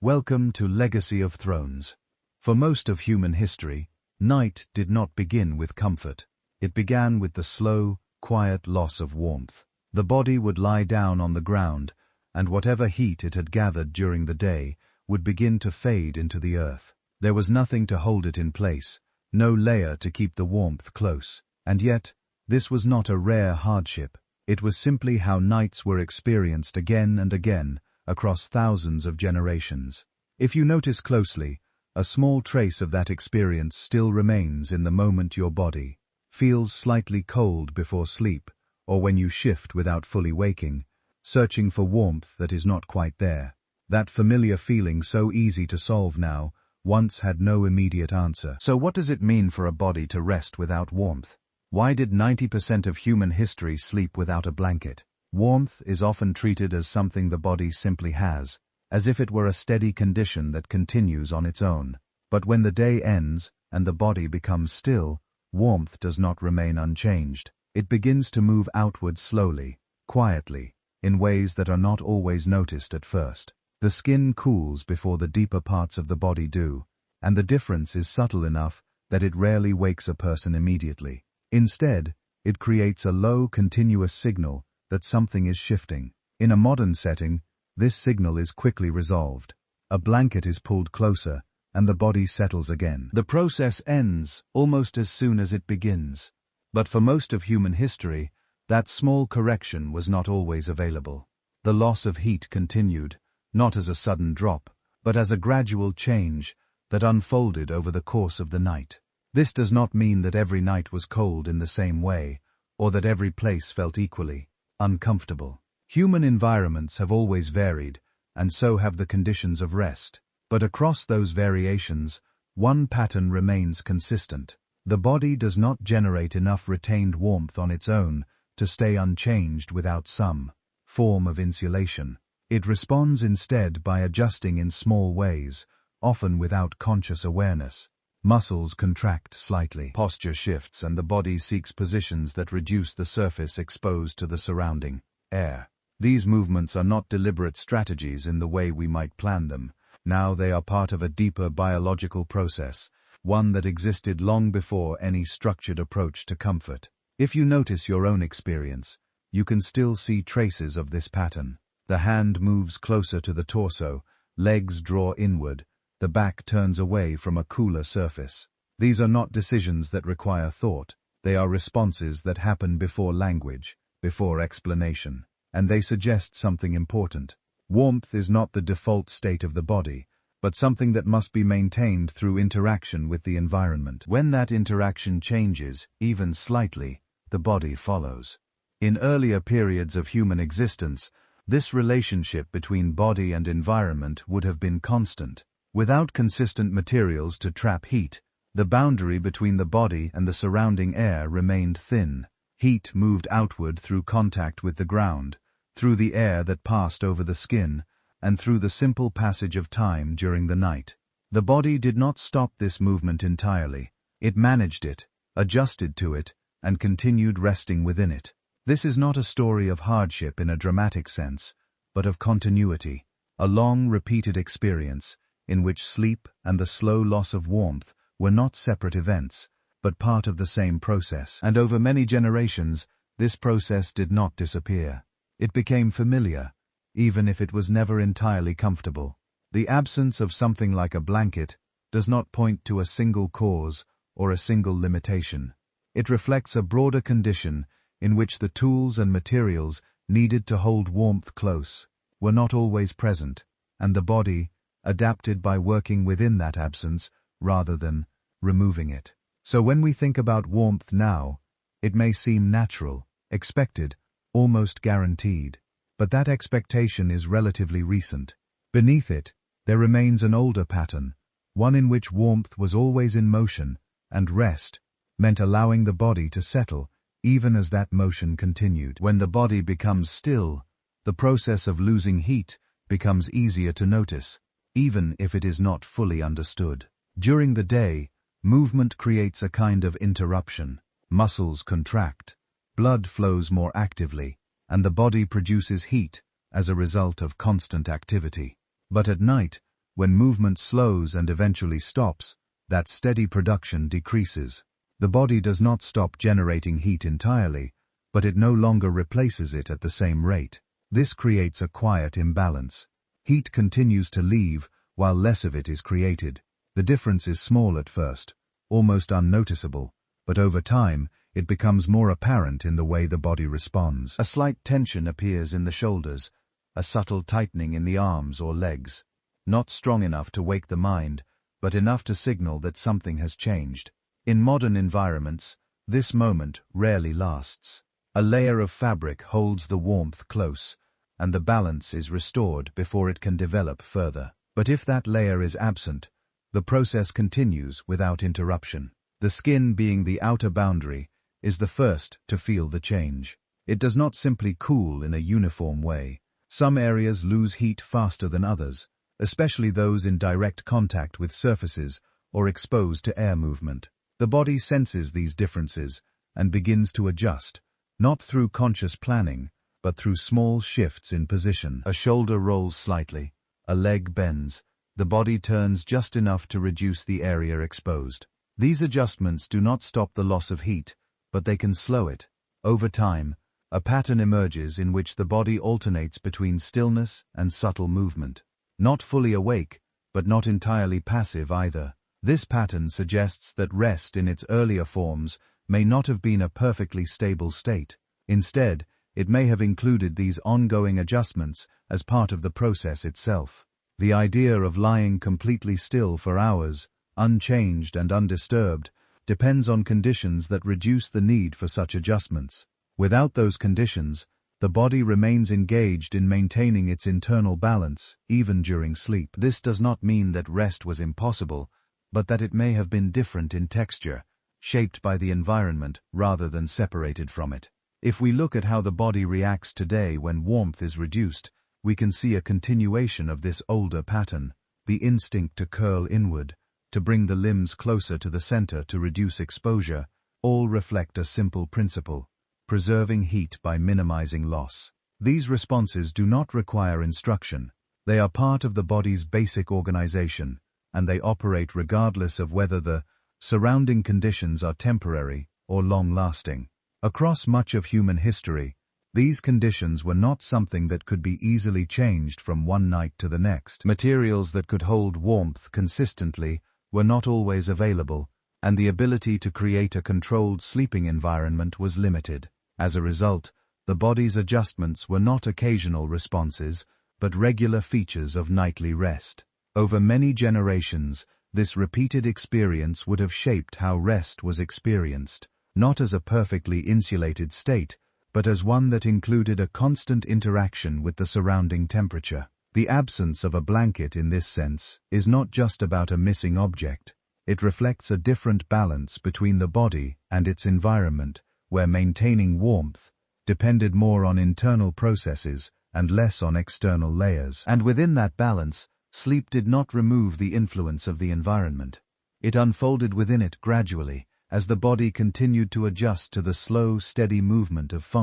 Welcome to Legacy of Thrones. For most of human history, night did not begin with comfort. It began with the slow, quiet loss of warmth. The body would lie down on the ground, and whatever heat it had gathered during the day would begin to fade into the earth. There was nothing to hold it in place, no layer to keep the warmth close. And yet, this was not a rare hardship. It was simply how nights were experienced again and again, across thousands of generations. If you notice closely, a small trace of that experience still remains in the moment your body feels slightly cold before sleep, or when you shift without fully waking, searching for warmth that is not quite there. That familiar feeling, so easy to solve now, once had no immediate answer. So what does it mean for a body to rest without warmth? Why did 90% of human history sleep without a blanket? Warmth is often treated as something the body simply has, as if it were a steady condition that continues on its own. But when the day ends and the body becomes still, warmth does not remain unchanged. It begins to move outward slowly, quietly, in ways that are not always noticed at first. The skin cools before the deeper parts of the body do, and the difference is subtle enough that it rarely wakes a person immediately. Instead, it creates a low, continuous signal that something is shifting. In a modern setting, this signal is quickly resolved. A blanket is pulled closer, and the body settles again. The process ends almost as soon as it begins. But for most of human history, that small correction was not always available. The loss of heat continued, not as a sudden drop, but as a gradual change that unfolded over the course of the night. This does not mean that every night was cold in the same way, or that every place felt equally uncomfortable. Human environments have always varied, and so have the conditions of rest. But across those variations, one pattern remains consistent. The body does not generate enough retained warmth on its own to stay unchanged without some form of insulation. It responds instead by adjusting in small ways, often without conscious awareness. Muscles contract slightly, posture shifts, and the body seeks positions that reduce the surface exposed to the surrounding air. These movements are not deliberate strategies in the way we might plan them. Now they are part of a deeper biological process, one that existed long before any structured approach to comfort. If you notice your own experience, you can still see traces of this pattern. The hand moves closer to the torso, legs draw inward, the back turns away from a cooler surface. These are not decisions that require thought. They are responses that happen before language, before explanation. And they suggest something important. Warmth is not the default state of the body, but something that must be maintained through interaction with the environment. When that interaction changes, even slightly, the body follows. In earlier periods of human existence, this relationship between body and environment would have been constant. Without consistent materials to trap heat, the boundary between the body and the surrounding air remained thin. Heat moved outward through contact with the ground, through the air that passed over the skin, and through the simple passage of time during the night. The body did not stop this movement entirely. It managed it, adjusted to it, and continued resting within it. This is not a story of hardship in a dramatic sense, but of continuity, a long, repeated experience in which sleep and the slow loss of warmth were not separate events, but part of the same process. And over many generations, this process did not disappear. It became familiar, even if it was never entirely comfortable. The absence of something like a blanket does not point to a single cause or a single limitation. It reflects a broader condition in which the tools and materials needed to hold warmth close were not always present, and the body adapted by working within that absence rather than removing it. So when we think about warmth now, it may seem natural, expected, almost guaranteed. But that expectation is relatively recent. Beneath it, there remains an older pattern, one in which warmth was always in motion, and rest meant allowing the body to settle even as that motion continued. When the body becomes still, the process of losing heat becomes easier to notice, even if it is not fully understood. During the day, movement creates a kind of interruption. Muscles contract, blood flows more actively, and the body produces heat as a result of constant activity. But at night, When movement slows and eventually stops, that steady production decreases. The body does not stop generating heat entirely, but it no longer replaces it at the same rate. This creates a quiet imbalance. Heat continues to leave while less of it is created. The difference is small at first, almost unnoticeable, but over time, it becomes more apparent in the way the body responds. A slight tension appears in the shoulders, a subtle tightening in the arms or legs. Not strong enough to wake the mind, but enough to signal that something has changed. In modern environments, this moment rarely lasts. A layer of fabric holds the warmth close, and the balance is restored before it can develop further. But if that layer is absent, the process continues without interruption. The skin, being the outer boundary, is the first to feel the change. It does not simply cool in a uniform way. Some areas lose heat faster than others, especially those in direct contact with surfaces or exposed to air movement. The body senses these differences and begins to adjust, not through conscious planning, but through small shifts in position. A shoulder rolls slightly, a leg bends, the body turns just enough to reduce the area exposed. These adjustments do not stop the loss of heat, but they can slow it. Over time, a pattern emerges in which the body alternates between stillness and subtle movement. Not fully awake, but not entirely passive either. This pattern suggests that rest in its earlier forms may not have been a perfectly stable state. Instead, it may have included these ongoing adjustments as part of the process itself. The idea of lying completely still for hours, unchanged and undisturbed, depends on conditions that reduce the need for such adjustments. Without those conditions, the body remains engaged in maintaining its internal balance, even during sleep. This does not mean that rest was impossible, but that it may have been different in texture, shaped by the environment rather than separated from it. If we look at how the body reacts today when warmth is reduced, we can see a continuation of this older pattern. The instinct to curl inward, to bring the limbs closer to the center to reduce exposure, all reflect a simple principle: preserving heat by minimizing loss. These responses do not require instruction. They are part of the body's basic organization, and they operate regardless of whether the surrounding conditions are temporary or long-lasting. Across much of human history, these conditions were not something that could be easily changed from one night to the next. Materials that could hold warmth consistently were not always available, and the ability to create a controlled sleeping environment was limited. As a result, the body's adjustments were not occasional responses, but regular features of nightly rest. Over many generations, this repeated experience would have shaped how rest was experienced, not as a perfectly insulated state, but as one that included a constant interaction with the surrounding temperature. The absence of a blanket in this sense is not just about a missing object. It reflects a different balance between the body and its environment, where maintaining warmth depended more on internal processes and less on external layers. And within that balance, sleep did not remove the influence of the environment. It unfolded within it gradually, as the body continued to adjust to the slow, steady movement of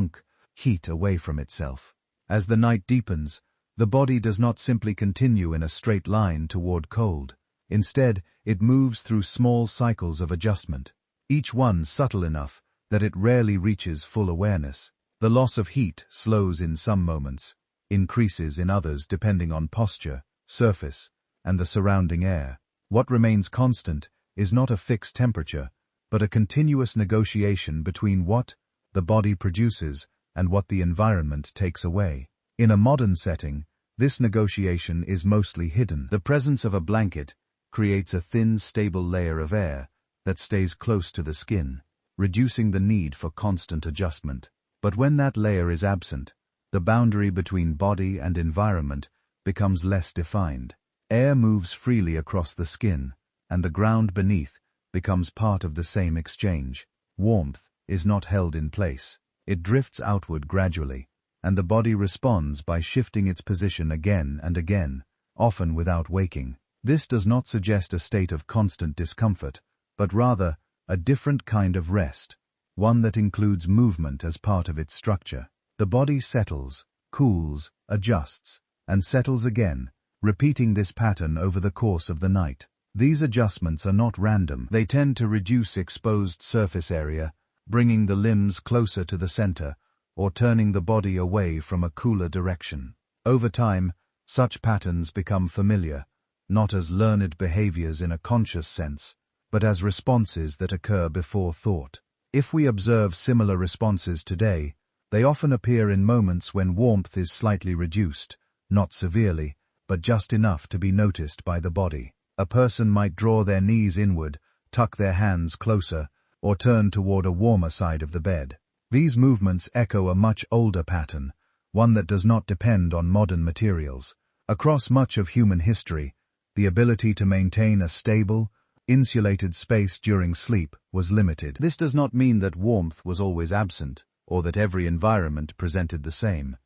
heat away from itself. As the night deepens, the body does not simply continue in a straight line toward cold. Instead, it moves through small cycles of adjustment, each one subtle enough that it rarely reaches full awareness. The loss of heat slows in some moments, increases in others depending on posture, surface, and the surrounding air. What remains constant is not a fixed temperature, but a continuous negotiation between what the body produces and what the environment takes away. In a modern setting, this negotiation is mostly hidden. The presence of a blanket creates a thin, stable layer of air that stays close to the skin, reducing the need for constant adjustment. But when that layer is absent, the boundary between body and environment becomes less defined. Air moves freely across the skin, and the ground beneath becomes part of the same exchange. Warmth is not held in place. It drifts outward gradually, and the body responds by shifting its position again and again, often without waking. This does not suggest a state of constant discomfort, but rather a different kind of rest, one that includes movement as part of its structure. The body settles, cools, adjusts, and settles again, repeating this pattern over the course of the night. These adjustments are not random. They tend to reduce exposed surface area, bringing the limbs closer to the center, or turning the body away from a cooler direction. Over time, such patterns become familiar, not as learned behaviors in a conscious sense, but as responses that occur before thought. If we observe similar responses today, they often appear in moments when warmth is slightly reduced, not severely, but just enough to be noticed by the body. A person might draw their knees inward, tuck their hands closer, or turn toward a warmer side of the bed. These movements echo a much older pattern, one that does not depend on modern materials. Across much of human history, the ability to maintain a stable, insulated space during sleep was limited. This does not mean that warmth was always absent, or that every environment presented the same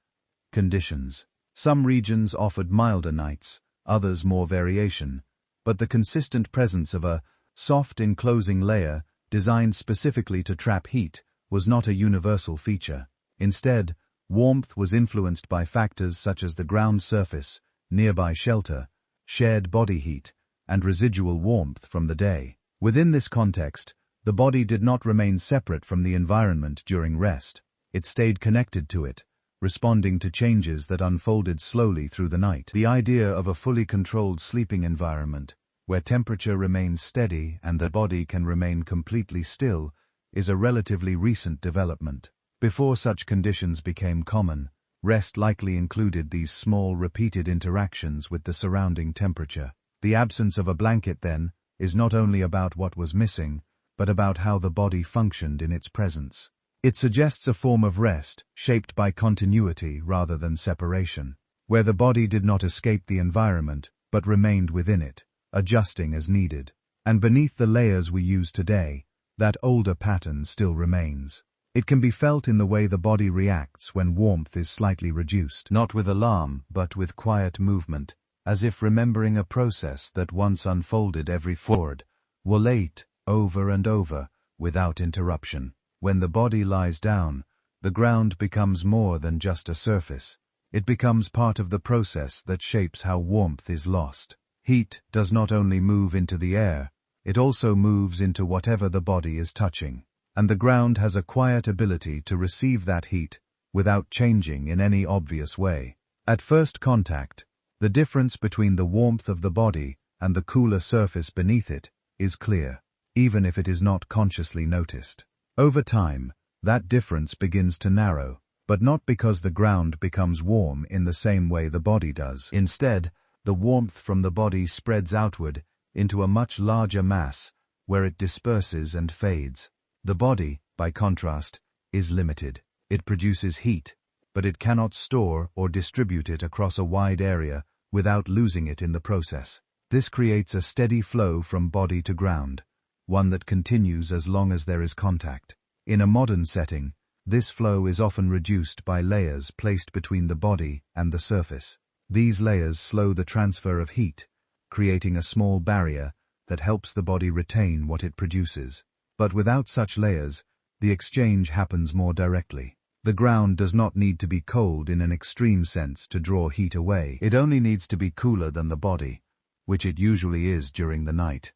conditions. Some regions offered milder nights, others more variation, but the consistent presence of a soft enclosing layer designed specifically to trap heat was not a universal feature. Instead, warmth was influenced by factors such as the ground surface, nearby shelter, shared body heat, and residual warmth from the day. Within this context, the body did not remain separate from the environment during rest. It stayed connected to it, responding to changes that unfolded slowly through the night. The idea of a fully controlled sleeping environment, where temperature remains steady and the body can remain completely still, is a relatively recent development. Before such conditions became common, rest likely included these small repeated interactions with the surrounding temperature. The absence of a blanket, then, is not only about what was missing, but about how the body functioned in its presence. It suggests a form of rest shaped by continuity rather than separation, where the body did not escape the environment but remained within it, adjusting as needed. And beneath the layers we use today, that older pattern still remains. It can be felt in the way the body reacts when warmth is slightly reduced, not with alarm but with quiet movement, as if remembering a process that once unfolded every forward, late, over and over, without interruption. When the body lies down, the ground becomes more than just a surface. It becomes part of the process that shapes how warmth is lost. Heat does not only move into the air, it also moves into whatever the body is touching. And the ground has a quiet ability to receive that heat without changing in any obvious way. At first contact, the difference between the warmth of the body and the cooler surface beneath it is clear, even if it is not consciously noticed. Over time, that difference begins to narrow, but not because the ground becomes warm in the same way the body does. Instead, the warmth from the body spreads outward into a much larger mass, where it disperses and fades. The body, by contrast, is limited. It produces heat, but it cannot store or distribute it across a wide area without losing it in the process. This creates a steady flow from body to ground, one that continues as long as there is contact. In a modern setting, this flow is often reduced by layers placed between the body and the surface. These layers slow the transfer of heat, creating a small barrier that helps the body retain what it produces. But without such layers, the exchange happens more directly. The ground does not need to be cold in an extreme sense to draw heat away. It only needs to be cooler than the body, which it usually is during the night.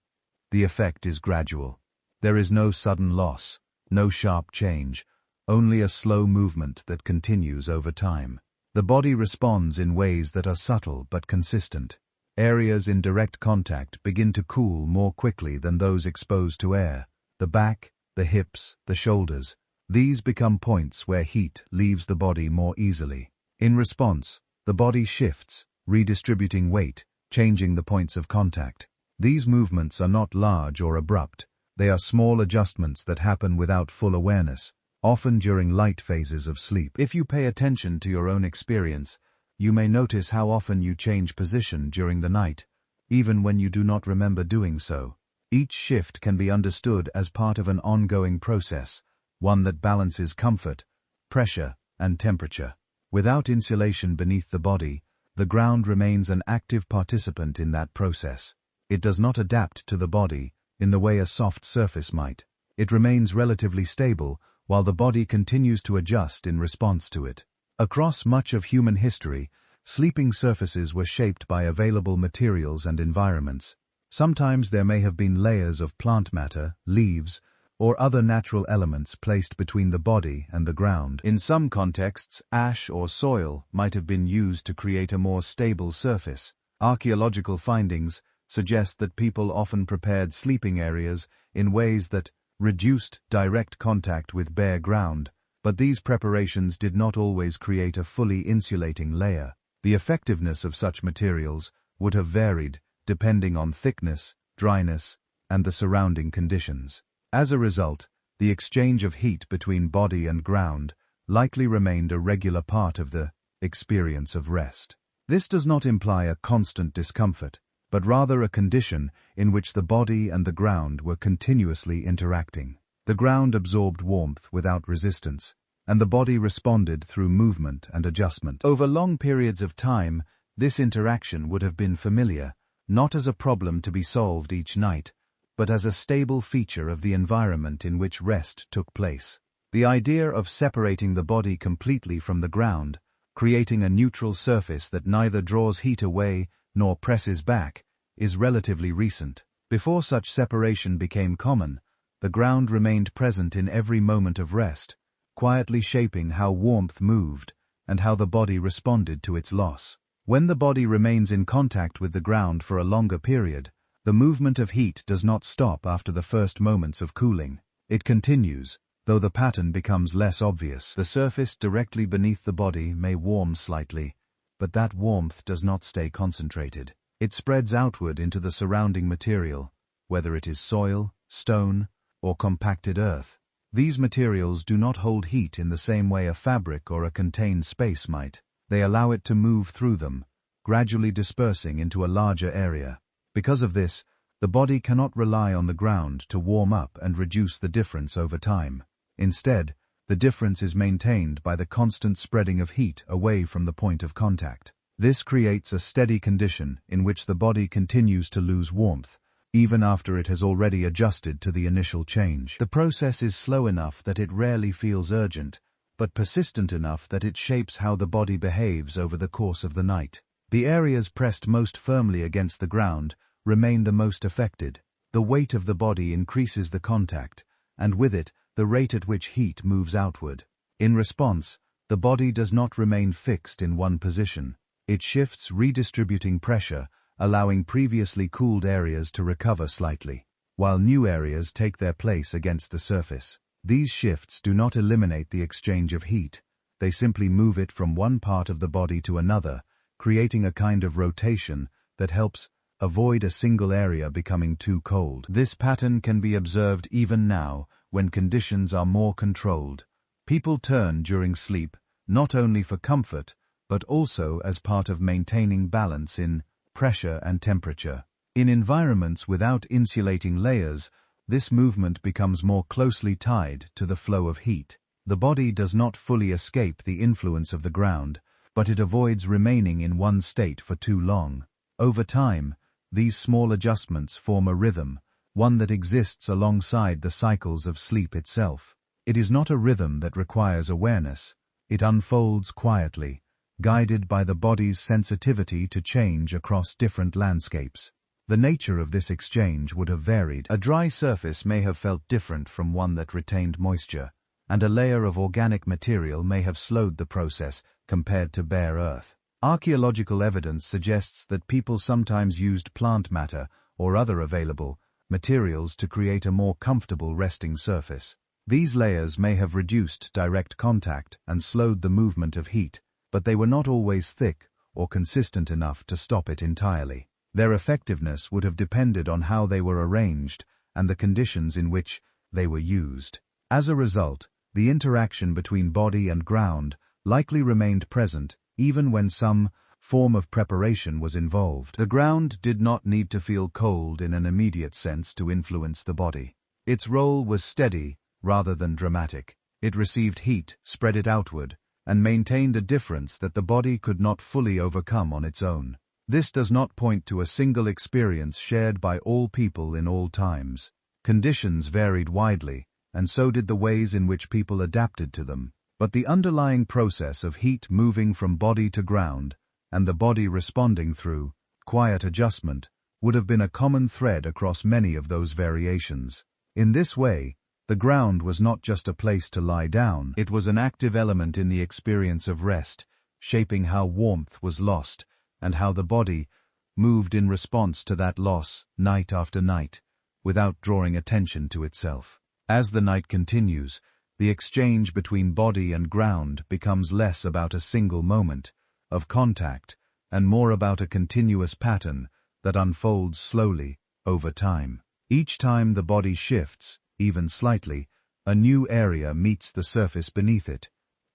The effect is gradual. There is no sudden loss, no sharp change, only a slow movement that continues over time. The body responds in ways that are subtle but consistent. Areas in direct contact begin to cool more quickly than those exposed to air. The back, the hips, the shoulders, these become points where heat leaves the body more easily. In response, the body shifts, redistributing weight, changing the points of contact. These movements are not large or abrupt. They are small adjustments that happen without full awareness, often during light phases of sleep. If you pay attention to your own experience, you may notice how often you change position during the night, even when you do not remember doing so. Each shift can be understood as part of an ongoing process, one that balances comfort, pressure, and temperature. Without insulation beneath the body, the ground remains an active participant in that process. It does not adapt to the body in the way a soft surface might. It remains relatively stable while the body continues to adjust in response to it. Across much of human history, Sleeping surfaces were shaped by available materials and environments. Sometimes there may have been layers of plant matter, leaves, or other natural elements placed between the body and the ground. In some contexts, ash or soil might have been used to create a more stable surface. Archaeological findings suggest that people often prepared sleeping areas in ways that reduced direct contact with bare ground, but these preparations did not always create a fully insulating layer. The effectiveness of such materials would have varied depending on thickness, dryness, and the surrounding conditions. As a result, the exchange of heat between body and ground likely remained a regular part of the experience of rest. This does not imply a constant discomfort, but rather a condition in which the body and the ground were continuously interacting. The ground absorbed warmth without resistance, and the body responded through movement and adjustment. Over long periods of time, this interaction would have been familiar, not as a problem to be solved each night, but as a stable feature of the environment in which rest took place. The idea of separating the body completely from the ground, creating a neutral surface that neither draws heat away nor presses back, is relatively recent. Before such separation became common, the ground remained present in every moment of rest, quietly shaping how warmth moved and how the body responded to its loss. When the body remains in contact with the ground for a longer period, the movement of heat does not stop after the first moments of cooling. It continues, though the pattern becomes less obvious. The surface directly beneath the body may warm slightly, but that warmth does not stay concentrated. It spreads outward into the surrounding material, whether it is soil, stone, or compacted earth. These materials do not hold heat in the same way a fabric or a contained space might. They allow it to move through them, gradually dispersing into a larger area. Because of this, the body cannot rely on the ground to warm up and reduce the difference over time. Instead, the difference is maintained by the constant spreading of heat away from the point of contact. This creates a steady condition in which the body continues to lose warmth, even after it has already adjusted to the initial change. The process is slow enough that it rarely feels urgent, but persistent enough that it shapes how the body behaves over the course of the night. The areas pressed most firmly against the ground remain the most affected. The weight of the body increases the contact, and with it, the rate at which heat moves outward. In response, the body does not remain fixed in one position. It shifts, redistributing pressure, allowing previously cooled areas to recover slightly, while new areas take their place against the surface. These shifts do not eliminate the exchange of heat. They simply move it from one part of the body to another, creating a kind of rotation that helps avoid a single area becoming too cold. This pattern can be observed even now, when conditions are more controlled. People turn during sleep, not only for comfort, but also as part of maintaining balance in pressure and temperature. In environments without insulating layers, this movement becomes more closely tied to the flow of heat. The body does not fully escape the influence of the ground, but it avoids remaining in one state for too long. Over time, these small adjustments form a rhythm, one that exists alongside the cycles of sleep itself. It is not a rhythm that requires awareness. It unfolds quietly, guided by the body's sensitivity to change across different landscapes. The nature of this exchange would have varied. A dry surface may have felt different from one that retained moisture, and a layer of organic material may have slowed the process compared to bare earth. Archaeological evidence suggests that people sometimes used plant matter or other available materials to create a more comfortable resting surface. These layers may have reduced direct contact and slowed the movement of heat, but they were not always thick or consistent enough to stop it entirely. Their effectiveness would have depended on how they were arranged and the conditions in which they were used. As a result, the interaction between body and ground likely remained present even when some form of preparation was involved. The ground did not need to feel cold in an immediate sense to influence the body. Its role was steady rather than dramatic. It received heat, spread it outward, and maintained a difference that the body could not fully overcome on its own. This does not point to a single experience shared by all people in all times. Conditions varied widely, and so did the ways in which people adapted to them. But the underlying process of heat moving from body to ground and the body responding through quiet adjustment would have been a common thread across many of those variations. In this way, the ground was not just a place to lie down, it was an active element in the experience of rest, shaping how warmth was lost and how the body moved in response to that loss night after night, without drawing attention to itself. As the night continues, the exchange between body and ground becomes less about a single moment of contact and more about a continuous pattern that unfolds slowly over time. Each time the body shifts, even slightly, a new area meets the surface beneath it,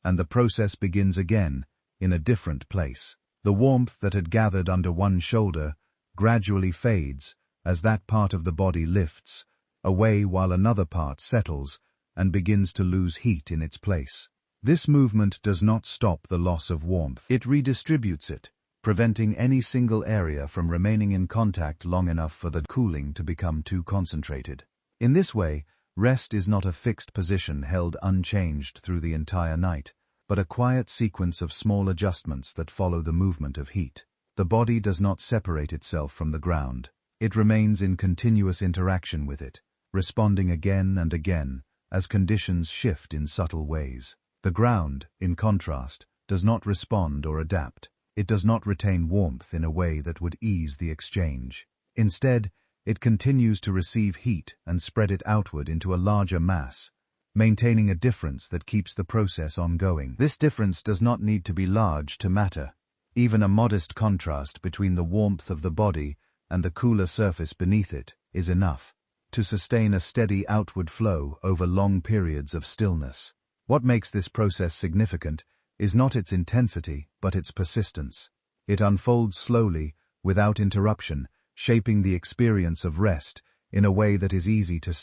and the process begins again in a different place. The warmth that had gathered under one shoulder gradually fades as that part of the body lifts away while another part settles and begins to lose heat in its place. This movement does not stop the loss of warmth. It redistributes it, preventing any single area from remaining in contact long enough for the cooling to become too concentrated. In this way, rest is not a fixed position held unchanged through the entire night, but a quiet sequence of small adjustments that follow the movement of heat. The body does not separate itself from the ground. It remains in continuous interaction with it, responding again and again as conditions shift in subtle ways. The ground, in contrast, does not respond or adapt. It does not retain warmth in a way that would ease the exchange. Instead, it continues to receive heat and spread it outward into a larger mass, maintaining a difference that keeps the process ongoing. This difference does not need to be large to matter. Even a modest contrast between the warmth of the body and the cooler surface beneath it is enough to sustain a steady outward flow over long periods of stillness. What makes this process significant is not its intensity, but its persistence. It unfolds slowly, without interruption, shaping the experience of rest in a way that is easy to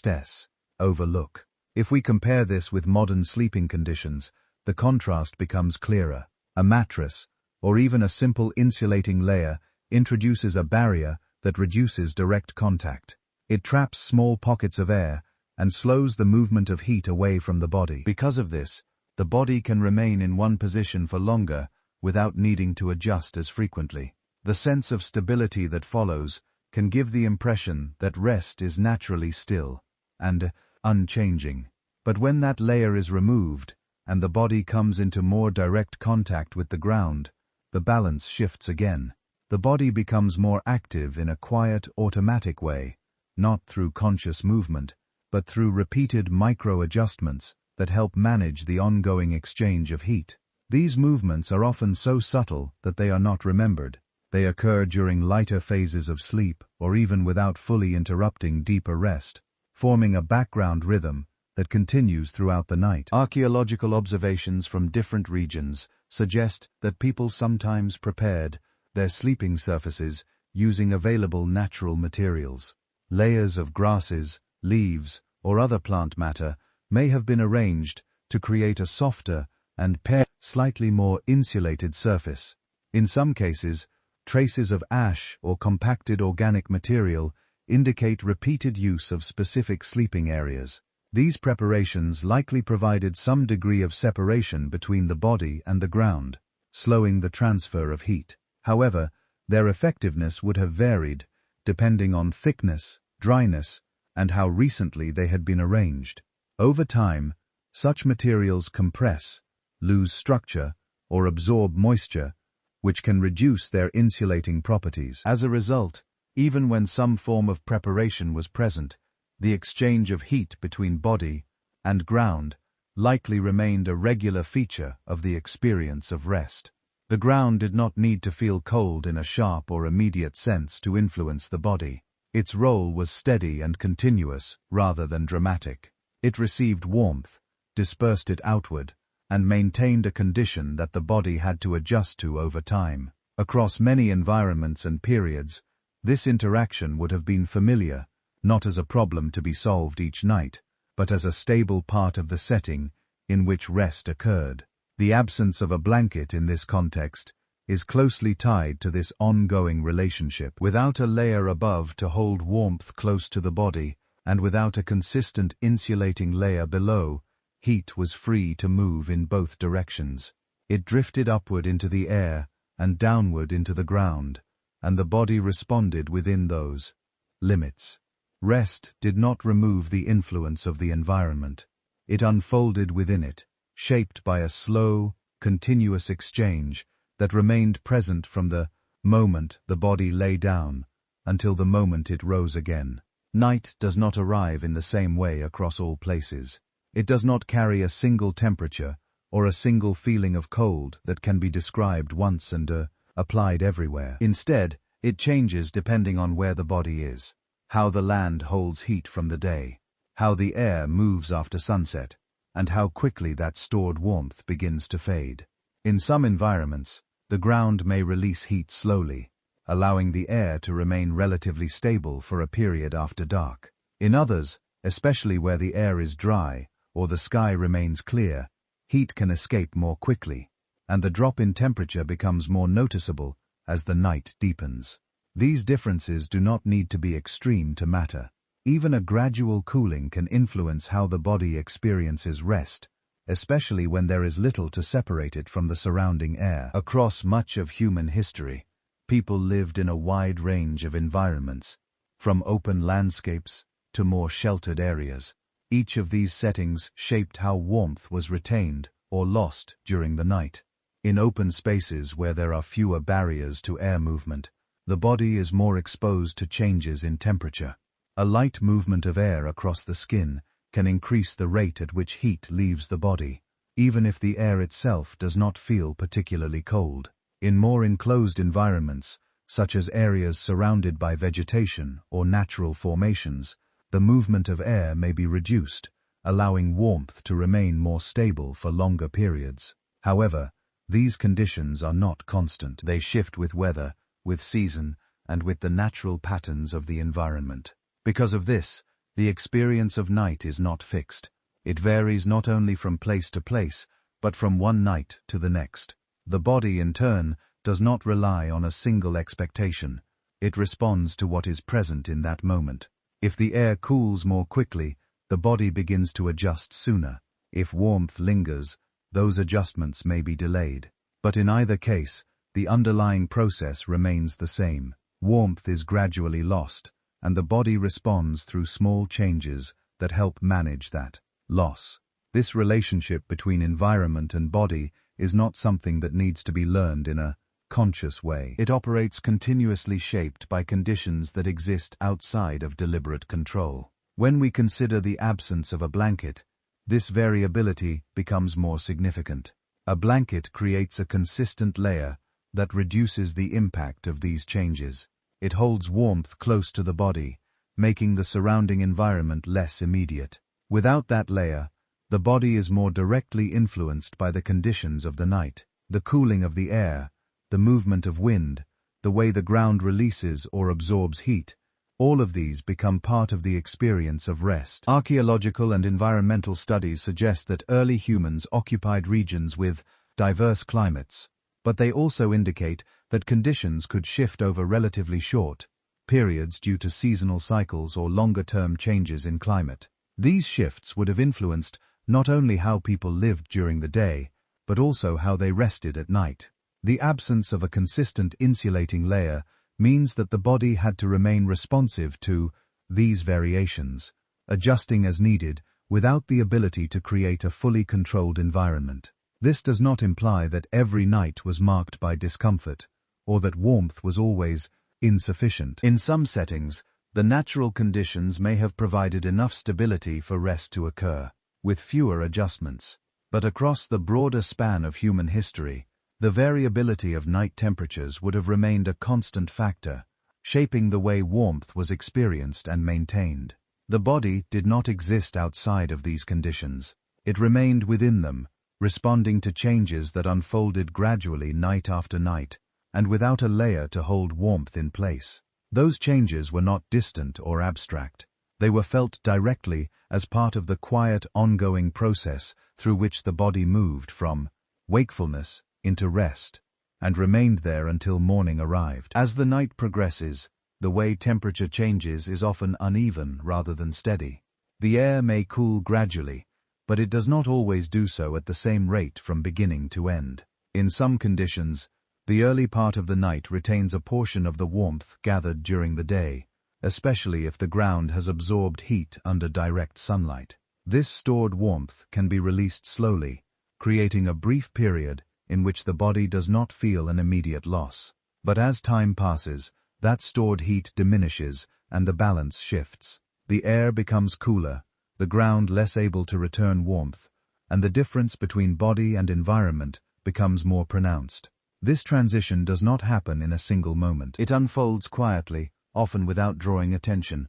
overlook. If we compare this with modern sleeping conditions, the contrast becomes clearer. A mattress, or even a simple insulating layer, introduces a barrier that reduces direct contact. It traps small pockets of air and slows the movement of heat away from the body. Because of this, the body can remain in one position for longer without needing to adjust as frequently. The sense of stability that follows can give the impression that rest is naturally still and unchanging. But when that layer is removed and the body comes into more direct contact with the ground, the balance shifts again. The body becomes more active in a quiet, automatic way, not through conscious movement, but through repeated micro-adjustments that help manage the ongoing exchange of heat. These movements are often so subtle that they are not remembered. They occur during lighter phases of sleep or even without fully interrupting deeper rest, forming a background rhythm that continues throughout the night. Archaeological observations from different regions suggest that people sometimes prepared their sleeping surfaces using available natural materials. Layers of grasses, leaves, or other plant matter may have been arranged to create a softer and slightly more insulated surface. In some cases, traces of ash or compacted organic material indicate repeated use of specific sleeping areas. These preparations likely provided some degree of separation between the body and the ground, slowing the transfer of heat. However, their effectiveness would have varied depending on thickness, dryness, and how recently they had been arranged. Over time, such materials compress, lose structure, or absorb moisture, which can reduce their insulating properties. As a result, even when some form of preparation was present, the exchange of heat between body and ground likely remained a regular feature of the experience of rest. The ground did not need to feel cold in a sharp or immediate sense to influence the body. Its role was steady and continuous rather than dramatic. It received warmth, dispersed it outward, and maintained a condition that the body had to adjust to over time. Across many environments and periods, this interaction would have been familiar, not as a problem to be solved each night, but as a stable part of the setting in which rest occurred. The absence of a blanket in this context is closely tied to this ongoing relationship. Without a layer above to hold warmth close to the body, and without a consistent insulating layer below, heat was free to move in both directions. It drifted upward into the air and downward into the ground, and the body responded within those limits. Rest did not remove the influence of the environment. It unfolded within it, shaped by a slow, continuous exchange that remained present from the moment the body lay down until the moment it rose again. Night does not arrive in the same way across all places. It does not carry a single temperature or a single feeling of cold that can be described once and applied everywhere. Instead, it changes depending on where the body is, how the land holds heat from the day, how the air moves after sunset, and how quickly that stored warmth begins to fade. In some environments, the ground may release heat slowly, allowing the air to remain relatively stable for a period after dark. In others, especially where the air is dry or the sky remains clear, heat can escape more quickly, and the drop in temperature becomes more noticeable as the night deepens. These differences do not need to be extreme to matter. Even a gradual cooling can influence how the body experiences rest, especially when there is little to separate it from the surrounding air. Across much of human history, people lived in a wide range of environments, from open landscapes to more sheltered areas. Each of these settings shaped how warmth was retained or lost during the night. In open spaces where there are fewer barriers to air movement, the body is more exposed to changes in temperature. A light movement of air across the skin can increase the rate at which heat leaves the body, even if the air itself does not feel particularly cold. In more enclosed environments, such as areas surrounded by vegetation or natural formations, the movement of air may be reduced, allowing warmth to remain more stable for longer periods. However, these conditions are not constant. They shift with weather, with season, and with the natural patterns of the environment. Because of this, the experience of night is not fixed. It varies not only from place to place, but from one night to the next. The body, in turn, does not rely on a single expectation. It responds to what is present in that moment. If the air cools more quickly, the body begins to adjust sooner. If warmth lingers, those adjustments may be delayed. But in either case, the underlying process remains the same. Warmth is gradually lost, and the body responds through small changes that help manage that loss. This relationship between environment and body is not something that needs to be learned in a conscious way. It operates continuously, shaped by conditions that exist outside of deliberate control. When we consider the absence of a blanket, this variability becomes more significant. A blanket creates a consistent layer that reduces the impact of these changes. It holds warmth close to the body, making the surrounding environment less immediate. Without that layer, the body is more directly influenced by the conditions of the night. The cooling of the air, the movement of wind, the way the ground releases or absorbs heat, all of these become part of the experience of rest. Archaeological and environmental studies suggest that early humans occupied regions with diverse climates, but they also indicate that conditions could shift over relatively short periods due to seasonal cycles or longer-term changes in climate. These shifts would have influenced not only how people lived during the day, but also how they rested at night. The absence of a consistent insulating layer means that the body had to remain responsive to these variations, adjusting as needed without the ability to create a fully controlled environment. This does not imply that every night was marked by discomfort, or that warmth was always insufficient. In some settings, the natural conditions may have provided enough stability for rest to occur, with fewer adjustments. But across the broader span of human history, the variability of night temperatures would have remained a constant factor, shaping the way warmth was experienced and maintained. The body did not exist outside of these conditions. It remained within them, responding to changes that unfolded gradually night after night, and without a layer to hold warmth in place. Those changes were not distant or abstract. They were felt directly as part of the quiet, ongoing process through which the body moved from wakefulness into rest, and remained there until morning arrived. As the night progresses, the way temperature changes is often uneven rather than steady. The air may cool gradually, but it does not always do so at the same rate from beginning to end. In some conditions, The early part of the night retains a portion of the warmth gathered during the day, especially if the ground has absorbed heat under direct sunlight. This stored warmth can be released slowly, creating a brief period in which the body does not feel an immediate loss. But as time passes, that stored heat diminishes and the balance shifts. The air becomes cooler, the ground less able to return warmth, and the difference between body and environment becomes more pronounced. This transition does not happen in a single moment. It unfolds quietly, often without drawing attention,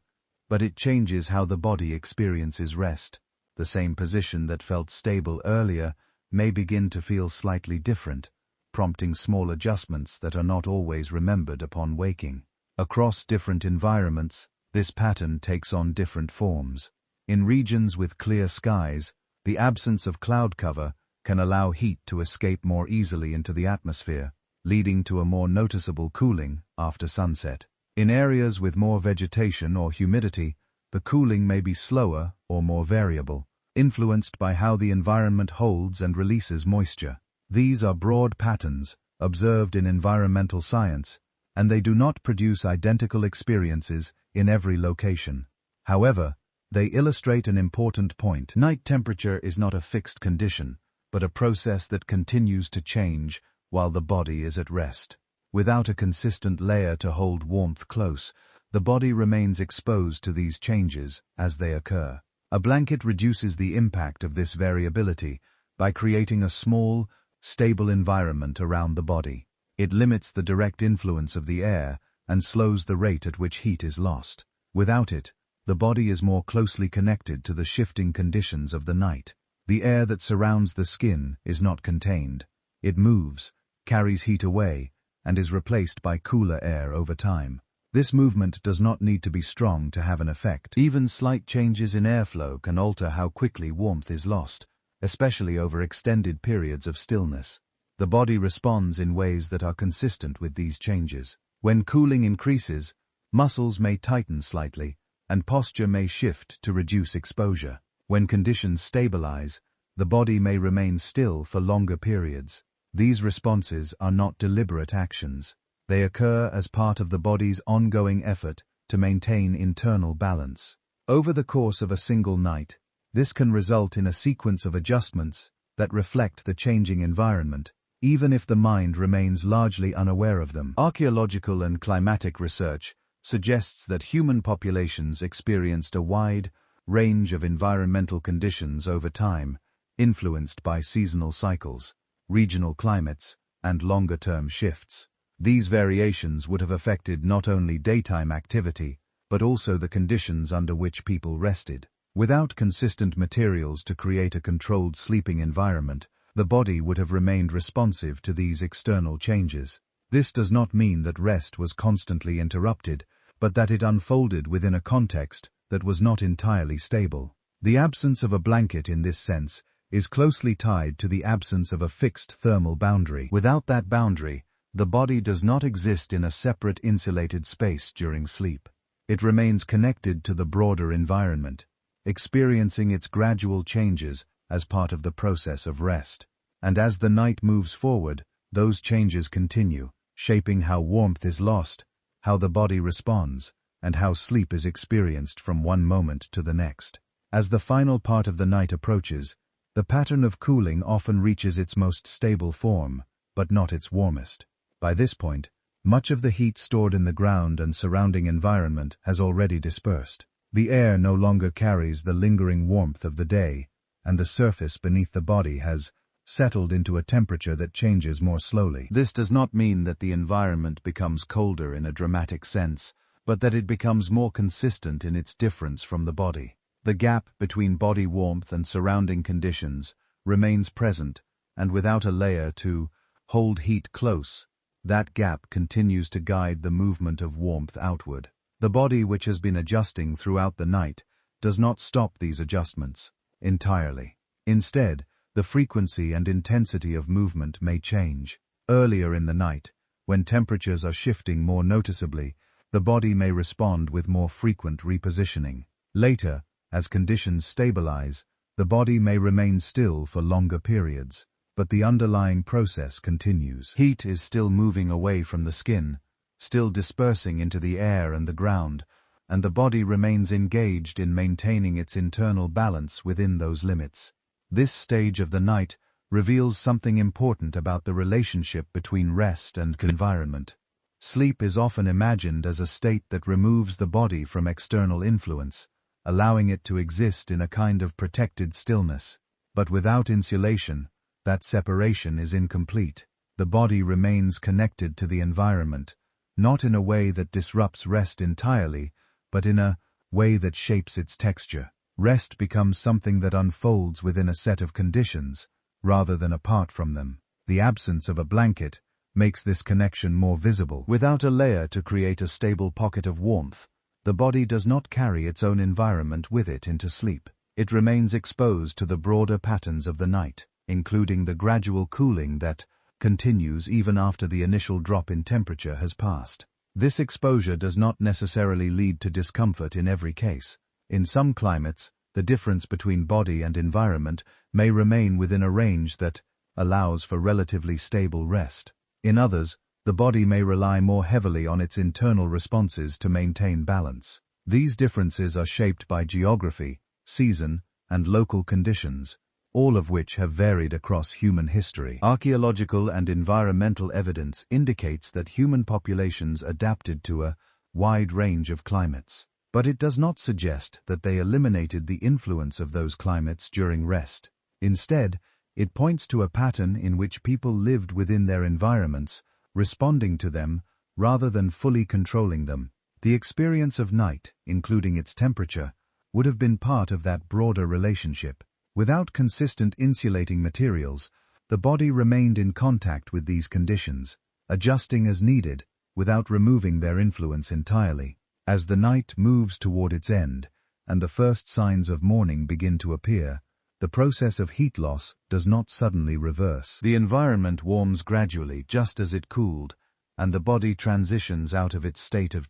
but it changes how the body experiences rest. The same position that felt stable earlier may begin to feel slightly different, prompting small adjustments that are not always remembered upon waking. Across different environments, this pattern takes on different forms. In regions with clear skies, the absence of cloud cover can allow heat to escape more easily into the atmosphere, leading to a more noticeable cooling after sunset. In areas with more vegetation or humidity, the cooling may be slower or more variable, influenced by how the environment holds and releases moisture. These are broad patterns observed in environmental science, and they do not produce identical experiences in every location. However, they illustrate an important point. Night temperature is not a fixed condition, but a process that continues to change while the body is at rest. Without a consistent layer to hold warmth close, the body remains exposed to these changes as they occur. A blanket reduces the impact of this variability by creating a small, stable environment around the body. It limits the direct influence of the air and slows the rate at which heat is lost. Without it, the body is more closely connected to the shifting conditions of the night. The air that surrounds the skin is not contained. It moves, carries heat away, and is replaced by cooler air over time. This movement does not need to be strong to have an effect. Even slight changes in airflow can alter how quickly warmth is lost, especially over extended periods of stillness. The body responds in ways that are consistent with these changes. When cooling increases, muscles may tighten slightly, and posture may shift to reduce exposure. When conditions stabilize, the body may remain still for longer periods. These responses are not deliberate actions. They occur as part of the body's ongoing effort to maintain internal balance. Over the course of a single night, this can result in a sequence of adjustments that reflect the changing environment, even if the mind remains largely unaware of them. Archaeological and climatic research suggests that human populations experienced a wide range of environmental conditions over time, influenced by seasonal cycles, regional climates, and longer-term shifts. These variations would have affected not only daytime activity, but also the conditions under which people rested. Without consistent materials to create a controlled sleeping environment, the body would have remained responsive to these external changes. This does not mean that rest was constantly interrupted, but that it unfolded within a context that was not entirely stable. The absence of a blanket in this sense is closely tied to the absence of a fixed thermal boundary. Without that boundary, the body does not exist in a separate insulated space during sleep. It remains connected to the broader environment, experiencing its gradual changes as part of the process of rest. And as the night moves forward, those changes continue, shaping how warmth is lost, how the body responds, and how sleep is experienced from one moment to the next. As the final part of the night approaches, the pattern of cooling often reaches its most stable form, but not its warmest. By this point, much of the heat stored in the ground and surrounding environment has already dispersed. The air no longer carries the lingering warmth of the day, and the surface beneath the body has settled into a temperature that changes more slowly. This does not mean that the environment becomes colder in a dramatic sense, but that it becomes more consistent in its difference from the body. The gap between body warmth and surrounding conditions remains present, and without a layer to hold heat close, that gap continues to guide the movement of warmth outward. The body, which has been adjusting throughout the night, does not stop these adjustments entirely. Instead, the frequency and intensity of movement may change. Earlier in the night, when temperatures are shifting more noticeably, the body may respond with more frequent repositioning. Later, as conditions stabilize, the body may remain still for longer periods. but the underlying process continues. Heat is still moving away from the skin, still dispersing into the air and the ground, and the body remains engaged in maintaining its internal balance within those limits. This stage of the night reveals something important about the relationship between rest and environment. Sleep is often imagined as a state that removes the body from external influence, allowing it to exist in a kind of protected stillness. But without insulation, that separation is incomplete. The body remains connected to the environment, not in a way that disrupts rest entirely, but in a way that shapes its texture. Rest becomes something that unfolds within a set of conditions, rather than apart from them. The absence of a blanket makes this connection more visible. Without a layer to create a stable pocket of warmth, the body does not carry its own environment with it into sleep. It remains exposed to the broader patterns of the night, including the gradual cooling that continues even after the initial drop in temperature has passed. This exposure does not necessarily lead to discomfort in every case. In some climates, the difference between body and environment may remain within a range that allows for relatively stable rest. In others, the body may rely more heavily on its internal responses to maintain balance. These differences are shaped by geography, season, and local conditions, all of which have varied across human history. Archaeological and environmental evidence indicates that human populations adapted to a wide range of climates. But it does not suggest that they eliminated the influence of those climates during rest. Instead, it points to a pattern in which people lived within their environments, responding to them rather than fully controlling them. The experience of night, including its temperature, would have been part of that broader relationship. Without consistent insulating materials, the body remained in contact with these conditions, adjusting as needed, without removing their influence entirely. As the night moves toward its end, and the first signs of morning begin to appear, the process of heat loss does not suddenly reverse. The environment warms gradually just as it cooled, and the body transitions out of its state of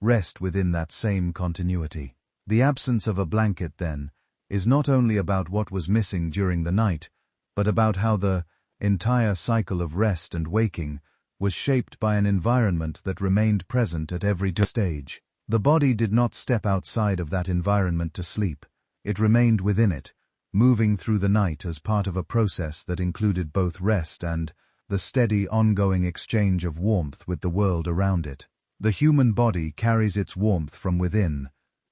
rest within that same continuity. The absence of a blanket, then, is not only about what was missing during the night, but about how the entire cycle of rest and waking was shaped by an environment that remained present at every stage. The body did not step outside of that environment to sleep. It remained within it, moving through the night as part of a process that included both rest and the steady ongoing exchange of warmth with the world around it. The human body carries its warmth from within,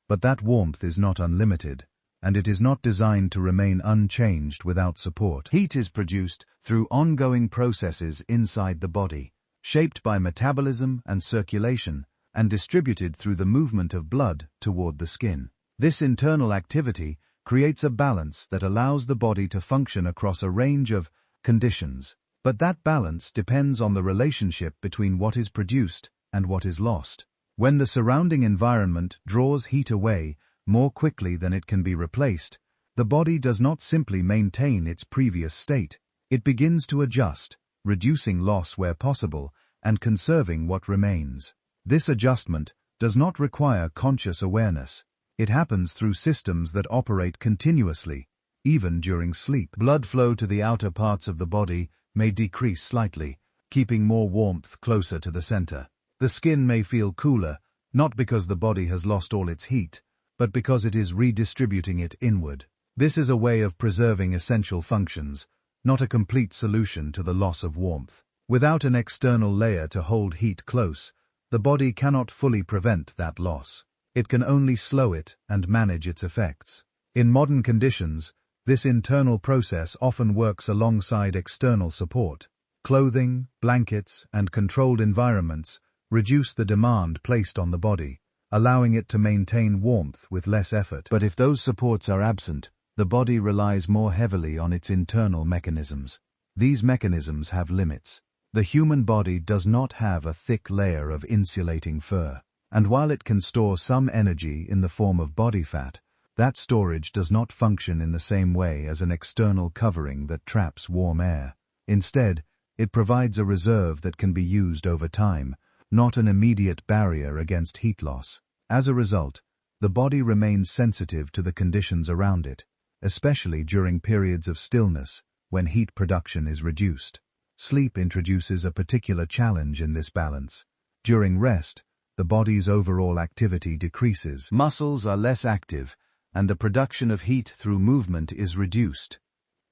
but that warmth is not unlimited, and it is not designed to remain unchanged without support. Heat is produced through ongoing processes inside the body, shaped by metabolism and circulation, and distributed through the movement of blood toward the skin. This internal activity creates a balance that allows the body to function across a range of conditions, but that balance depends on the relationship between what is produced and what is lost. When the surrounding environment draws heat away more quickly than it can be replaced, the body does not simply maintain its previous state. It begins to adjust, reducing loss where possible and conserving what remains. This adjustment does not require conscious awareness. It happens through systems that operate continuously, even during sleep. Blood flow to the outer parts of the body may decrease slightly, keeping more warmth closer to the center. The skin may feel cooler, not because the body has lost all its heat, but because it is redistributing it inward. This is a way of preserving essential functions, not a complete solution to the loss of warmth. Without an external layer to hold heat close, the body cannot fully prevent that loss. It can only slow it and manage its effects. In modern conditions, this internal process often works alongside external support. Clothing, blankets, and controlled environments reduce the demand placed on the body, allowing it to maintain warmth with less effort. But if those supports are absent, the body relies more heavily on its internal mechanisms. These mechanisms have limits. The human body does not have a thick layer of insulating fur, and while it can store some energy in the form of body fat, that storage does not function in the same way as an external covering that traps warm air. Instead, it provides a reserve that can be used over time, not an immediate barrier against heat loss. As a result, the body remains sensitive to the conditions around it, especially during periods of stillness, when heat production is reduced. Sleep introduces a particular challenge in this balance. During rest, the body's overall activity decreases. Muscles are less active, and the production of heat through movement is reduced.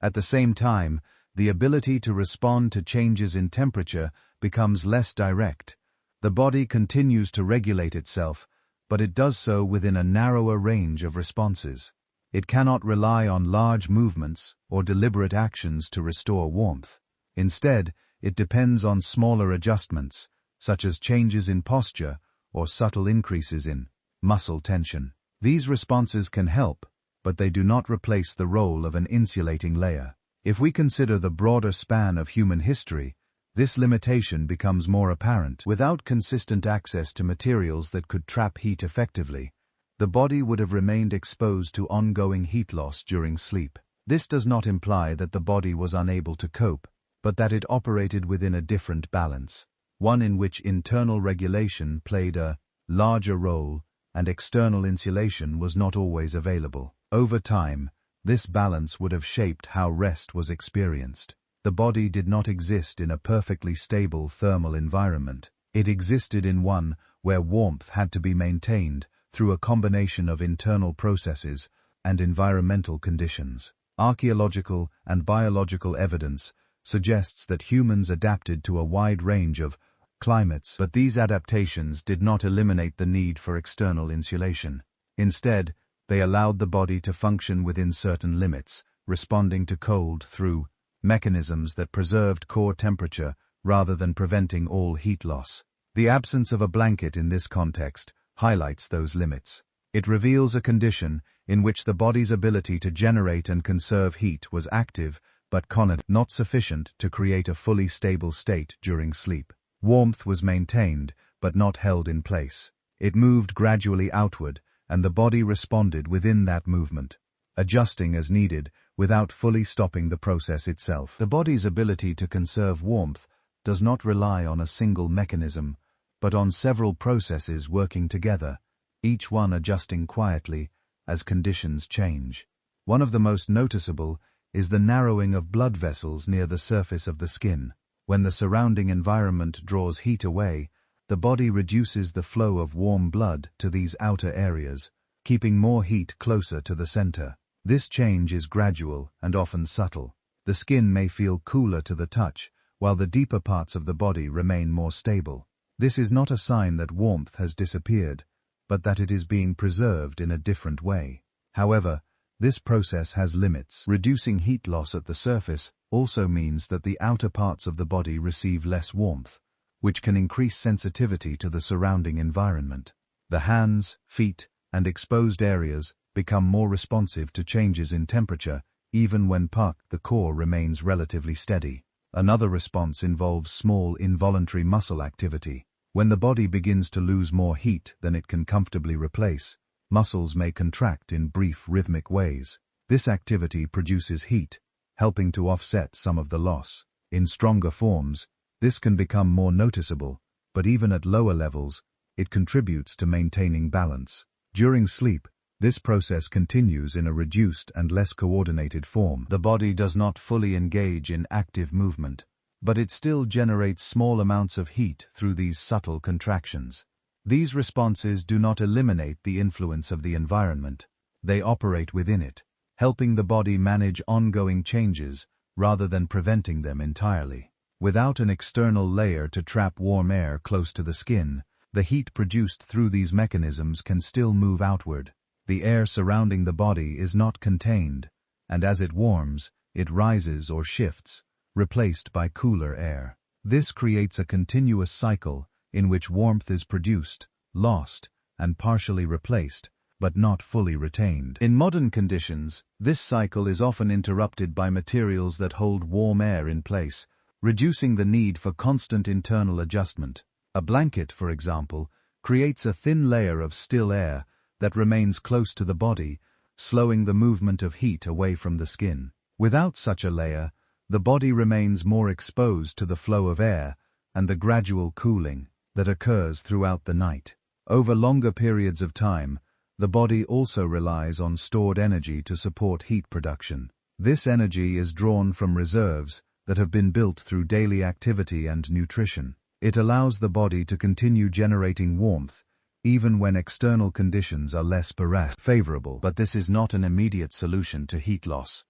At the same time, the ability to respond to changes in temperature becomes less direct. The body continues to regulate itself, but it does so within a narrower range of responses. It cannot rely on large movements or deliberate actions to restore warmth. Instead, it depends on smaller adjustments, such as changes in posture or subtle increases in muscle tension. These responses can help, but they do not replace the role of an insulating layer. If we consider the broader span of human history, this limitation becomes more apparent. Without consistent access to materials that could trap heat effectively, the body would have remained exposed to ongoing heat loss during sleep. This does not imply that the body was unable to cope, but that it operated within a different balance, one in which internal regulation played a larger role and external insulation was not always available. Over time, this balance would have shaped how rest was experienced. The body did not exist in a perfectly stable thermal environment. It existed in one where warmth had to be maintained through a combination of internal processes and environmental conditions. Archaeological and biological evidence suggests that humans adapted to a wide range of climates, but these adaptations did not eliminate the need for external insulation. Instead, they allowed the body to function within certain limits, responding to cold through mechanisms that preserved core temperature rather than preventing all heat loss. The absence of a blanket in this context highlights those limits. It reveals a condition in which the body's ability to generate and conserve heat was active but not sufficient to create a fully stable state during sleep. Warmth was maintained but not held in place. It moved gradually outward, and the body responded within that movement, adjusting as needed without fully stopping the process itself. The body's ability to conserve warmth does not rely on a single mechanism, but on several processes working together, each one adjusting quietly as conditions change. One of the most noticeable is the narrowing of blood vessels near the surface of the skin. When the surrounding environment draws heat away, the body reduces the flow of warm blood to these outer areas, keeping more heat closer to the center. This change is gradual and often subtle. The skin may feel cooler to the touch, while the deeper parts of the body remain more stable. This is not a sign that warmth has disappeared, but that it is being preserved in a different way. However, this process has limits. Reducing heat loss at the surface also means that the outer parts of the body receive less warmth, which can increase sensitivity to the surrounding environment. The hands, feet, and exposed areas become more responsive to changes in temperature, even when the core remains relatively steady. Another response involves small involuntary muscle activity. When the body begins to lose more heat than it can comfortably replace, muscles may contract in brief rhythmic ways. This activity produces heat, helping to offset some of the loss. In stronger forms, this can become more noticeable, but even at lower levels, it contributes to maintaining balance. During sleep, this process continues in a reduced and less coordinated form. The body does not fully engage in active movement, but it still generates small amounts of heat through these subtle contractions. These responses do not eliminate the influence of the environment. They operate within it, helping the body manage ongoing changes rather than preventing them entirely. Without an external layer to trap warm air close to the skin, the heat produced through these mechanisms can still move outward. The air surrounding the body is not contained, and as it warms, it rises or shifts, replaced by cooler air. This creates a continuous cycle in which warmth is produced, lost, and partially replaced, but not fully retained. In modern conditions, this cycle is often interrupted by materials that hold warm air in place, reducing the need for constant internal adjustment. A blanket, for example, creates a thin layer of still air that remains close to the body, slowing the movement of heat away from the skin. Without such a layer, the body remains more exposed to the flow of air and the gradual cooling that occurs throughout the night. Over longer periods of time, the body also relies on stored energy to support heat production. This energy is drawn from reserves that have been built through daily activity and nutrition. It allows the body to continue generating warmth even when external conditions are less favorable. But this is not an immediate solution to heat loss.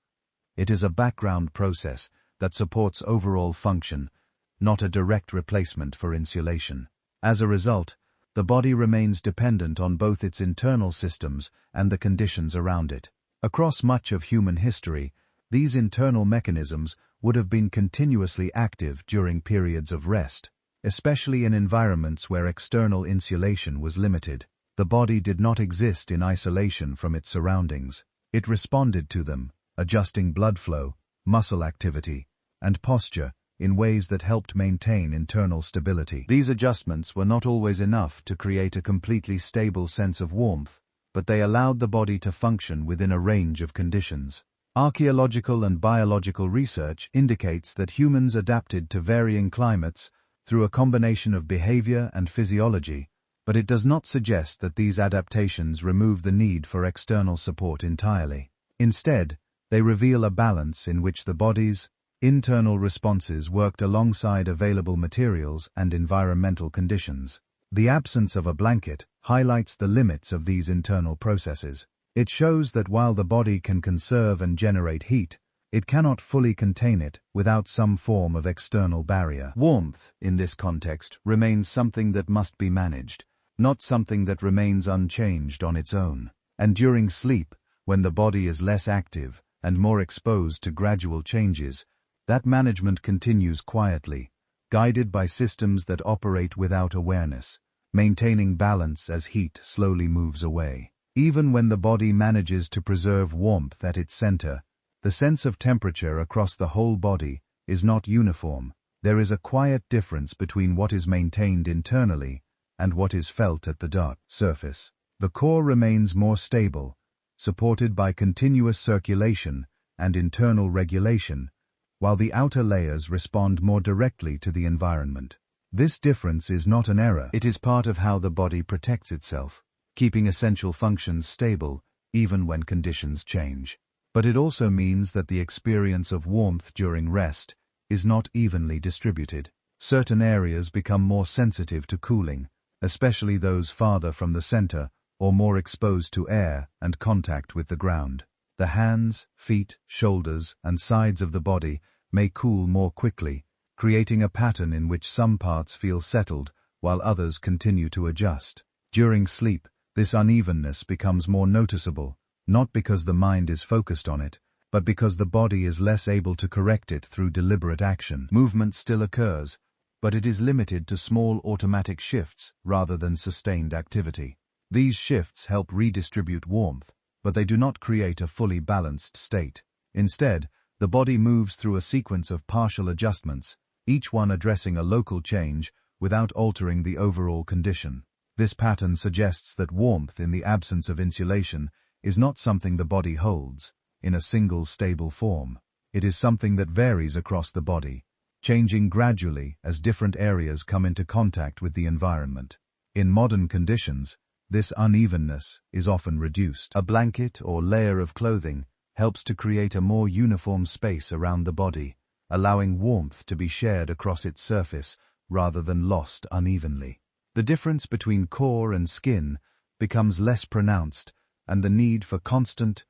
It is a background process that supports overall function, not a direct replacement for insulation. As a result, the body remains dependent on both its internal systems and the conditions around it. Across much of human history, these internal mechanisms would have been continuously active during periods of rest. Especially in environments where external insulation was limited. The body did not exist in isolation from its surroundings. It responded to them, adjusting blood flow, muscle activity, and posture in ways that helped maintain internal stability. These adjustments were not always enough to create a completely stable sense of warmth, but they allowed the body to function within a range of conditions. Archaeological and biological research indicates that humans adapted to varying climates through a combination of behavior and physiology, but it does not suggest that these adaptations remove the need for external support entirely. Instead, they reveal a balance in which the body's internal responses worked alongside available materials and environmental conditions. The absence of a blanket highlights the limits of these internal processes. It shows that while the body can conserve and generate heat, it cannot fully contain it without some form of external barrier. Warmth, in this context, remains something that must be managed, not something that remains unchanged on its own. And during sleep, when the body is less active and more exposed to gradual changes, that management continues quietly, guided by systems that operate without awareness, maintaining balance as heat slowly moves away. Even when the body manages to preserve warmth at its center, the sense of temperature across the whole body is not uniform. There is a quiet difference between what is maintained internally and what is felt at the dark surface. The core remains more stable, supported by continuous circulation and internal regulation, while the outer layers respond more directly to the environment. This difference is not an error. It is part of how the body protects itself, keeping essential functions stable even when conditions change. But it also means that the experience of warmth during rest is not evenly distributed. Certain areas become more sensitive to cooling, especially those farther from the center or more exposed to air and contact with the ground. The hands, feet, shoulders, and sides of the body may cool more quickly, creating a pattern in which some parts feel settled while others continue to adjust. During sleep, this unevenness becomes more noticeable, not because the mind is focused on it, but because the body is less able to correct it through deliberate action. Movement still occurs, but it is limited to small automatic shifts rather than sustained activity. These shifts help redistribute warmth, but they do not create a fully balanced state. Instead, the body moves through a sequence of partial adjustments, each one addressing a local change without altering the overall condition. This pattern suggests that warmth in the absence of insulation is not something the body holds in a single stable form. It is something that varies across the body, changing gradually as different areas come into contact with the environment. In modern conditions, this unevenness is often reduced. A blanket or layer of clothing helps to create a more uniform space around the body, allowing warmth to be shared across its surface rather than lost unevenly. The difference between core and skin becomes less pronounced, and the need for constant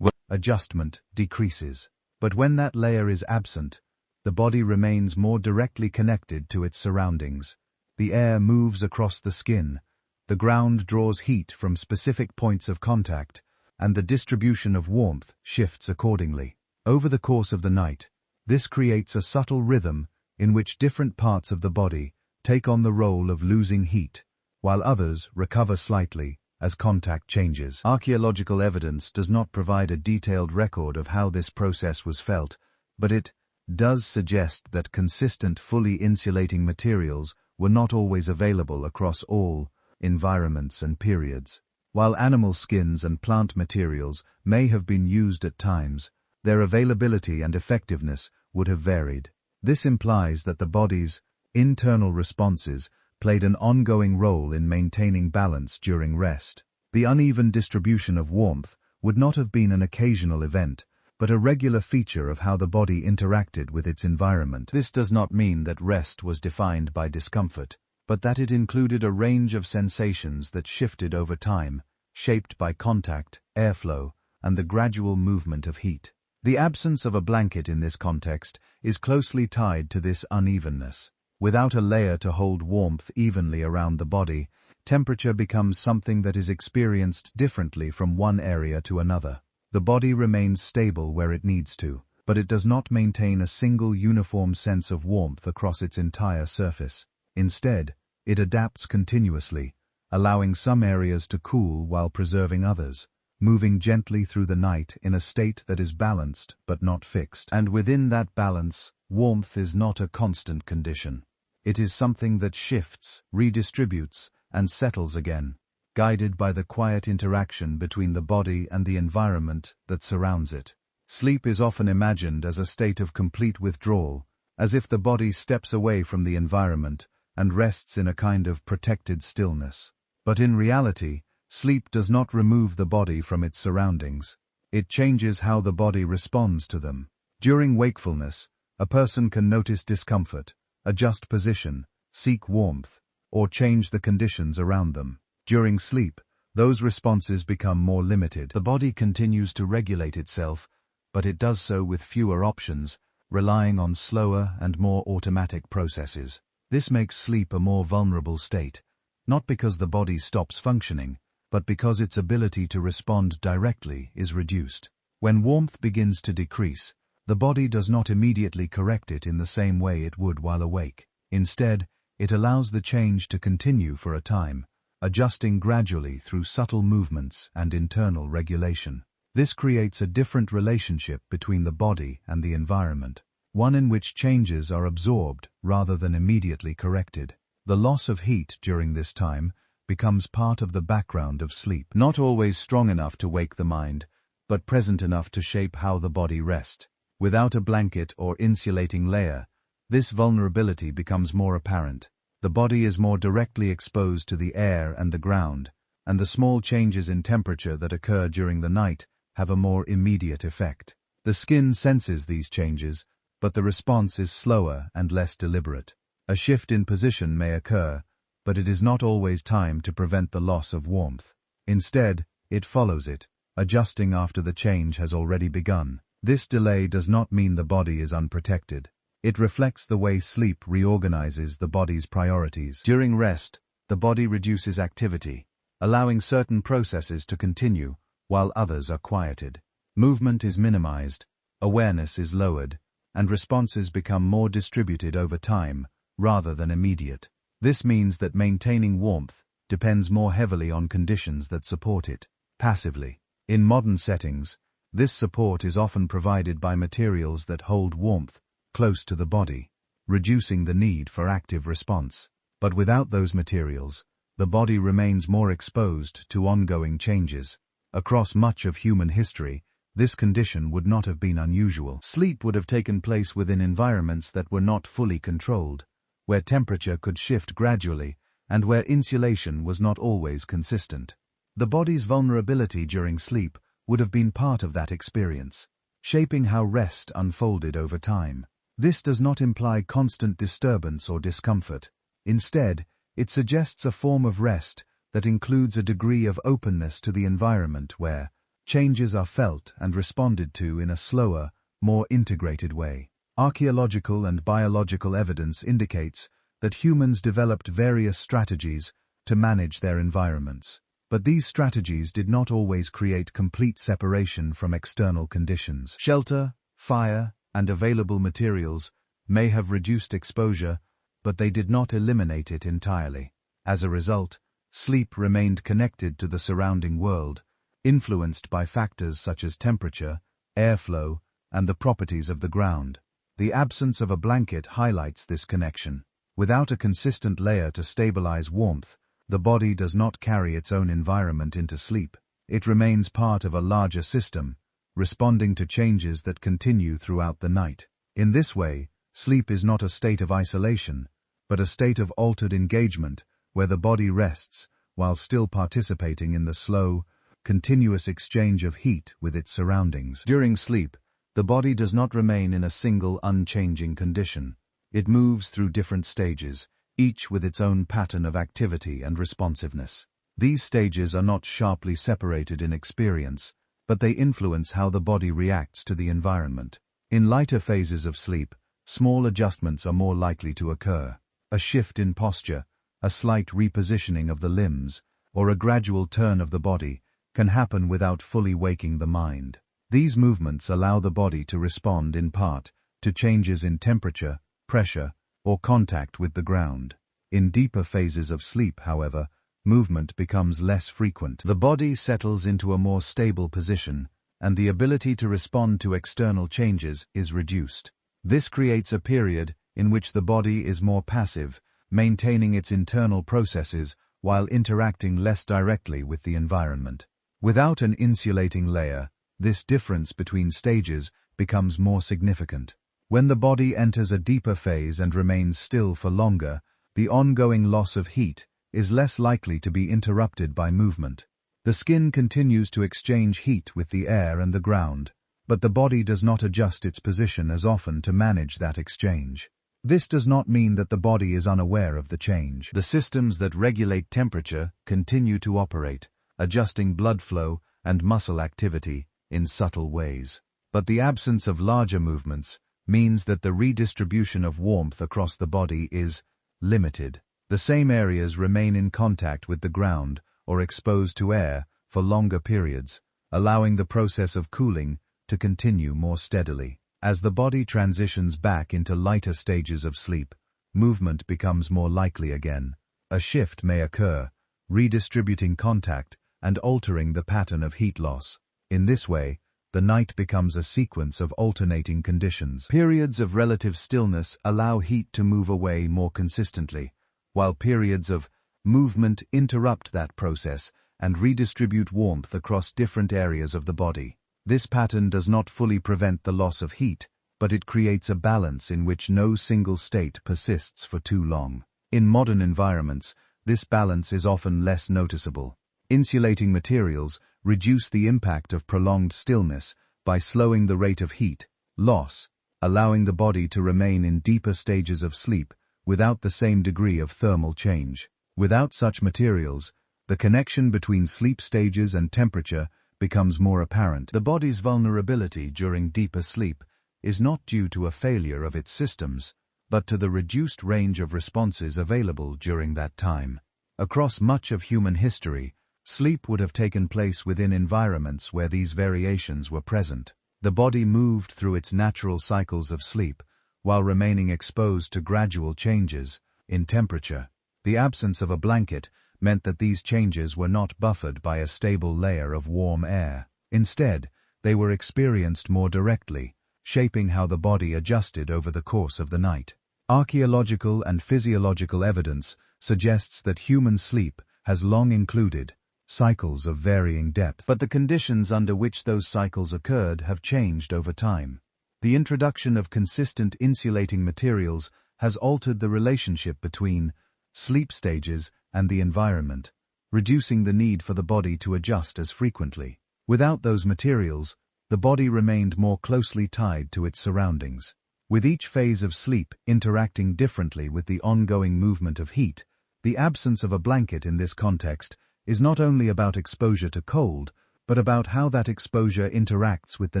adjustment decreases. But when that layer is absent, the body remains more directly connected to its surroundings. The air moves across the skin, the ground draws heat from specific points of contact, and the distribution of warmth shifts accordingly. Over the course of the night, this creates a subtle rhythm in which different parts of the body take on the role of losing heat, while others recover slightly as contact changes. Archaeological evidence does not provide a detailed record of how this process was felt, but it does suggest that consistent, fully insulating materials were not always available across all environments and periods. While animal skins and plant materials may have been used at times, their availability and effectiveness would have varied. This implies that the body's internal responses played an ongoing role in maintaining balance during rest. The uneven distribution of warmth would not have been an occasional event, but a regular feature of how the body interacted with its environment. This does not mean that rest was defined by discomfort, but that it included a range of sensations that shifted over time, shaped by contact, airflow, and the gradual movement of heat. The absence of a blanket in this context is closely tied to this unevenness. Without a layer to hold warmth evenly around the body, temperature becomes something that is experienced differently from one area to another. The body remains stable where it needs to, but it does not maintain a single uniform sense of warmth across its entire surface. Instead, it adapts continuously, allowing some areas to cool while preserving others, moving gently through the night in a state that is balanced but not fixed. And within that balance, warmth is not a constant condition. It is something that shifts, redistributes, and settles again, guided by the quiet interaction between the body and the environment that surrounds it. Sleep is often imagined as a state of complete withdrawal, as if the body steps away from the environment and rests in a kind of protected stillness. But in reality, sleep does not remove the body from its surroundings. It changes how the body responds to them. During wakefulness, a person can notice discomfort, adjust position, seek warmth, or change the conditions around them. During sleep, those responses become more limited. The body continues to regulate itself, but it does so with fewer options, relying on slower and more automatic processes. This makes sleep a more vulnerable state, not because the body stops functioning, but because its ability to respond directly is reduced. When warmth begins to decrease, the body does not immediately correct it in the same way it would while awake. Instead, it allows the change to continue for a time, adjusting gradually through subtle movements and internal regulation. This creates a different relationship between the body and the environment, one in which changes are absorbed rather than immediately corrected. The loss of heat during this time becomes part of the background of sleep, not always strong enough to wake the mind, but present enough to shape how the body rests. Without a blanket or insulating layer, this vulnerability becomes more apparent. The body is more directly exposed to the air and the ground, and the small changes in temperature that occur during the night have a more immediate effect. The skin senses these changes, but the response is slower and less deliberate. A shift in position may occur, but it is not always time to prevent the loss of warmth. Instead, it follows it, adjusting after the change has already begun. This delay does not mean the body is unprotected. It reflects the way sleep reorganizes the body's priorities. During rest, the body reduces activity, allowing certain processes to continue, while others are quieted. Movement is minimized, awareness is lowered, and responses become more distributed over time, rather than immediate. This means that maintaining warmth depends more heavily on conditions that support it, passively. In modern settings, this support is often provided by materials that hold warmth close to the body, reducing the need for active response. But without those materials, the body remains more exposed to ongoing changes. Across much of human history, this condition would not have been unusual. Sleep would have taken place within environments that were not fully controlled, where temperature could shift gradually, and where insulation was not always consistent. The body's vulnerability during sleep would have been part of that experience, shaping how rest unfolded over time. This does not imply constant disturbance or discomfort. Instead, it suggests a form of rest that includes a degree of openness to the environment where changes are felt and responded to in a slower, more integrated way. Archaeological and biological evidence indicates that humans developed various strategies to manage their environments. But these strategies did not always create complete separation from external conditions. Shelter, fire, and available materials may have reduced exposure, but they did not eliminate it entirely. As a result, sleep remained connected to the surrounding world, influenced by factors such as temperature, airflow, and the properties of the ground. The absence of a blanket highlights this connection. Without a consistent layer to stabilize warmth, the body does not carry its own environment into sleep. It remains part of a larger system, responding to changes that continue throughout the night. In this way, sleep is not a state of isolation, but a state of altered engagement where the body rests while still participating in the slow, continuous exchange of heat with its surroundings. During sleep, the body does not remain in a single unchanging condition. It moves through different stages, each with its own pattern of activity and responsiveness. These stages are not sharply separated in experience, but they influence how the body reacts to the environment. In lighter phases of sleep, small adjustments are more likely to occur. A shift in posture, a slight repositioning of the limbs, or a gradual turn of the body can happen without fully waking the mind. These movements allow the body to respond in part to changes in temperature, pressure, or contact with the ground. In deeper phases of sleep, however, movement becomes less frequent. The body settles into a more stable position, and the ability to respond to external changes is reduced. This creates a period in which the body is more passive, maintaining its internal processes while interacting less directly with the environment. Without an insulating layer, this difference between stages becomes more significant. When the body enters a deeper phase and remains still for longer, the ongoing loss of heat is less likely to be interrupted by movement. The skin continues to exchange heat with the air and the ground, but the body does not adjust its position as often to manage that exchange. This does not mean that the body is unaware of the change. The systems that regulate temperature continue to operate, adjusting blood flow and muscle activity in subtle ways. But the absence of larger movements means that the redistribution of warmth across the body is limited. The same areas remain in contact with the ground or exposed to air for longer periods, allowing the process of cooling to continue more steadily. As the body transitions back into lighter stages of sleep, movement becomes more likely again. A shift may occur, redistributing contact and altering the pattern of heat loss. In this way, the night becomes a sequence of alternating conditions. Periods of relative stillness allow heat to move away more consistently, while periods of movement interrupt that process and redistribute warmth across different areas of the body. This pattern does not fully prevent the loss of heat, but it creates a balance in which no single state persists for too long. In modern environments, this balance is often less noticeable. Insulating materials reduce the impact of prolonged stillness by slowing the rate of heat loss, allowing the body to remain in deeper stages of sleep without the same degree of thermal change. Without such materials, the connection between sleep stages and temperature becomes more apparent. The body's vulnerability during deeper sleep is not due to a failure of its systems, but to the reduced range of responses available during that time. Across much of human history, sleep would have taken place within environments where these variations were present. The body moved through its natural cycles of sleep, while remaining exposed to gradual changes in temperature. The absence of a blanket meant that these changes were not buffered by a stable layer of warm air. Instead, they were experienced more directly, shaping how the body adjusted over the course of the night. Archaeological and physiological evidence suggests that human sleep has long included cycles of varying depth, but the conditions under which those cycles occurred have changed over time. The introduction of consistent insulating materials has altered the relationship between sleep stages and the environment, reducing the need for the body to adjust as frequently. Without those materials, the body remained more closely tied to its surroundings. With each phase of sleep interacting differently with the ongoing movement of heat, the absence of a blanket in this context is not only about exposure to cold, but about how that exposure interacts with the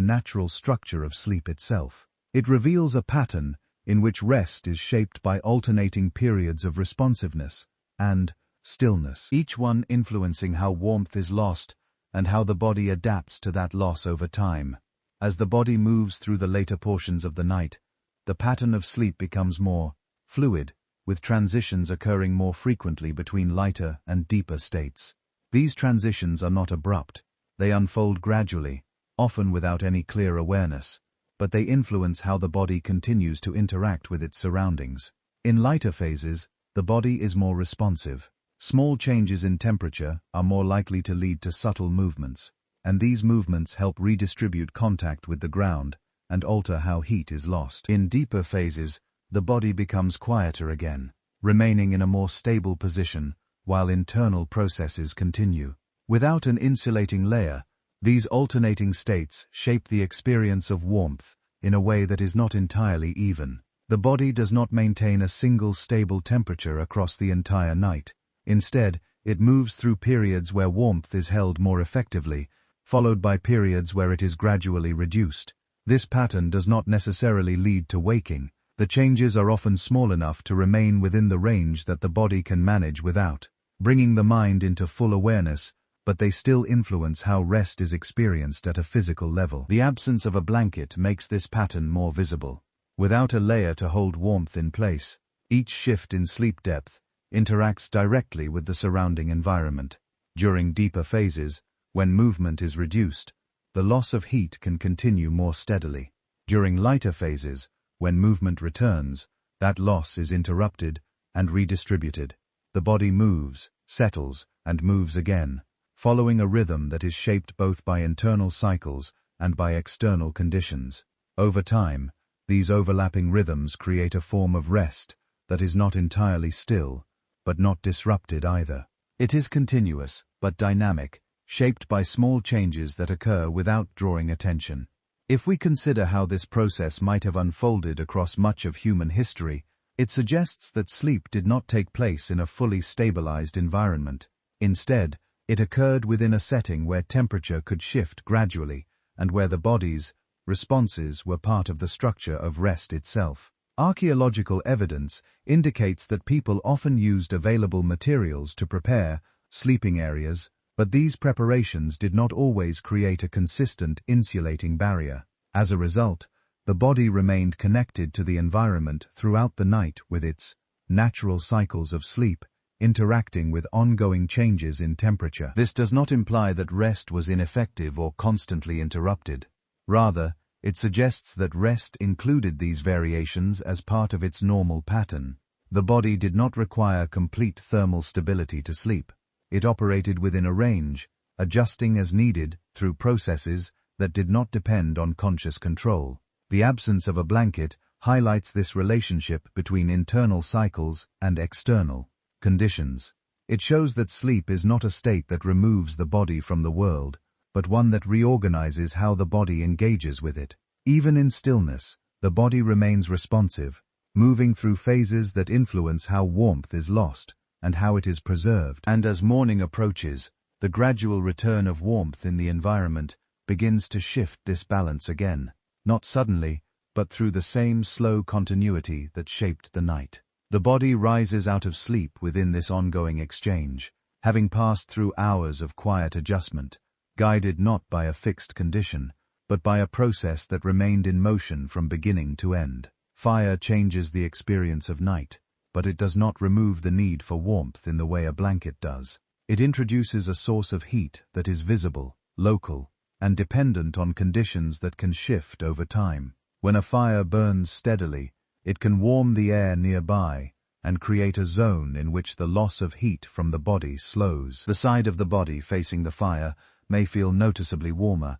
natural structure of sleep itself. It reveals a pattern in which rest is shaped by alternating periods of responsiveness and stillness, each one influencing how warmth is lost and how the body adapts to that loss over time. As the body moves through the later portions of the night, the pattern of sleep becomes more fluid, with transitions occurring more frequently between lighter and deeper states. These transitions are not abrupt. They unfold gradually, often without any clear awareness, but they influence how the body continues to interact with its surroundings. In lighter phases, the body is more responsive. Small changes in temperature are more likely to lead to subtle movements, and these movements help redistribute contact with the ground and alter how heat is lost. In deeper phases, the body becomes quieter again, remaining in a more stable position while internal processes continue. Without an insulating layer, These alternating states shape the experience of warmth in a way that is not entirely even. The body does not maintain a single stable temperature across the entire night. Instead, it moves through periods where warmth is held more effectively, followed by periods where it is gradually reduced. This pattern does not necessarily lead to waking. The changes are often small enough to remain within the range that the body can manage without bringing the mind into full awareness, but they still influence how rest is experienced at a physical level. The absence of a blanket makes this pattern more visible. Without a layer to hold warmth in place, each shift in sleep depth interacts directly with the surrounding environment. During deeper phases, when movement is reduced, the loss of heat can continue more steadily. During lighter phases, when movement returns, that loss is interrupted and redistributed. The body moves, settles, and moves again, following a rhythm that is shaped both by internal cycles and by external conditions. Over time, these overlapping rhythms create a form of rest that is not entirely still, but not disrupted either. It is continuous, but dynamic, shaped by small changes that occur without drawing attention. If we consider how this process might have unfolded across much of human history, it suggests that sleep did not take place in a fully stabilized environment. Instead, it occurred within a setting where temperature could shift gradually and where the body's responses were part of the structure of rest itself. Archaeological evidence indicates that people often used available materials to prepare sleeping areas, but these preparations did not always create a consistent insulating barrier. As a result, the body remained connected to the environment throughout the night with its natural cycles of sleep, interacting with ongoing changes in temperature. This does not imply that rest was ineffective or constantly interrupted. Rather, it suggests that rest included these variations as part of its normal pattern. The body did not require complete thermal stability to sleep. It operated within a range, adjusting as needed through processes that did not depend on conscious control. The absence of a blanket highlights this relationship between internal cycles and external conditions. It shows that sleep is not a state that removes the body from the world, but one that reorganizes how the body engages with it. Even in stillness, the body remains responsive, moving through phases that influence how warmth is lost and how it is preserved. And as morning approaches, the gradual return of warmth in the environment begins to shift this balance again. Not suddenly, but through the same slow continuity that shaped the night. The body rises out of sleep within this ongoing exchange, having passed through hours of quiet adjustment, guided not by a fixed condition, but by a process that remained in motion from beginning to end. Fire changes the experience of night, but it does not remove the need for warmth in the way a blanket does. It introduces a source of heat that is visible, local, and dependent on conditions that can shift over time. When a fire burns steadily, it can warm the air nearby and create a zone in which the loss of heat from the body slows. The side of the body facing the fire may feel noticeably warmer,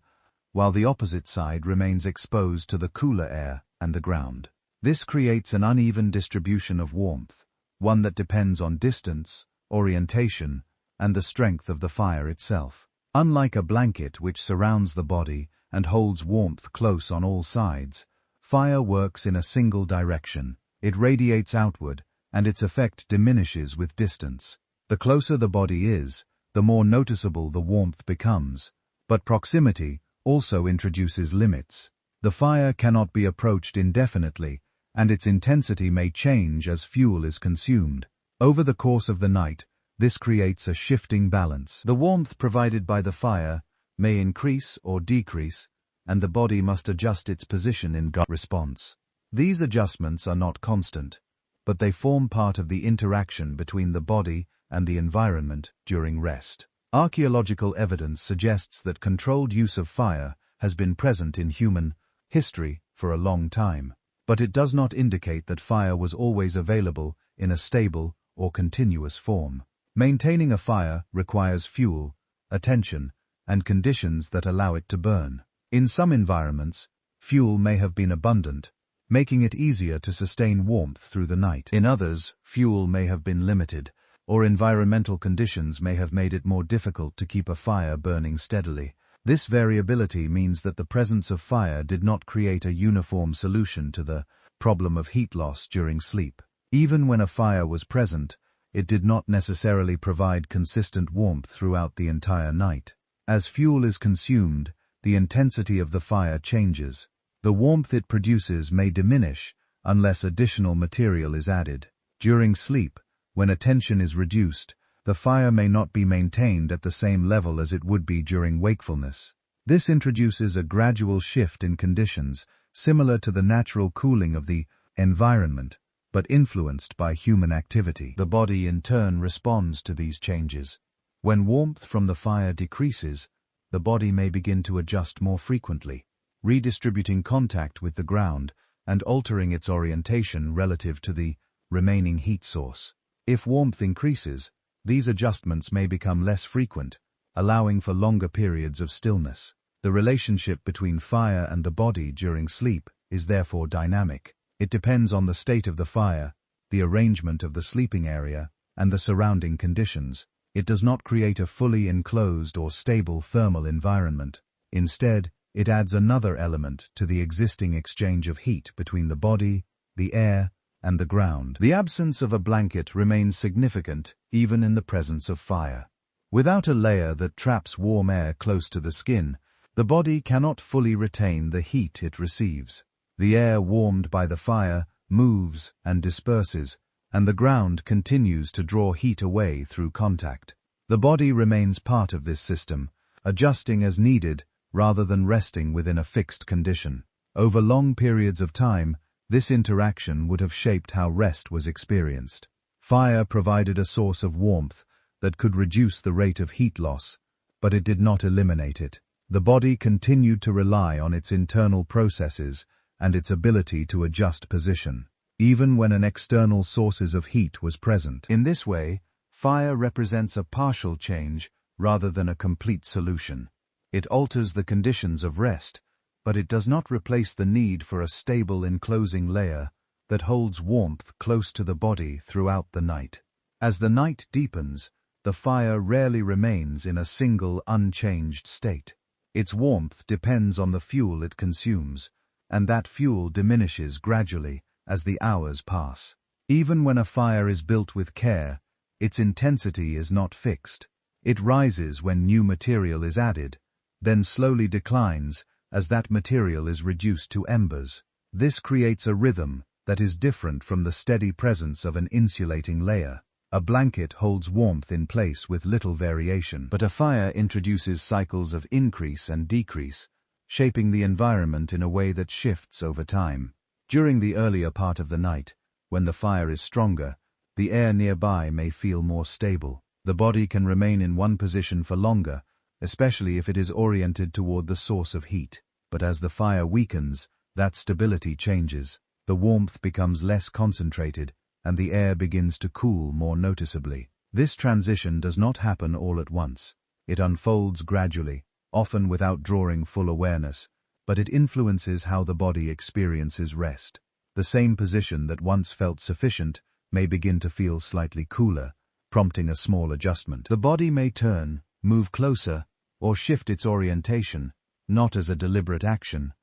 while the opposite side remains exposed to the cooler air and the ground. This creates an uneven distribution of warmth, one that depends on distance, orientation, and the strength of the fire itself. Unlike a blanket which surrounds the body and holds warmth close on all sides, fire works in a single direction. It radiates outward, and its effect diminishes with distance. The closer the body is, the more noticeable the warmth becomes, but proximity also introduces limits. The fire cannot be approached indefinitely, and its intensity may change as fuel is consumed. Over the course of the night, this creates a shifting balance. The warmth provided by the fire may increase or decrease, and the body must adjust its position in response. These adjustments are not constant, but they form part of the interaction between the body and the environment during rest. Archaeological evidence suggests that controlled use of fire has been present in human history for a long time, but it does not indicate that fire was always available in a stable or continuous form. Maintaining a fire requires fuel, attention, and conditions that allow it to burn. In some environments, fuel may have been abundant, making it easier to sustain warmth through the night. In others, fuel may have been limited, or environmental conditions may have made it more difficult to keep a fire burning steadily. This variability means that the presence of fire did not create a uniform solution to the problem of heat loss during sleep. Even when a fire was present, it did not necessarily provide consistent warmth throughout the entire night. As fuel is consumed, the intensity of the fire changes. The warmth it produces may diminish unless additional material is added. During sleep, when attention is reduced, the fire may not be maintained at the same level as it would be during wakefulness. This introduces a gradual shift in conditions similar to the natural cooling of the environment, but influenced by human activity. The body in turn responds to these changes. When warmth from the fire decreases, the body may begin to adjust more frequently, redistributing contact with the ground and altering its orientation relative to the remaining heat source. If warmth increases, these adjustments may become less frequent, allowing for longer periods of stillness. The relationship between fire and the body during sleep is therefore dynamic. It depends on the state of the fire, the arrangement of the sleeping area, and the surrounding conditions. It does not create a fully enclosed or stable thermal environment. Instead, it adds another element to the existing exchange of heat between the body, the air, and the ground. The absence of a blanket remains significant even in the presence of fire. Without a layer that traps warm air close to the skin, the body cannot fully retain the heat it receives. The air warmed by the fire moves and disperses, and the ground continues to draw heat away through contact. The body remains part of this system, adjusting as needed rather than resting within a fixed condition. Over long periods of time, this interaction would have shaped how rest was experienced. Fire provided a source of warmth that could reduce the rate of heat loss, but it did not eliminate it. The body continued to rely on its internal processes and its ability to adjust position, even when an external sources of heat was present. In this way, fire represents a partial change rather than a complete solution. It alters the conditions of rest, but it does not replace the need for a stable enclosing layer that holds warmth close to the body throughout the night. As the night deepens, the fire rarely remains in a single unchanged state. Its warmth depends on the fuel it consumes, and that fuel diminishes gradually as the hours pass. Even when a fire is built with care, its intensity is not fixed. It rises when new material is added, then slowly declines as that material is reduced to embers. This creates a rhythm that is different from the steady presence of an insulating layer. A blanket holds warmth in place with little variation, but a fire introduces cycles of increase and decrease, shaping the environment in a way that shifts over time. During the earlier part of the night, when the fire is stronger, the air nearby may feel more stable. The body can remain in one position for longer, especially if it is oriented toward the source of heat. But as the fire weakens, that stability changes. The warmth becomes less concentrated, and the air begins to cool more noticeably. This transition does not happen all at once. It unfolds gradually, often without drawing full awareness, but it influences how the body experiences rest. The same position that once felt sufficient may begin to feel slightly cooler, prompting a small adjustment. The body may turn, move closer, or shift its orientation, not as a deliberate action,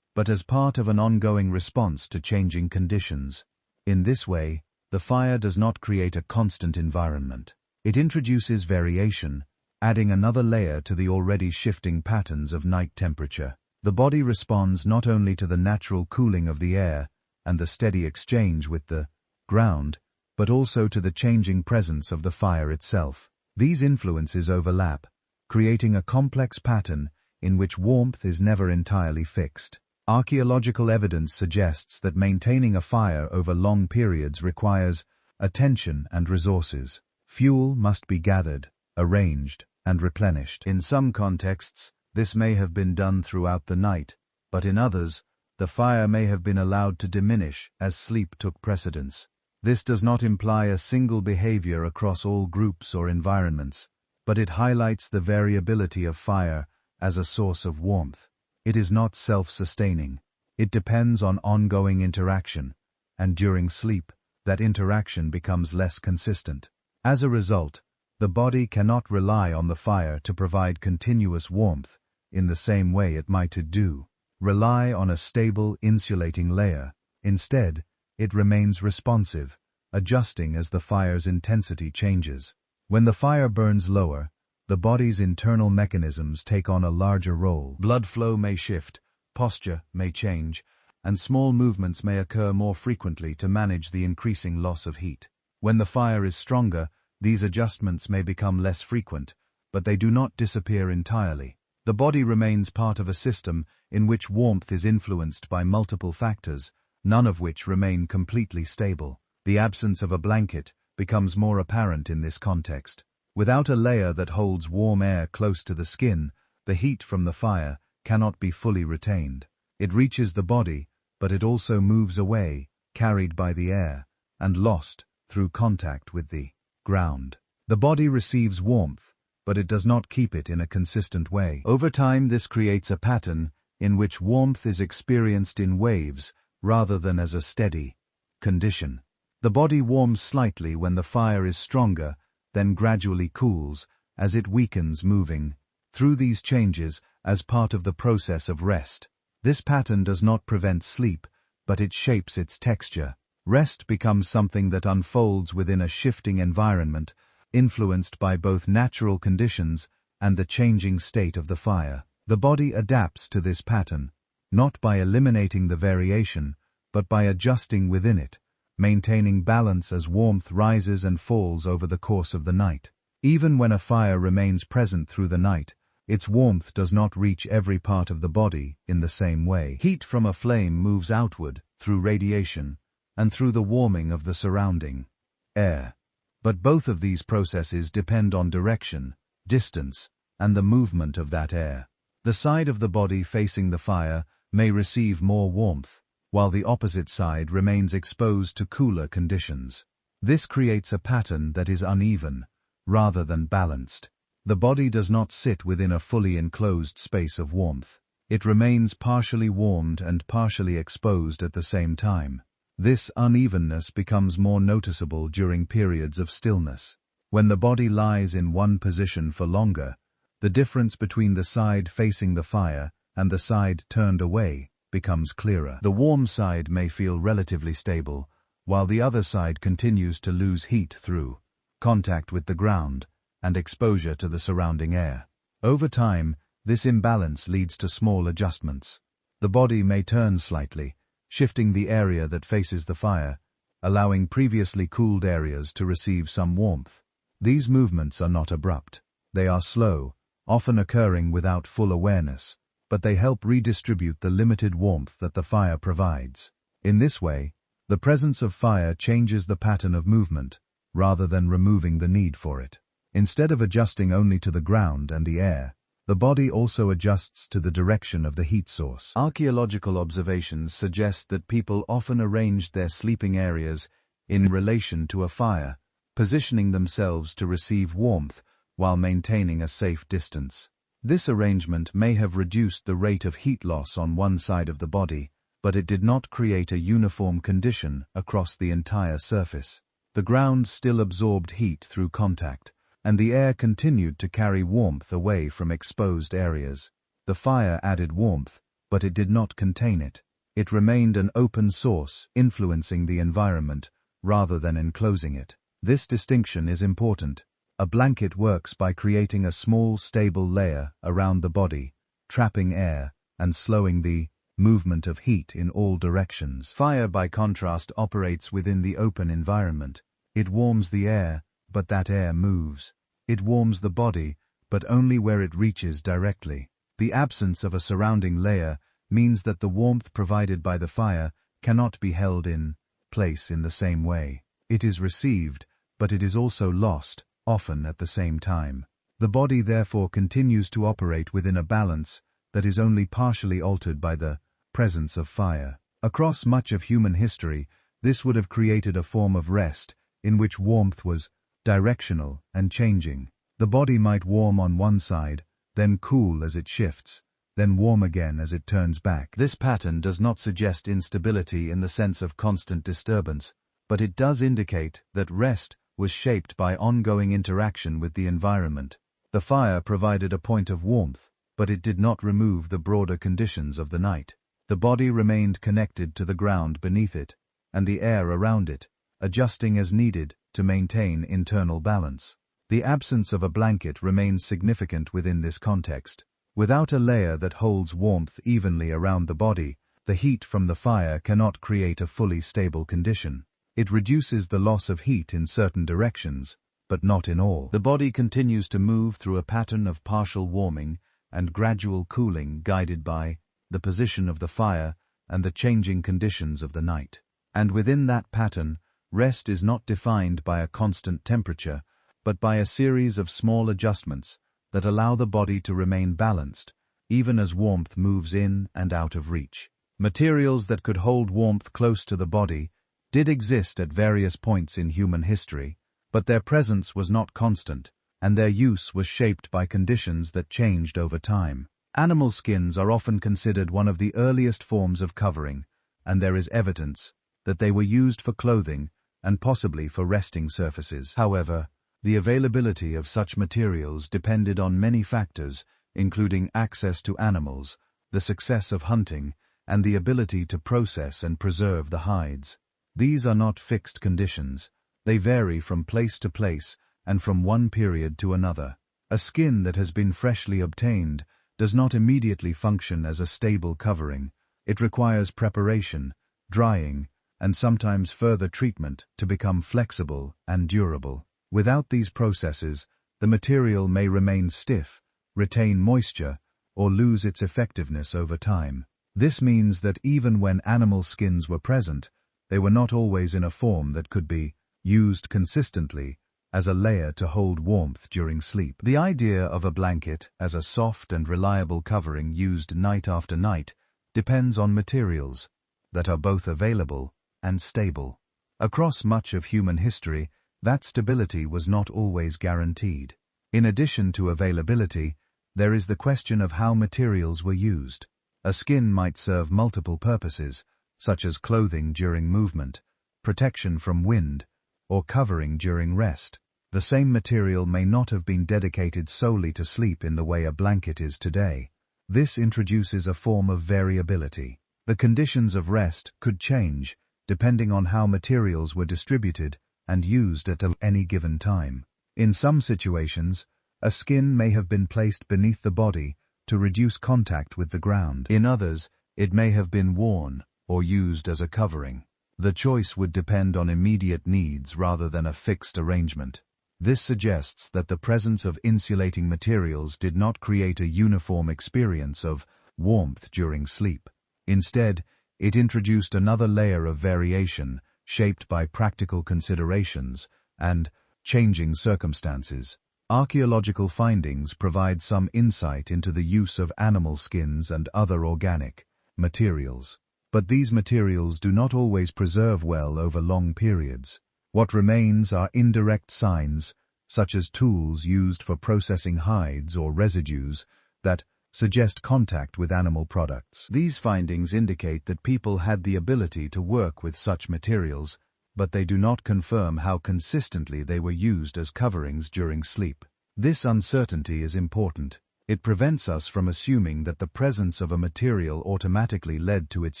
but as part of an ongoing response to changing conditions. In this way, the fire does not create a constant environment. It introduces variation, adding another layer to the already shifting patterns of night temperature. The body responds not only to the natural cooling of the air and the steady exchange with the ground, but also to the changing presence of the fire itself. These influences overlap, creating a complex pattern in which warmth is never entirely fixed. Archaeological evidence suggests that maintaining a fire over long periods requires attention and resources. Fuel must be gathered, arranged, and replenished. In some contexts, this may have been done throughout the night, but in others, the fire may have been allowed to diminish as sleep took precedence. This does not imply a single behavior across all groups or environments, but it highlights the variability of fire as a source of warmth. It is not self-sustaining. It depends on ongoing interaction, and during sleep, that interaction becomes less consistent. As a result, the body cannot rely on the fire to provide continuous warmth, in the same way it might do, rely on a stable insulating layer. Instead, it remains responsive, adjusting as the fire's intensity changes. When the fire burns lower, the body's internal mechanisms take on a larger role. Blood flow may shift, posture may change, and small movements may occur more frequently to manage the increasing loss of heat. When the fire is stronger, these adjustments may become less frequent, but they do not disappear entirely. The body remains part of a system in which warmth is influenced by multiple factors, none of which remain completely stable. The absence of a blanket becomes more apparent in this context. Without a layer that holds warm air close to the skin, the heat from the fire cannot be fully retained. It reaches the body, but it also moves away, carried by the air, and lost through contact with the ground. The body receives warmth, but it does not keep it in a consistent way. Over time, this creates a pattern in which warmth is experienced in waves rather than as a steady condition. The body warms slightly when the fire is stronger, then gradually cools as it weakens, moving through these changes as part of the process of rest. This pattern does not prevent sleep, but it shapes its texture. Rest becomes something that unfolds within a shifting environment, influenced by both natural conditions and the changing state of the fire. The body adapts to this pattern, not by eliminating the variation, but by adjusting within it, maintaining balance as warmth rises and falls over the course of the night. Even when a fire remains present through the night, its warmth does not reach every part of the body in the same way. Heat from a flame moves outward through radiation and through the warming of the surrounding air. But both of these processes depend on direction, distance, and the movement of that air. The side of the body facing the fire may receive more warmth, while the opposite side remains exposed to cooler conditions. This creates a pattern that is uneven, rather than balanced. The body does not sit within a fully enclosed space of warmth. It remains partially warmed and partially exposed at the same time. This unevenness becomes more noticeable during periods of stillness. When the body lies in one position for longer, the difference between the side facing the fire and the side turned away becomes clearer. The warm side may feel relatively stable, while the other side continues to lose heat through contact with the ground and exposure to the surrounding air. Over time, this imbalance leads to small adjustments. The body may turn slightly, shifting the area that faces the fire, allowing previously cooled areas to receive some warmth. These movements are not abrupt. They are slow, often occurring without full awareness, but they help redistribute the limited warmth that the fire provides. In this way, the presence of fire changes the pattern of movement, rather than removing the need for it. Instead of adjusting only to the ground and the air, the body also adjusts to the direction of the heat source. Archaeological observations suggest that people often arranged their sleeping areas in relation to a fire, positioning themselves to receive warmth while maintaining a safe distance. This arrangement may have reduced the rate of heat loss on one side of the body, but it did not create a uniform condition across the entire surface. The ground still absorbed heat through contact, and the air continued to carry warmth away from exposed areas. The fire added warmth, but it did not contain it. It remained an open source, influencing the environment, rather than enclosing it. This distinction is important. A blanket works by creating a small, stable layer around the body, trapping air, and slowing the movement of heat in all directions. Fire, by contrast, operates within the open environment. It warms the air, but that air moves. It warms the body, but only where it reaches directly. The absence of a surrounding layer means that the warmth provided by the fire cannot be held in place in the same way. It is received, but it is also lost, often at the same time. The body therefore continues to operate within a balance that is only partially altered by the presence of fire. Across much of human history, this would have created a form of rest in which warmth was directional and changing. The body might warm on one side, then cool as it shifts, then warm again as it turns back. This pattern does not suggest instability in the sense of constant disturbance, but it does indicate that rest was shaped by ongoing interaction with the environment. The fire provided a point of warmth, but it did not remove the broader conditions of the night. The body remained connected to the ground beneath it, and the air around it, adjusting as needed to maintain internal balance. The absence of a blanket remains significant within this context. Without a layer that holds warmth evenly around the body, the heat from the fire cannot create a fully stable condition. It reduces the loss of heat in certain directions, but not in all. The body continues to move through a pattern of partial warming and gradual cooling guided by the position of the fire and the changing conditions of the night. And within that pattern, rest is not defined by a constant temperature, but by a series of small adjustments that allow the body to remain balanced, even as warmth moves in and out of reach. Materials that could hold warmth close to the body did exist at various points in human history, but their presence was not constant, and their use was shaped by conditions that changed over time. Animal skins are often considered one of the earliest forms of covering, and there is evidence that they were used for clothing and possibly for resting surfaces. However, the availability of such materials depended on many factors, including access to animals, the success of hunting, and the ability to process and preserve the hides. These are not fixed conditions. They vary from place to place and from one period to another. A skin that has been freshly obtained does not immediately function as a stable covering. It requires preparation, drying, and sometimes further treatment to become flexible and durable. Without these processes, the material may remain stiff, retain moisture, or lose its effectiveness over time. This means that even when animal skins were present, they were not always in a form that could be used consistently as a layer to hold warmth during sleep. The idea of a blanket as a soft and reliable covering used night after night depends on materials that are both available and stable. Across much of human history, that stability was not always guaranteed. In addition to availability, there is the question of how materials were used. A skin might serve multiple purposes, such as clothing during movement, protection from wind, or covering during rest. The same material may not have been dedicated solely to sleep in the way a blanket is today. This introduces a form of variability. The conditions of rest could change, depending on how materials were distributed and used at any given time. In some situations, a skin may have been placed beneath the body to reduce contact with the ground. In others, it may have been worn or used as a covering. The choice would depend on immediate needs rather than a fixed arrangement. This suggests that the presence of insulating materials did not create a uniform experience of warmth during sleep. Instead, it introduced another layer of variation, shaped by practical considerations and changing circumstances. Archaeological findings provide some insight into the use of animal skins and other organic materials. But these materials do not always preserve well over long periods. What remains are indirect signs, such as tools used for processing hides or residues, that suggest contact with animal products. These findings indicate that people had the ability to work with such materials, but they do not confirm how consistently they were used as coverings during sleep. This uncertainty is important. It prevents us from assuming that the presence of a material automatically led to its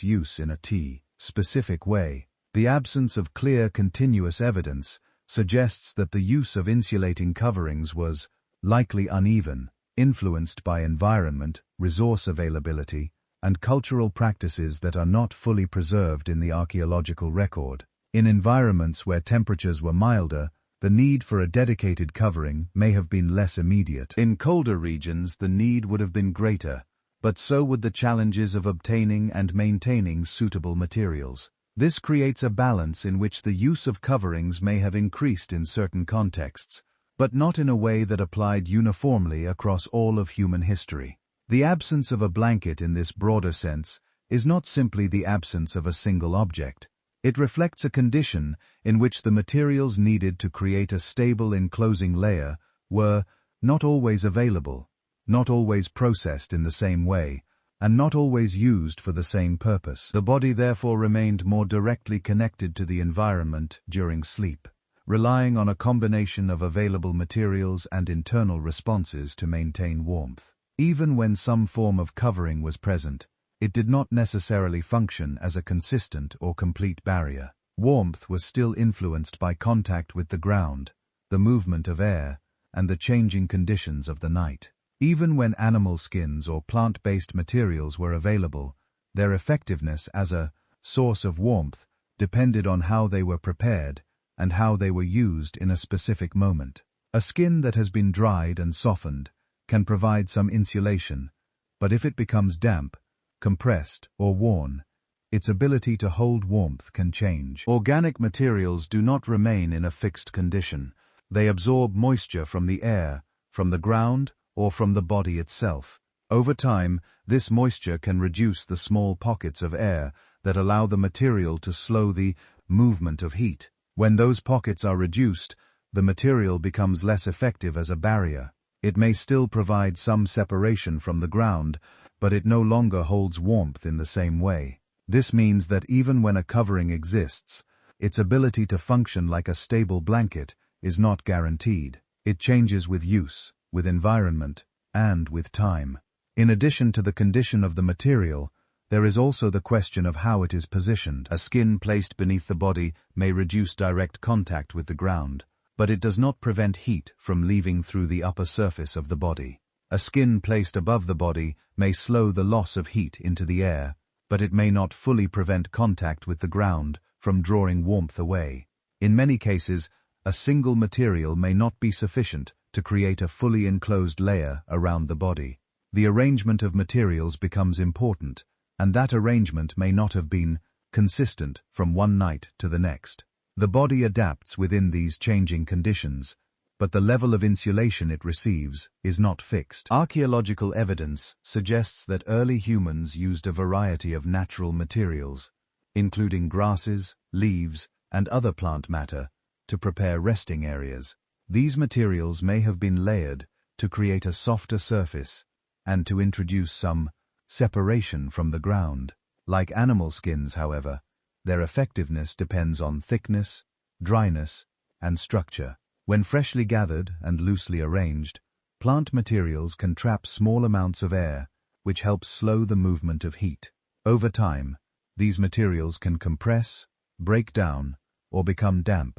use in a specific way. The absence of clear, continuous evidence suggests that the use of insulating coverings was likely uneven, influenced by environment, resource availability, and cultural practices that are not fully preserved in the archaeological record. In environments where temperatures were milder, the need for a dedicated covering may have been less immediate. In colder regions, the need would have been greater, but so would the challenges of obtaining and maintaining suitable materials. This creates a balance in which the use of coverings may have increased in certain contexts, but not in a way that applied uniformly across all of human history. The absence of a blanket in this broader sense is not simply the absence of a single object. It reflects a condition in which the materials needed to create a stable enclosing layer were not always available, not always processed in the same way, and not always used for the same purpose. The body therefore remained more directly connected to the environment during sleep, relying on a combination of available materials and internal responses to maintain warmth. Even when some form of covering was present, it did not necessarily function as a consistent or complete barrier. Warmth was still influenced by contact with the ground, the movement of air, and the changing conditions of the night. Even when animal skins or plant-based materials were available, their effectiveness as a source of warmth depended on how they were prepared and how they were used in a specific moment. A skin that has been dried and softened can provide some insulation, but if it becomes damp, compressed, or worn, its ability to hold warmth can change. Organic materials do not remain in a fixed condition. They absorb moisture from the air, from the ground, or from the body itself. Over time, this moisture can reduce the small pockets of air that allow the material to slow the movement of heat. When those pockets are reduced, the material becomes less effective as a barrier. It may still provide some separation from the ground, but it no longer holds warmth in the same way. This means that even when a covering exists, its ability to function like a stable blanket is not guaranteed. It changes with use, with environment, and with time. In addition to the condition of the material, there is also the question of how it is positioned. A skin placed beneath the body may reduce direct contact with the ground, but it does not prevent heat from leaving through the upper surface of the body. A skin placed above the body may slow the loss of heat into the air, but it may not fully prevent contact with the ground from drawing warmth away. In many cases, a single material may not be sufficient to create a fully enclosed layer around the body. The arrangement of materials becomes important, and that arrangement may not have been consistent from one night to the next. The body adapts within these changing conditions, but the level of insulation it receives is not fixed. Archaeological evidence suggests that early humans used a variety of natural materials, including grasses, leaves, and other plant matter, to prepare resting areas. These materials may have been layered to create a softer surface and to introduce some separation from the ground. Like animal skins, however, their effectiveness depends on thickness, dryness, and structure. When freshly gathered and loosely arranged, plant materials can trap small amounts of air, which helps slow the movement of heat. Over time, these materials can compress, break down, or become damp,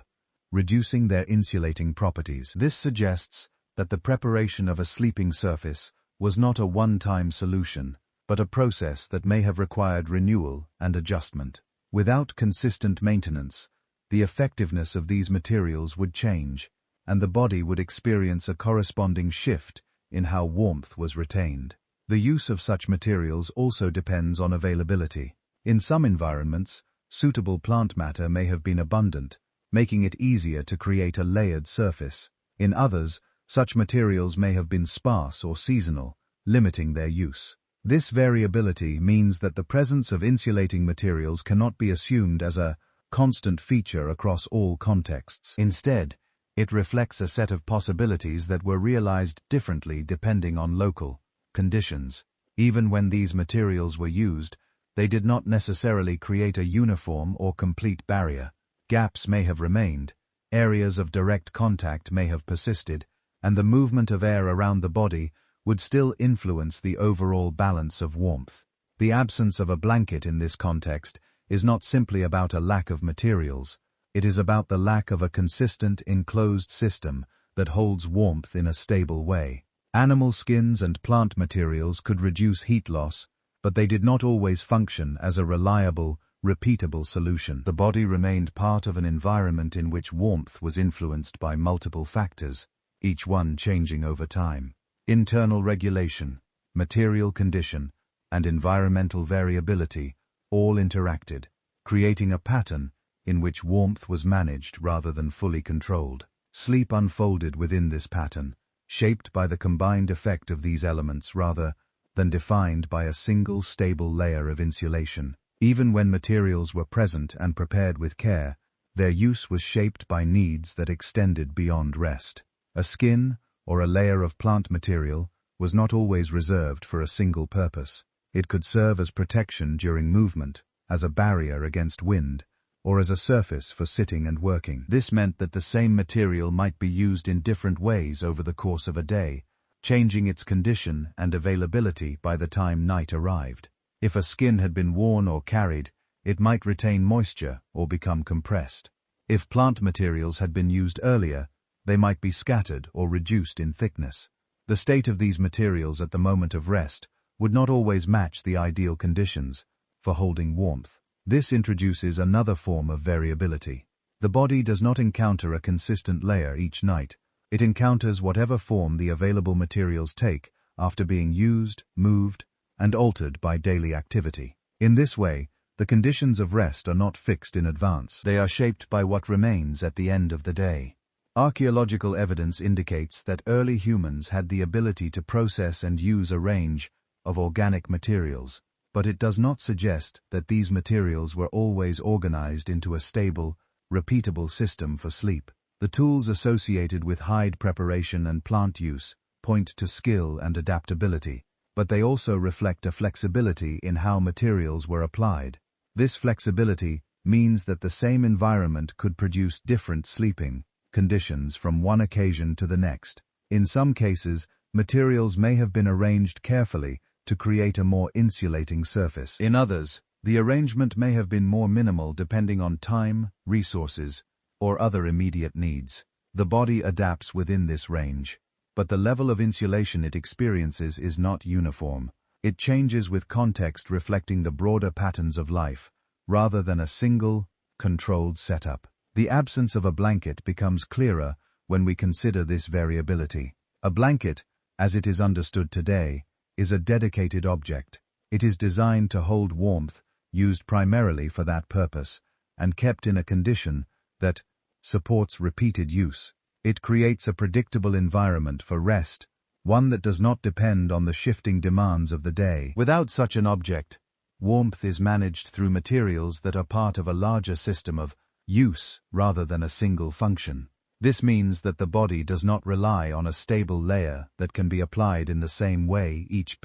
reducing their insulating properties. This suggests that the preparation of a sleeping surface was not a one-time solution, but a process that may have required renewal and adjustment. Without consistent maintenance, the effectiveness of these materials would change, and the body would experience a corresponding shift in how warmth was retained. The use of such materials also depends on availability. In some environments, suitable plant matter may have been abundant, making it easier to create a layered surface. In others, such materials may have been sparse or seasonal, limiting their use. This variability means that the presence of insulating materials cannot be assumed as a constant feature across all contexts. Instead, it reflects a set of possibilities that were realized differently depending on local conditions. Even when these materials were used, they did not necessarily create a uniform or complete barrier. Gaps may have remained, areas of direct contact may have persisted, and the movement of air around the body would still influence the overall balance of warmth. The absence of a blanket in this context is not simply about a lack of materials, it is about the lack of a consistent enclosed system that holds warmth in a stable way. Animal skins and plant materials could reduce heat loss, but they did not always function as a reliable, repeatable solution. The body remained part of an environment in which warmth was influenced by multiple factors, each one changing over time. Internal regulation, material condition, and environmental variability all interacted, creating a pattern in which warmth was managed rather than fully controlled. Sleep unfolded within this pattern, shaped by the combined effect of these elements rather than defined by a single stable layer of insulation. Even when materials were present and prepared with care, their use was shaped by needs that extended beyond rest. A skin, or a layer of plant material, was not always reserved for a single purpose. It could serve as protection during movement, as a barrier against wind, or as a surface for sitting and working. This meant that the same material might be used in different ways over the course of a day, changing its condition and availability by the time night arrived. If a skin had been worn or carried, it might retain moisture or become compressed. If plant materials had been used earlier, they might be scattered or reduced in thickness. The state of these materials at the moment of rest would not always match the ideal conditions for holding warmth. This introduces another form of variability. The body does not encounter a consistent layer each night. It encounters whatever form the available materials take after being used, moved, and altered by daily activity. In this way, the conditions of rest are not fixed in advance. They are shaped by what remains at the end of the day. Archaeological evidence indicates that early humans had the ability to process and use a range of organic materials, but it does not suggest that these materials were always organized into a stable, repeatable system for sleep. The tools associated with hide preparation and plant use point to skill and adaptability, but they also reflect a flexibility in how materials were applied. This flexibility means that the same environment could produce different sleeping conditions from one occasion to the next. In some cases, materials may have been arranged carefully to create a more insulating surface. In others, the arrangement may have been more minimal depending on time, resources, or other immediate needs. The body adapts within this range, but the level of insulation it experiences is not uniform. It changes with context, reflecting the broader patterns of life, rather than a single, controlled setup. The absence of a blanket becomes clearer when we consider this variability. A blanket, as it is understood today, is a dedicated object. It is designed to hold warmth, used primarily for that purpose, and kept in a condition that supports repeated use. It creates a predictable environment for rest, one that does not depend on the shifting demands of the day. Without such an object, warmth is managed through materials that are part of a larger system of use rather than a single function. This means that the body does not rely on a stable layer that can be applied in the same way each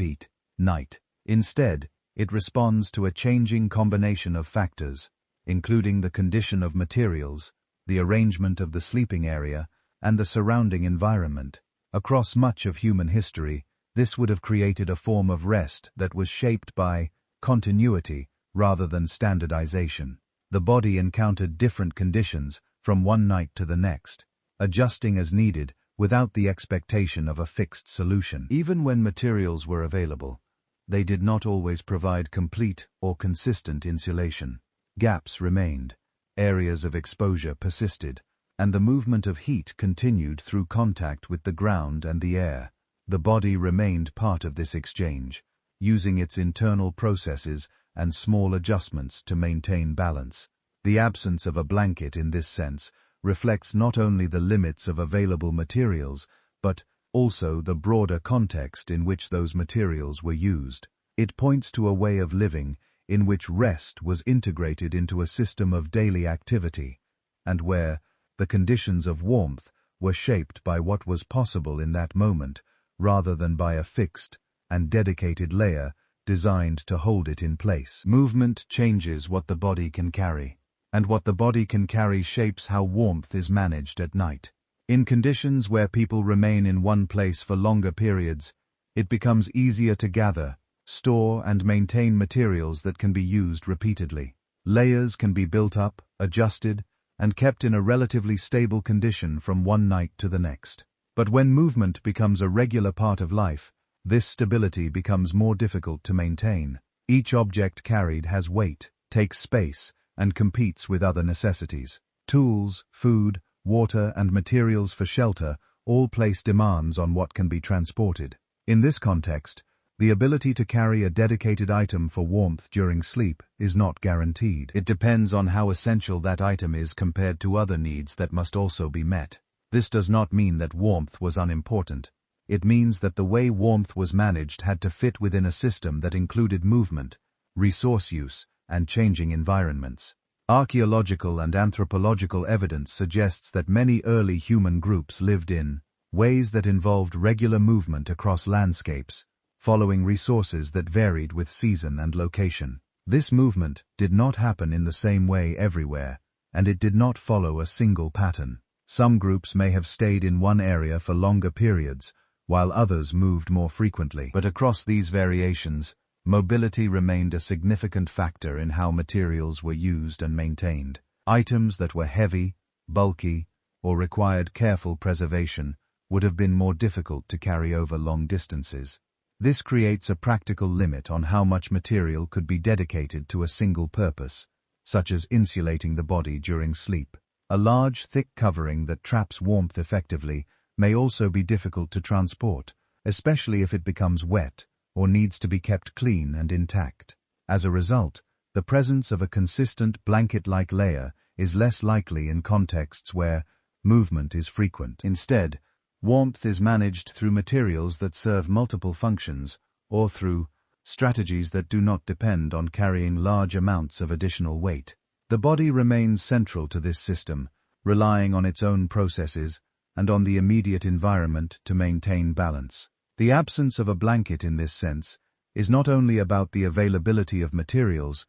night. Instead, it responds to a changing combination of factors, including the condition of materials, the arrangement of the sleeping area, and the surrounding environment. Across much of human history, this would have created a form of rest that was shaped by continuity rather than standardization. The body encountered different conditions from one night to the next, adjusting as needed without the expectation of a fixed solution. Even when materials were available, they did not always provide complete or consistent insulation. Gaps remained, areas of exposure persisted, and the movement of heat continued through contact with the ground and the air. The body remained part of this exchange, using its internal processes and small adjustments to maintain balance. The absence of a blanket in this sense reflects not only the limits of available materials, but also the broader context in which those materials were used. It points to a way of living in which rest was integrated into a system of daily activity, and where the conditions of warmth were shaped by what was possible in that moment, rather than by a fixed and dedicated layer designed to hold it in place. Movement changes what the body can carry, and what the body can carry shapes how warmth is managed at night. In conditions where people remain in one place for longer periods, it becomes easier to gather, store, and maintain materials that can be used repeatedly. Layers can be built up, adjusted, and kept in a relatively stable condition from one night to the next. But when movement becomes a regular part of life, this stability becomes more difficult to maintain. Each object carried has weight, takes space, and competes with other necessities. Tools, food, water, and materials for shelter all place demands on what can be transported. In this context, the ability to carry a dedicated item for warmth during sleep is not guaranteed. It depends on how essential that item is compared to other needs that must also be met. This does not mean that warmth was unimportant. It means that the way warmth was managed had to fit within a system that included movement, resource use, and changing environments. Archaeological and anthropological evidence suggests that many early human groups lived in ways that involved regular movement across landscapes, following resources that varied with season and location. This movement did not happen in the same way everywhere, and it did not follow a single pattern. Some groups may have stayed in one area for longer periods, while others moved more frequently. But across these variations, mobility remained a significant factor in how materials were used and maintained. Items that were heavy, bulky, or required careful preservation would have been more difficult to carry over long distances. This creates a practical limit on how much material could be dedicated to a single purpose, such as insulating the body during sleep. A large, thick covering that traps warmth effectively may also be difficult to transport, especially if it becomes wet or needs to be kept clean and intact. As a result, the presence of a consistent blanket-like layer is less likely in contexts where movement is frequent. Instead, warmth is managed through materials that serve multiple functions or through strategies that do not depend on carrying large amounts of additional weight. The body remains central to this system, relying on its own processes and on the immediate environment to maintain balance. The absence of a blanket in this sense is not only about the availability of materials,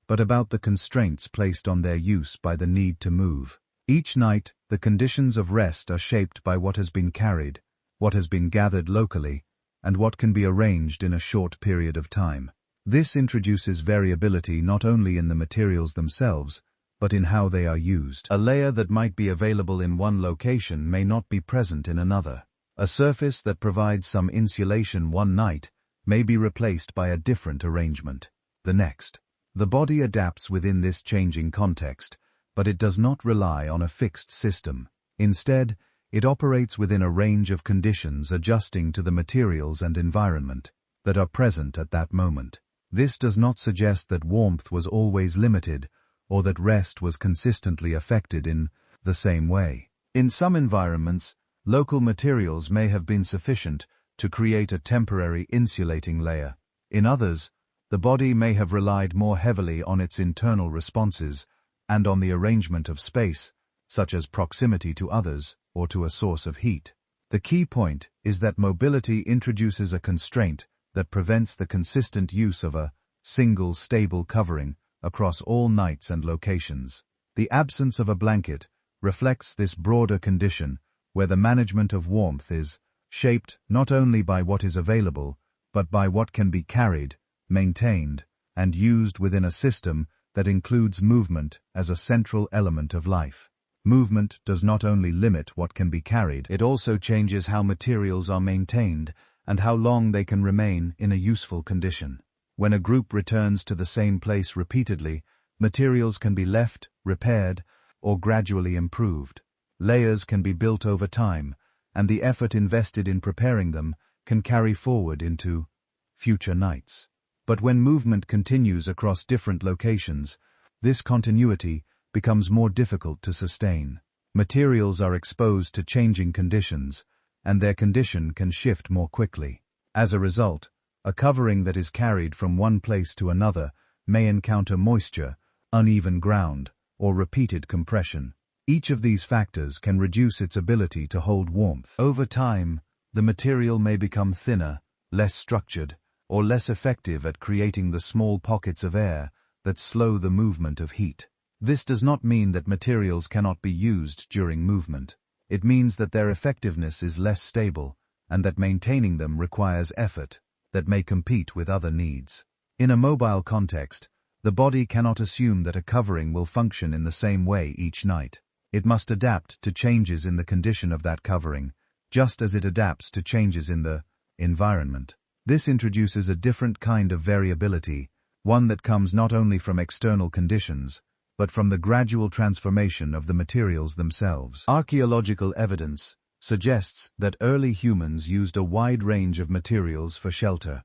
but about the constraints placed on their use by the need to move. Each night, the conditions of rest are shaped by what has been carried, what has been gathered locally, and what can be arranged in a short period of time. This introduces variability not only in the materials themselves, but in how they are used. A layer that might be available in one location may not be present in another. A surface that provides some insulation one night may be replaced by a different arrangement the next. The body adapts within this changing context, but it does not rely on a fixed system. Instead, it operates within a range of conditions adjusting to the materials and environment that are present at that moment. This does not suggest that warmth was always limited or that rest was consistently affected in the same way. In some environments, local materials may have been sufficient to create a temporary insulating layer. In others, the body may have relied more heavily on its internal responses and on the arrangement of space, such as proximity to others or to a source of heat. The key point is that mobility introduces a constraint that prevents the consistent use of a single stable covering across all nights and locations. The absence of a blanket reflects this broader condition where the management of warmth is shaped not only by what is available, but by what can be carried, maintained, and used within a system that includes movement as a central element of life. Movement does not only limit what can be carried, it also changes how materials are maintained and how long they can remain in a useful condition. When a group returns to the same place repeatedly, materials can be left, repaired, or gradually improved. Layers can be built over time, and the effort invested in preparing them can carry forward into future nights. But when movement continues across different locations, this continuity becomes more difficult to sustain. Materials are exposed to changing conditions, and their condition can shift more quickly. As a result, a covering that is carried from one place to another may encounter moisture, uneven ground, or repeated compression. Each of these factors can reduce its ability to hold warmth. Over time, the material may become thinner, less structured, or less effective at creating the small pockets of air that slow the movement of heat. This does not mean that materials cannot be used during movement. It means that their effectiveness is less stable, and that maintaining them requires effort that may compete with other needs. In a mobile context, the body cannot assume that a covering will function in the same way each night. It must adapt to changes in the condition of that covering, just as it adapts to changes in the environment. This introduces a different kind of variability, one that comes not only from external conditions, but from the gradual transformation of the materials themselves. Archaeological evidence suggests that early humans used a wide range of materials for shelter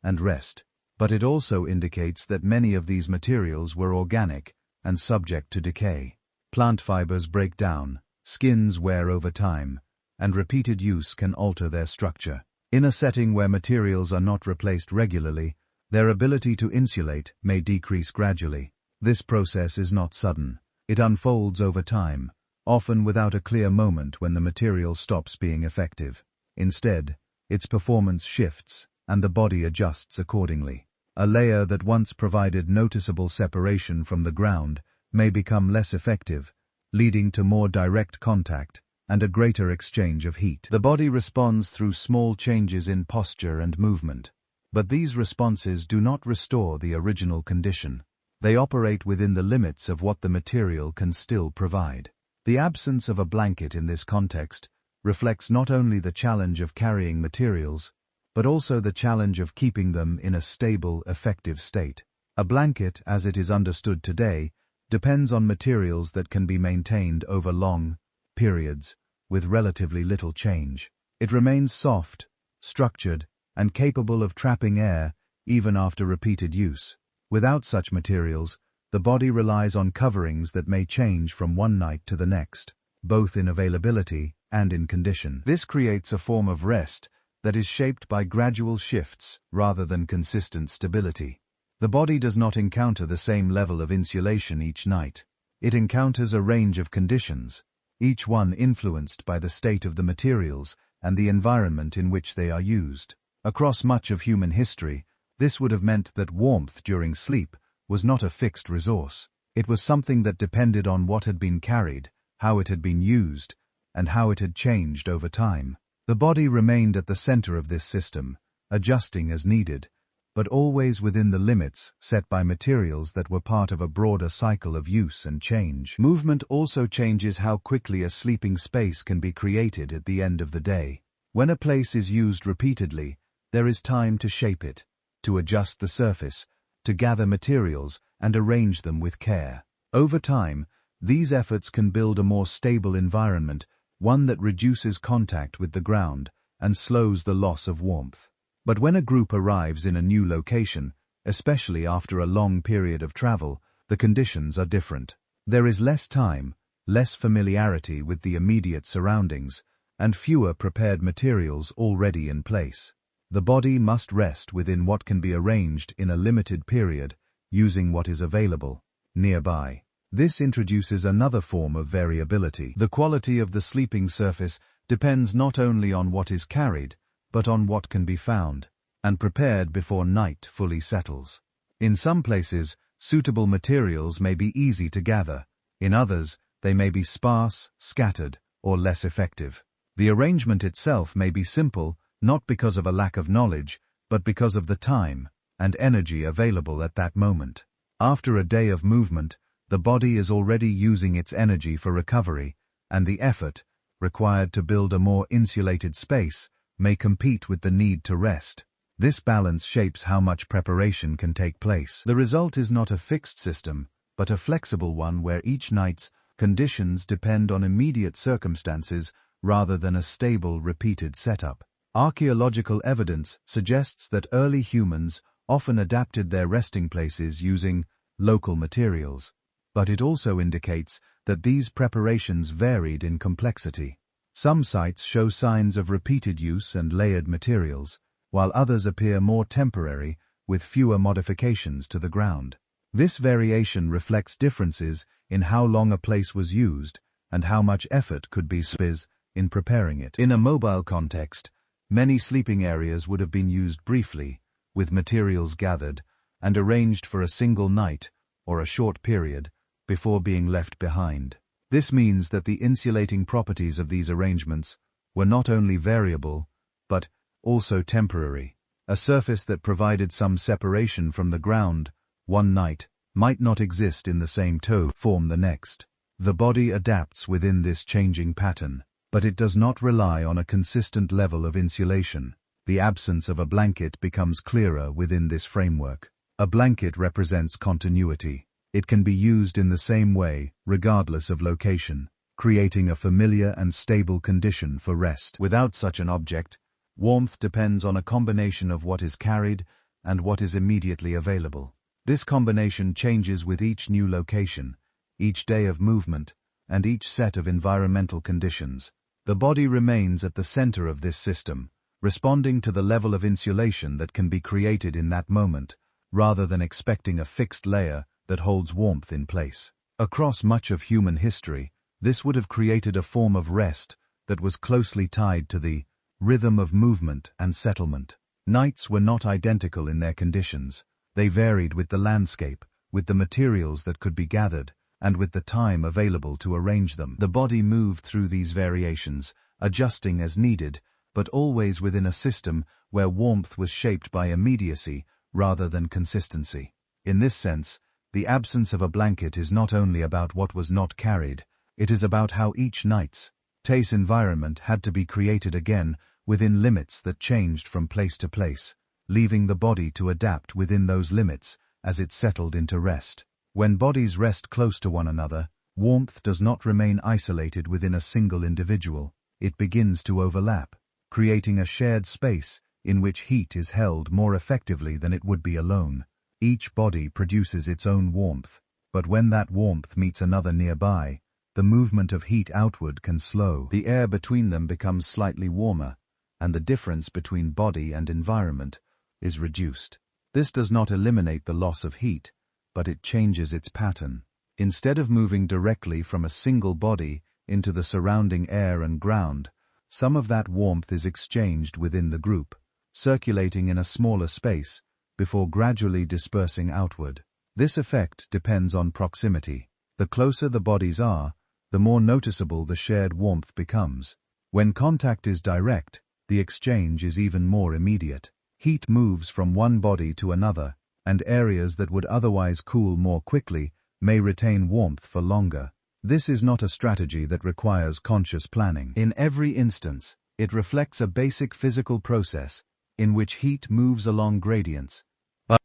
and rest, but it also indicates that many of these materials were organic and subject to decay. Plant fibers break down, skins wear over time, and repeated use can alter their structure. In a setting where materials are not replaced regularly, their ability to insulate may decrease gradually. This process is not sudden. It unfolds over time, often without a clear moment when the material stops being effective. Instead, its performance shifts, and the body adjusts accordingly. A layer that once provided noticeable separation from the ground may become less effective, leading to more direct contact and a greater exchange of heat. The body responds through small changes in posture and movement. But these responses do not restore the original condition. They operate within the limits of what the material can still provide. The absence of a blanket in this context reflects not only the challenge of carrying materials, but also the challenge of keeping them in a stable, effective state. A blanket, as it is understood today, depends on materials that can be maintained over long periods with relatively little change. It remains soft, structured, and capable of trapping air even after repeated use. Without such materials, the body relies on coverings that may change from one night to the next, both in availability and in condition. This creates a form of rest that is shaped by gradual shifts rather than consistent stability. The body does not encounter the same level of insulation each night. It encounters a range of conditions, each one influenced by the state of the materials and the environment in which they are used. Across much of human history, this would have meant that warmth during sleep was not a fixed resource. It was something that depended on what had been carried, how it had been used, and how it had changed over time. The body remained at the center of this system, adjusting as needed, but always within the limits set by materials that were part of a broader cycle of use and change. Movement also changes how quickly a sleeping space can be created at the end of the day. When a place is used repeatedly, there is time to shape it, to adjust the surface, to gather materials and arrange them with care. Over time, these efforts can build a more stable environment, one that reduces contact with the ground and slows the loss of warmth. But when a group arrives in a new location, especially after a long period of travel, the conditions are different. There is less time, less familiarity with the immediate surroundings, and fewer prepared materials already in place. The body must rest within what can be arranged in a limited period, using what is available nearby. This introduces another form of variability. The quality of the sleeping surface depends not only on what is carried, but on what can be found and prepared before night fully settles. In some places, suitable materials may be easy to gather. In others, they may be sparse, scattered, or less effective. The arrangement itself may be simple, not because of a lack of knowledge, but because of the time and energy available at that moment. After a day of movement, the body is already using its energy for recovery, and the effort required to build a more insulated space may compete with the need to rest. This balance shapes how much preparation can take place. The result is not a fixed system, but a flexible one where each night's conditions depend on immediate circumstances rather than a stable, repeated setup. Archaeological evidence suggests that early humans often adapted their resting places using local materials, but it also indicates that these preparations varied in complexity. Some sites show signs of repeated use and layered materials, while others appear more temporary, with fewer modifications to the ground. This variation reflects differences in how long a place was used and how much effort could be spent in preparing it. In a mobile context, many sleeping areas would have been used briefly, with materials gathered and arranged for a single night or a short period before being left behind. This means that the insulating properties of these arrangements were not only variable, but also temporary. A surface that provided some separation from the ground one night might not exist in the same form the next. The body adapts within this changing pattern, but it does not rely on a consistent level of insulation. The absence of a blanket becomes clearer within this framework. A blanket represents continuity. It can be used in the same way, regardless of location, creating a familiar and stable condition for rest. Without such an object, warmth depends on a combination of what is carried and what is immediately available. This combination changes with each new location, each day of movement, and each set of environmental conditions. The body remains at the center of this system, responding to the level of insulation that can be created in that moment, rather than expecting a fixed layer that holds warmth in place. Across much of human history, this would have created a form of rest that was closely tied to the rhythm of movement and settlement. Nights were not identical in their conditions. They varied with the landscape, with the materials that could be gathered, and with the time available to arrange them. The body moved through these variations, adjusting as needed, but always within a system where warmth was shaped by immediacy rather than consistency. In this sense, the absence of a blanket is not only about what was not carried, it is about how each night's environment had to be created again within limits that changed from place to place, leaving the body to adapt within those limits as it settled into rest. When bodies rest close to one another, warmth does not remain isolated within a single individual. It begins to overlap, creating a shared space in which heat is held more effectively than it would be alone. Each body produces its own warmth, but when that warmth meets another nearby, the movement of heat outward can slow. The air between them becomes slightly warmer, and the difference between body and environment is reduced. This does not eliminate the loss of heat, but it changes its pattern. Instead of moving directly from a single body into the surrounding air and ground, some of that warmth is exchanged within the group, circulating in a smaller space before gradually dispersing outward. This effect depends on proximity. The closer the bodies are, the more noticeable the shared warmth becomes. When contact is direct, the exchange is even more immediate. Heat moves from one body to another, and areas that would otherwise cool more quickly may retain warmth for longer. This is not a strategy that requires conscious planning. In every instance, it reflects a basic physical process in which heat moves along gradients,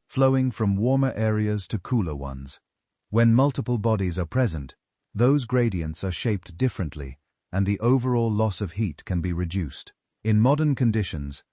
flowing from warmer areas to cooler ones. When multiple bodies are present, those gradients are shaped differently, and the overall loss of heat can be reduced. In modern conditions,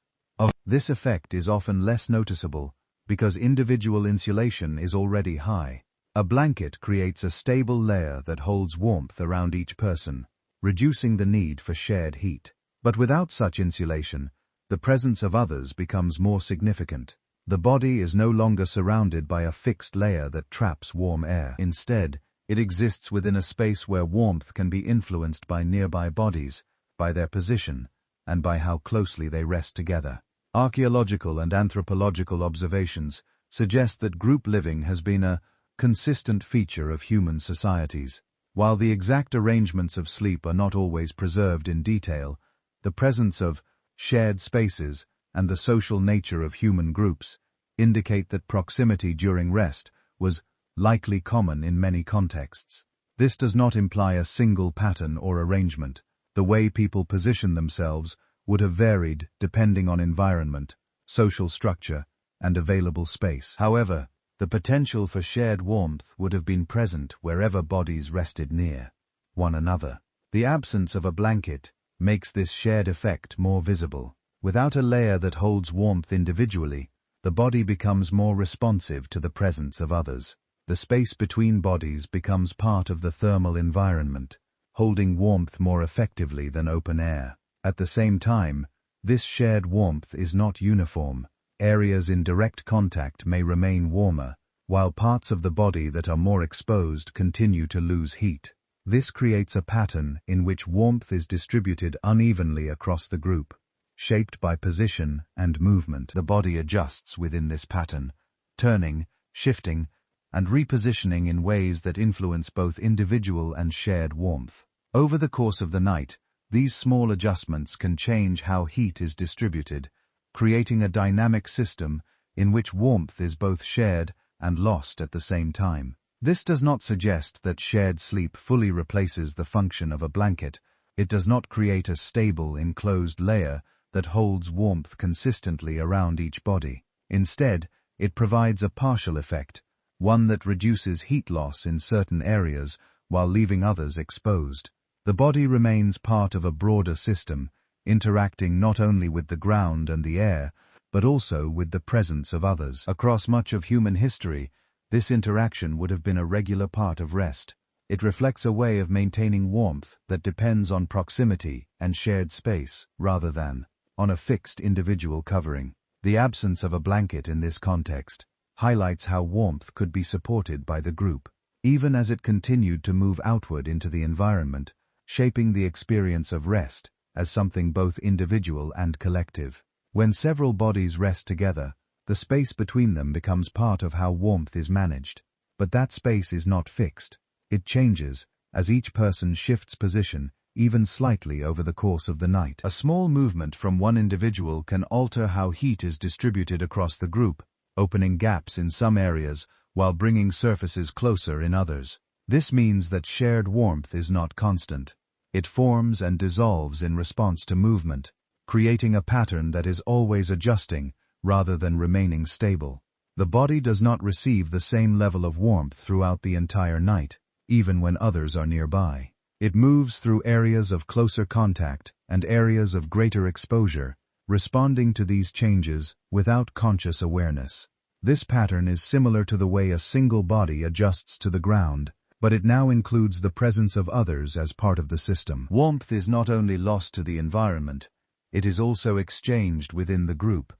this effect is often less noticeable because individual insulation is already high. A blanket creates a stable layer that holds warmth around each person, reducing the need for shared heat. But without such insulation, the presence of others becomes more significant. The body is no longer surrounded by a fixed layer that traps warm air. Instead, it exists within a space where warmth can be influenced by nearby bodies, by their position, and by how closely they rest together. Archaeological and anthropological observations suggest that group living has been a consistent feature of human societies. While the exact arrangements of sleep are not always preserved in detail, the presence of shared spaces and the social nature of human groups indicate that proximity during rest was likely common in many contexts. This does not imply a single pattern or arrangement. The way people position themselves would have varied depending on environment, social structure, and available space. However, the potential for shared warmth would have been present wherever bodies rested near one another. The absence of a blanket makes this shared effect more visible. Without a layer that holds warmth individually, the body becomes more responsive to the presence of others. The space between bodies becomes part of the thermal environment, holding warmth more effectively than open air. At the same time, this shared warmth is not uniform. Areas in direct contact may remain warmer, while parts of the body that are more exposed continue to lose heat. This creates a pattern in which warmth is distributed unevenly across the group, shaped by position and movement. The body adjusts within this pattern, turning, shifting, and repositioning in ways that influence both individual and shared warmth. Over the course of the night, these small adjustments can change how heat is distributed, creating a dynamic system in which warmth is both shared and lost at the same time. This does not suggest that shared sleep fully replaces the function of a blanket. It does not create a stable, enclosed layer that holds warmth consistently around each body. Instead, it provides a partial effect, one that reduces heat loss in certain areas while leaving others exposed. The body remains part of a broader system, interacting not only with the ground and the air, but also with the presence of others. Across much of human history, this interaction would have been a regular part of rest. It reflects a way of maintaining warmth that depends on proximity and shared space, rather than on a fixed individual covering. The absence of a blanket in this context highlights how warmth could be supported by the group, even as it continued to move outward into the environment, shaping the experience of rest as something both individual and collective. When several bodies rest together, the space between them becomes part of how warmth is managed. But that space is not fixed. It changes as each person shifts position, even slightly over the course of the night. A small movement from one individual can alter how heat is distributed across the group, opening gaps in some areas while bringing surfaces closer in others. This means that shared warmth is not constant. It forms and dissolves in response to movement, creating a pattern that is always adjusting rather than remaining stable. The body does not receive the same level of warmth throughout the entire night, even when others are nearby. It moves through areas of closer contact and areas of greater exposure, responding to these changes without conscious awareness. This pattern is similar to the way a single body adjusts to the ground, but it now includes the presence of others as part of the system. Warmth is not only lost to the environment, it is also exchanged within the group,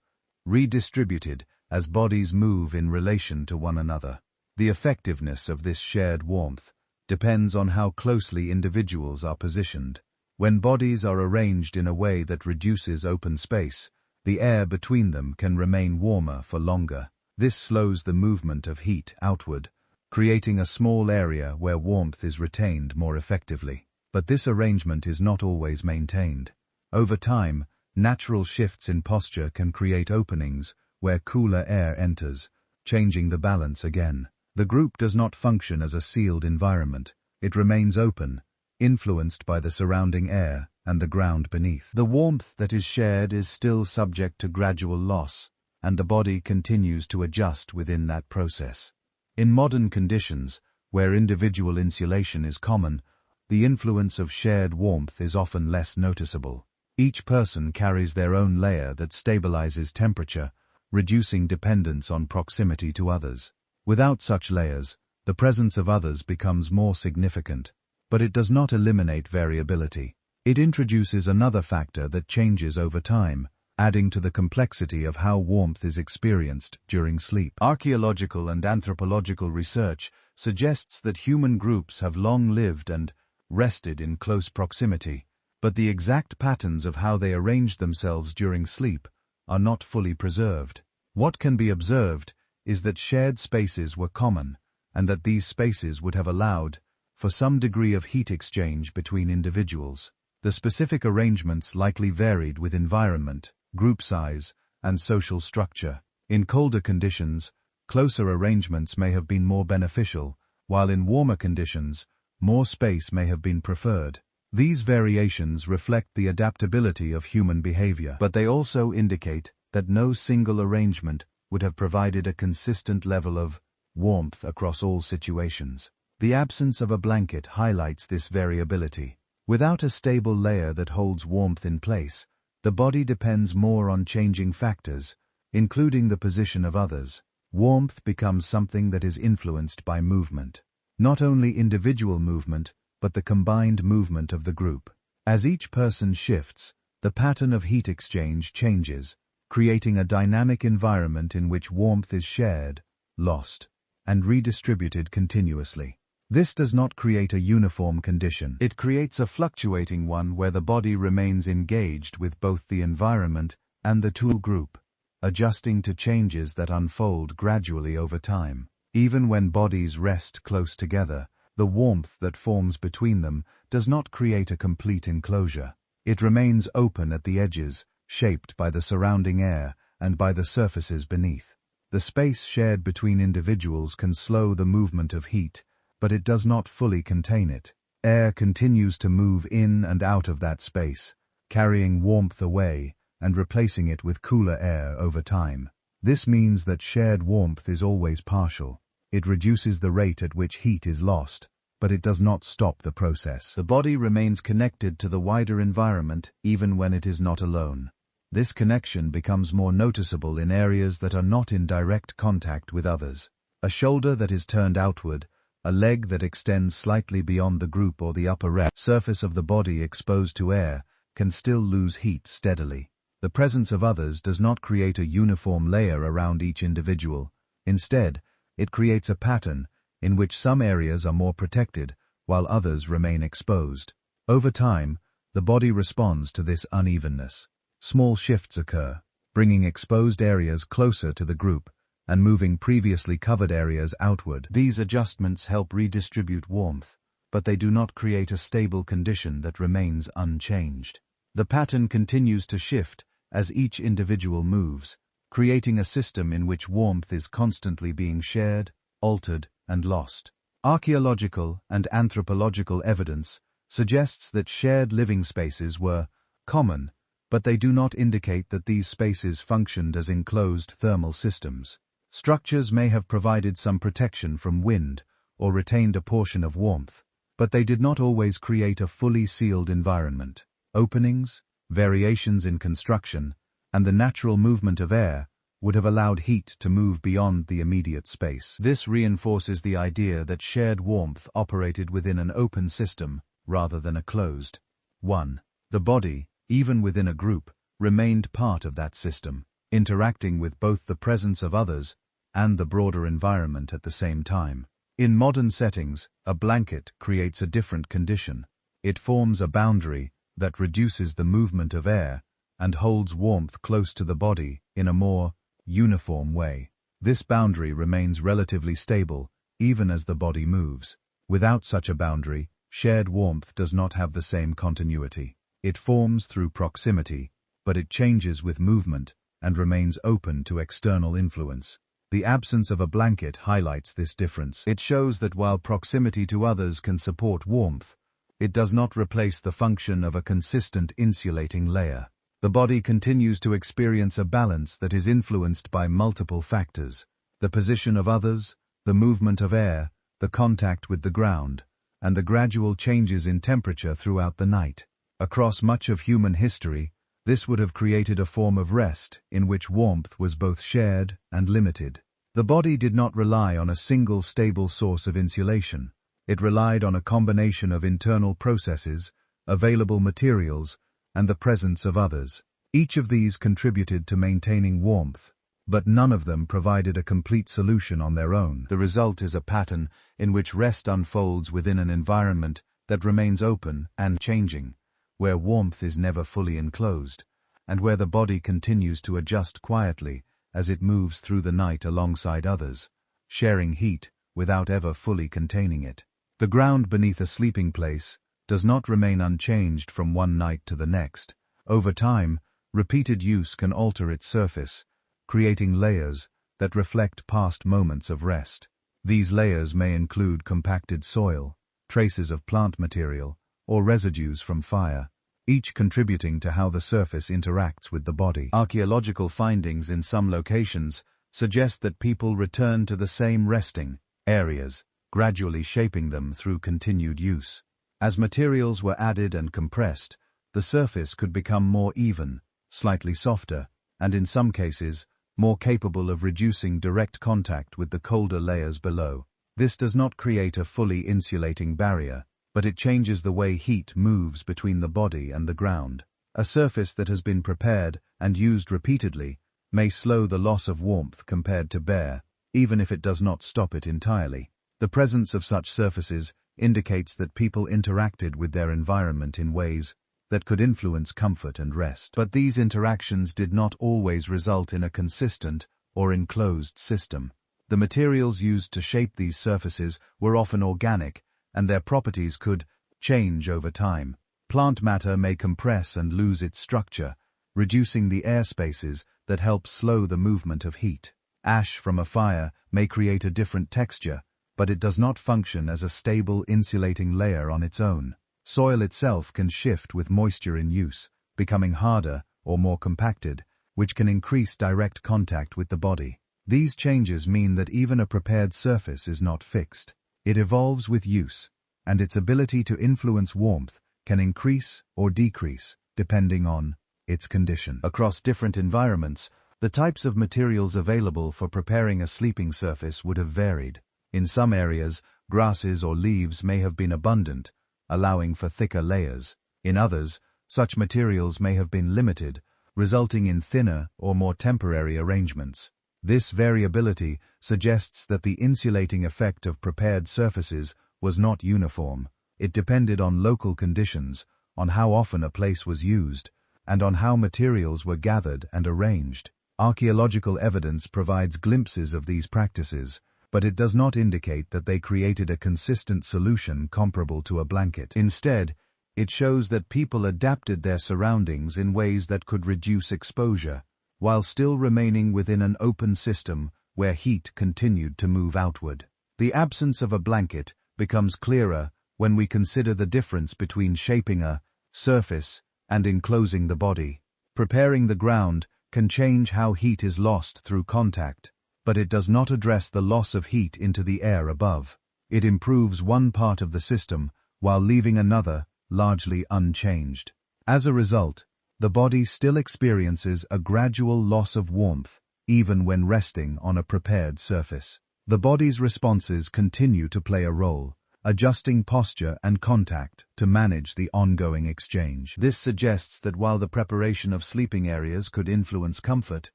redistributed as bodies move in relation to one another. The effectiveness of this shared warmth depends on how closely individuals are positioned. When bodies are arranged in a way that reduces open space, the air between them can remain warmer for longer. This slows the movement of heat outward, creating a small area where warmth is retained more effectively. But this arrangement is not always maintained. Over time, natural shifts in posture can create openings where cooler air enters, changing the balance again. The group does not function as a sealed environment. It remains open, influenced by the surrounding air and the ground beneath. The warmth that is shared is still subject to gradual loss, and the body continues to adjust within that process. In modern conditions, where individual insulation is common, the influence of shared warmth is often less noticeable. Each person carries their own layer that stabilizes temperature, reducing dependence on proximity to others. Without such layers, the presence of others becomes more significant, but it does not eliminate variability. It introduces another factor that changes over time, adding to the complexity of how warmth is experienced during sleep. Archaeological and anthropological research suggests that human groups have long lived and rested in close proximity, but the exact patterns of how they arranged themselves during sleep are not fully preserved. What can be observed is that shared spaces were common, and that these spaces would have allowed for some degree of heat exchange between individuals. The specific arrangements likely varied with environment, group size, and social structure. In colder conditions, closer arrangements may have been more beneficial, while in warmer conditions, more space may have been preferred. These variations reflect the adaptability of human behavior, but they also indicate that no single arrangement would have provided a consistent level of warmth across all situations. The absence of a blanket highlights this variability. Without a stable layer that holds warmth in place, the body depends more on changing factors, including the position of others. Warmth becomes something that is influenced by movement. Not only individual movement, but the combined movement of the group. As each person shifts, the pattern of heat exchange changes, creating a dynamic environment in which warmth is shared, lost, and redistributed continuously. This does not create a uniform condition. It creates a fluctuating one where the body remains engaged with both the environment and the tool group, adjusting to changes that unfold gradually over time. Even when bodies rest close together, the warmth that forms between them does not create a complete enclosure. It remains open at the edges, shaped by the surrounding air and by the surfaces beneath. The space shared between individuals can slow the movement of heat, but it does not fully contain it. Air continues to move in and out of that space, carrying warmth away and replacing it with cooler air over time. This means that shared warmth is always partial. It reduces the rate at which heat is lost, but it does not stop the process. The body remains connected to the wider environment even when it is not alone. This connection becomes more noticeable in areas that are not in direct contact with others. A shoulder that is turned outward, a leg that extends slightly beyond the group, or the upper surface of the body exposed to air can still lose heat steadily. The presence of others does not create a uniform layer around each individual. Instead, it creates a pattern in which some areas are more protected while others remain exposed. Over time, the body responds to this unevenness. Small shifts occur, bringing exposed areas closer to the group and moving previously covered areas outward. These adjustments help redistribute warmth, but they do not create a stable condition that remains unchanged. The pattern continues to shift as each individual moves, creating a system in which warmth is constantly being shared, altered, and lost. Archaeological and anthropological evidence suggests that shared living spaces were common, but they do not indicate that these spaces functioned as enclosed thermal systems. Structures may have provided some protection from wind or retained a portion of warmth, but they did not always create a fully sealed environment. Openings, variations in construction, and the natural movement of air would have allowed heat to move beyond the immediate space. This reinforces the idea that shared warmth operated within an open system rather than a closed one. The body, even within a group, remained part of that system, interacting with both the presence of others and the broader environment at the same time. In modern settings, a blanket creates a different condition. It forms a boundary that reduces the movement of air and holds warmth close to the body in a more uniform way. This boundary remains relatively stable even as the body moves. Without such a boundary, shared warmth does not have the same continuity. It forms through proximity, but it changes with movement and remains open to external influence. The absence of a blanket highlights this difference. It shows that while proximity to others can support warmth, it does not replace the function of a consistent insulating layer. The body continues to experience a balance that is influenced by multiple factors: the position of others, the movement of air, the contact with the ground, and the gradual changes in temperature throughout the night. Across much of human history, this would have created a form of rest in which warmth was both shared and limited. The body did not rely on a single stable source of insulation. It relied on a combination of internal processes, available materials, and the presence of others. Each of these contributed to maintaining warmth, but none of them provided a complete solution on their own. The result is a pattern in which rest unfolds within an environment that remains open and changing, where warmth is never fully enclosed, and where the body continues to adjust quietly as it moves through the night alongside others, sharing heat without ever fully containing it. The ground beneath a sleeping place does not remain unchanged from one night to the next. Over time, repeated use can alter its surface, creating layers that reflect past moments of rest. These layers may include compacted soil, traces of plant material, or residues from fire, each contributing to how the surface interacts with the body. Archaeological findings in some locations suggest that people return to the same resting areas, gradually shaping them through continued use. As materials were added and compressed, the surface could become more even, slightly softer, and in some cases, more capable of reducing direct contact with the colder layers below. This does not create a fully insulating barrier, but it changes the way heat moves between the body and the ground. A surface that has been prepared and used repeatedly may slow the loss of warmth compared to bare, even if it does not stop it entirely. The presence of such surfaces indicates that people interacted with their environment in ways that could influence comfort and rest. But these interactions did not always result in a consistent or enclosed system. The materials used to shape these surfaces were often organic, and their properties could change over time. Plant matter may compress and lose its structure, reducing the air spaces that help slow the movement of heat. Ash from a fire may create a different texture, but it does not function as a stable insulating layer on its own. Soil itself can shift with moisture in use, becoming harder or more compacted, which can increase direct contact with the body. These changes mean that even a prepared surface is not fixed. It evolves with use, and its ability to influence warmth can increase or decrease depending on its condition. Across different environments, the types of materials available for preparing a sleeping surface would have varied. In some areas, grasses or leaves may have been abundant, allowing for thicker layers. In others, such materials may have been limited, resulting in thinner or more temporary arrangements. This variability suggests that the insulating effect of prepared surfaces was not uniform. It depended on local conditions, on how often a place was used, and on how materials were gathered and arranged. Archaeological evidence provides glimpses of these practices, but it does not indicate that they created a consistent solution comparable to a blanket. Instead, it shows that people adapted their surroundings in ways that could reduce exposure, while still remaining within an open system where heat continued to move outward. The absence of a blanket becomes clearer when we consider the difference between shaping a surface and enclosing the body. Preparing the ground can change how heat is lost through contact, but it does not address the loss of heat into the air above. It improves one part of the system while leaving another largely unchanged. As a result, the body still experiences a gradual loss of warmth even when resting on a prepared surface. The body's responses continue to play a role, adjusting posture and contact to manage the ongoing exchange. This suggests that while the preparation of sleeping areas could influence comfort,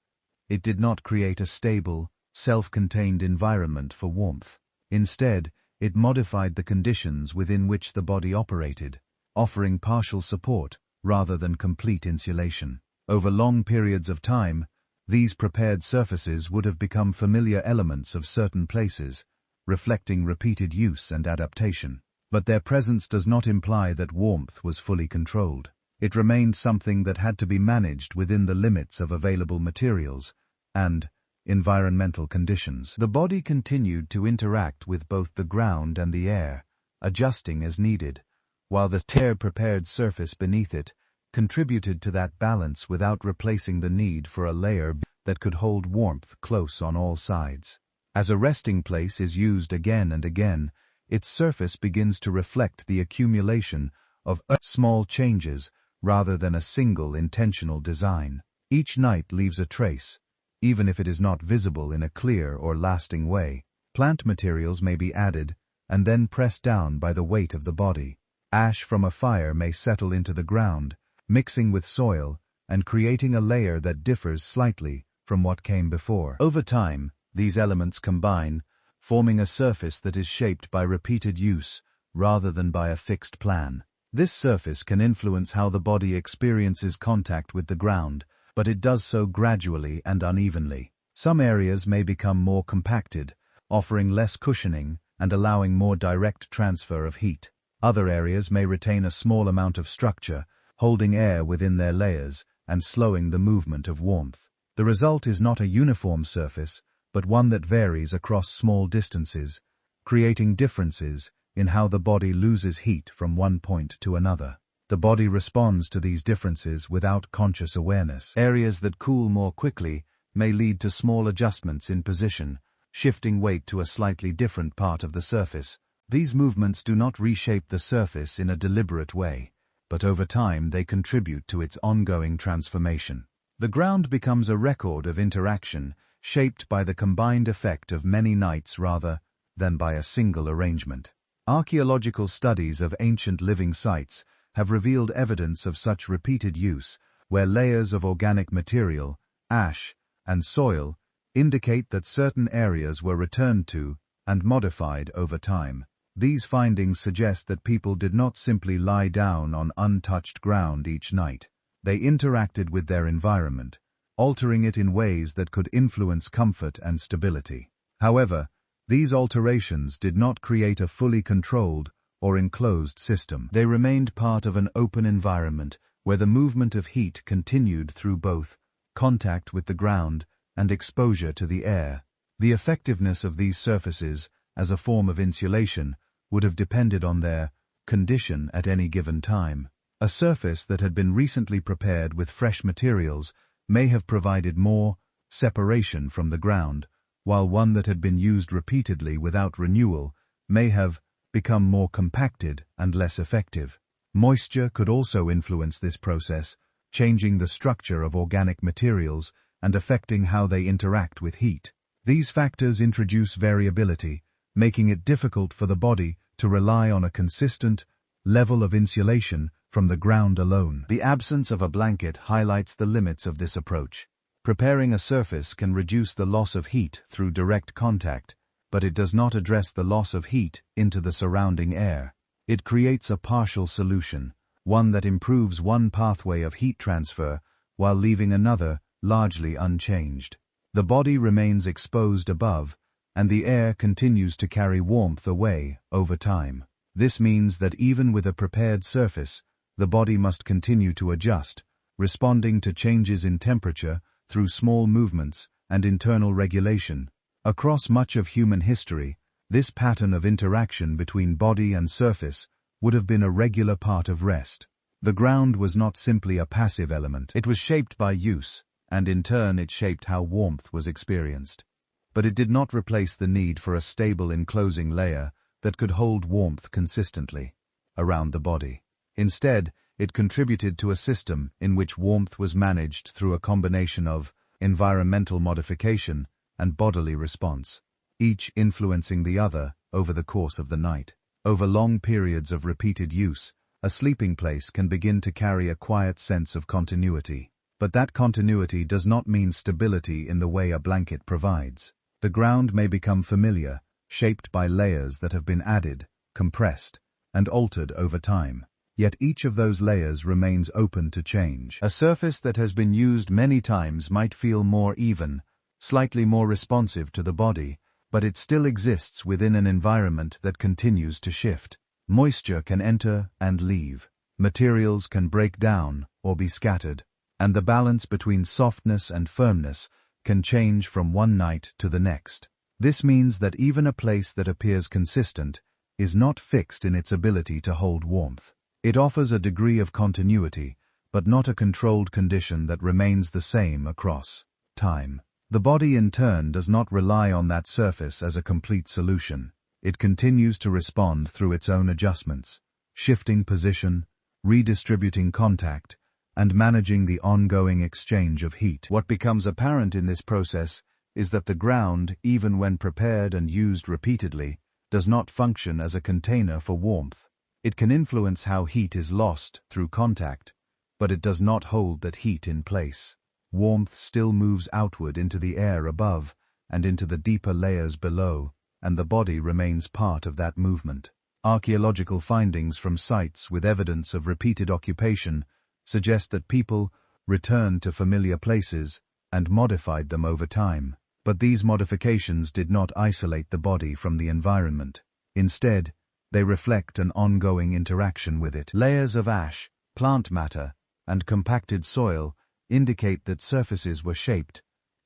it did not create a stable, self-contained environment for warmth. Instead, it modified the conditions within which the body operated, offering partial support rather than complete insulation. Over long periods of time, these prepared surfaces would have become familiar elements of certain places, reflecting repeated use and adaptation. But their presence does not imply that warmth was fully controlled. It remained something that had to be managed within the limits of available materials and environmental conditions. The body continued to interact with both the ground and the air, adjusting as needed, while the prepared surface beneath it contributed to that balance without replacing the need for a layer that could hold warmth close on all sides. As a resting place is used again and again, its surface begins to reflect the accumulation of small changes rather than a single intentional design. Each night leaves a trace, even if it is not visible in a clear or lasting way. Plant materials may be added and then pressed down by the weight of the body. Ash from a fire may settle into the ground, mixing with soil and creating a layer that differs slightly from what came before. Over time, these elements combine, forming a surface that is shaped by repeated use rather than by a fixed plan. This surface can influence how the body experiences contact with the ground, but it does so gradually and unevenly. Some areas may become more compacted, offering less cushioning and allowing more direct transfer of heat. Other areas may retain a small amount of structure, holding air within their layers and slowing the movement of warmth. The result is not a uniform surface, but one that varies across small distances, creating differences in how the body loses heat from one point to another. The body responds to these differences without conscious awareness. Areas that cool more quickly may lead to small adjustments in position, shifting weight to a slightly different part of the surface. These movements do not reshape the surface in a deliberate way, but over time they contribute to its ongoing transformation. The ground becomes a record of interaction, shaped by the combined effect of many nights rather than by a single arrangement. Archaeological studies of ancient living sites have revealed evidence of such repeated use, where layers of organic material, ash, and soil indicate that certain areas were returned to and modified over time. These findings suggest that people did not simply lie down on untouched ground each night. They interacted with their environment, altering it in ways that could influence comfort and stability. However, these alterations did not create a fully controlled or enclosed system. They remained part of an open environment where the movement of heat continued through both contact with the ground and exposure to the air. The effectiveness of these surfaces as a form of insulation would have depended on their condition at any given time. A surface that had been recently prepared with fresh materials may have provided more separation from the ground, while one that had been used repeatedly without renewal may have become more compacted and less effective. Moisture could also influence this process, changing the structure of organic materials and affecting how they interact with heat. These factors introduce variability, making it difficult for the body to rely on a consistent level of insulation from the ground alone. The absence of a blanket highlights the limits of this approach. Preparing a surface can reduce the loss of heat through direct contact, but it does not address the loss of heat into the surrounding air. It creates a partial solution, one that improves one pathway of heat transfer while leaving another largely unchanged. The body remains exposed above, and the air continues to carry warmth away over time. This means that even with a prepared surface, the body must continue to adjust, responding to changes in temperature through small movements and internal regulation. Across much of human history, this pattern of interaction between body and surface would have been a regular part of rest. The ground was not simply a passive element. It was shaped by use, and in turn it shaped how warmth was experienced. But it did not replace the need for a stable enclosing layer that could hold warmth consistently around the body. Instead, it contributed to a system in which warmth was managed through a combination of environmental modification and bodily response, each influencing the other over the course of the night. Over long periods of repeated use, a sleeping place can begin to carry a quiet sense of continuity. But that continuity does not mean stability in the way a blanket provides. The ground may become familiar, shaped by layers that have been added, compressed, and altered over time. Yet each of those layers remains open to change. A surface that has been used many times might feel more even, slightly more responsive to the body, but it still exists within an environment that continues to shift. Moisture can enter and leave, materials can break down or be scattered, and the balance between softness and firmness can change from one night to the next. This means that even a place that appears consistent is not fixed in its ability to hold warmth. It offers a degree of continuity, but not a controlled condition that remains the same across time. The body in turn does not rely on that surface as a complete solution. It continues to respond through its own adjustments, shifting position, redistributing contact, and managing the ongoing exchange of heat. What becomes apparent in this process is that the ground, even when prepared and used repeatedly, does not function as a container for warmth. It can influence how heat is lost through contact, but it does not hold that heat in place. Warmth still moves outward into the air above and into the deeper layers below, and the body remains part of that movement. Archaeological findings from sites with evidence of repeated occupation suggest that people returned to familiar places and modified them over time. But these modifications did not isolate the body from the environment. Instead, they reflect an ongoing interaction with it. Layers of ash, plant matter, and compacted soil indicate that surfaces were shaped,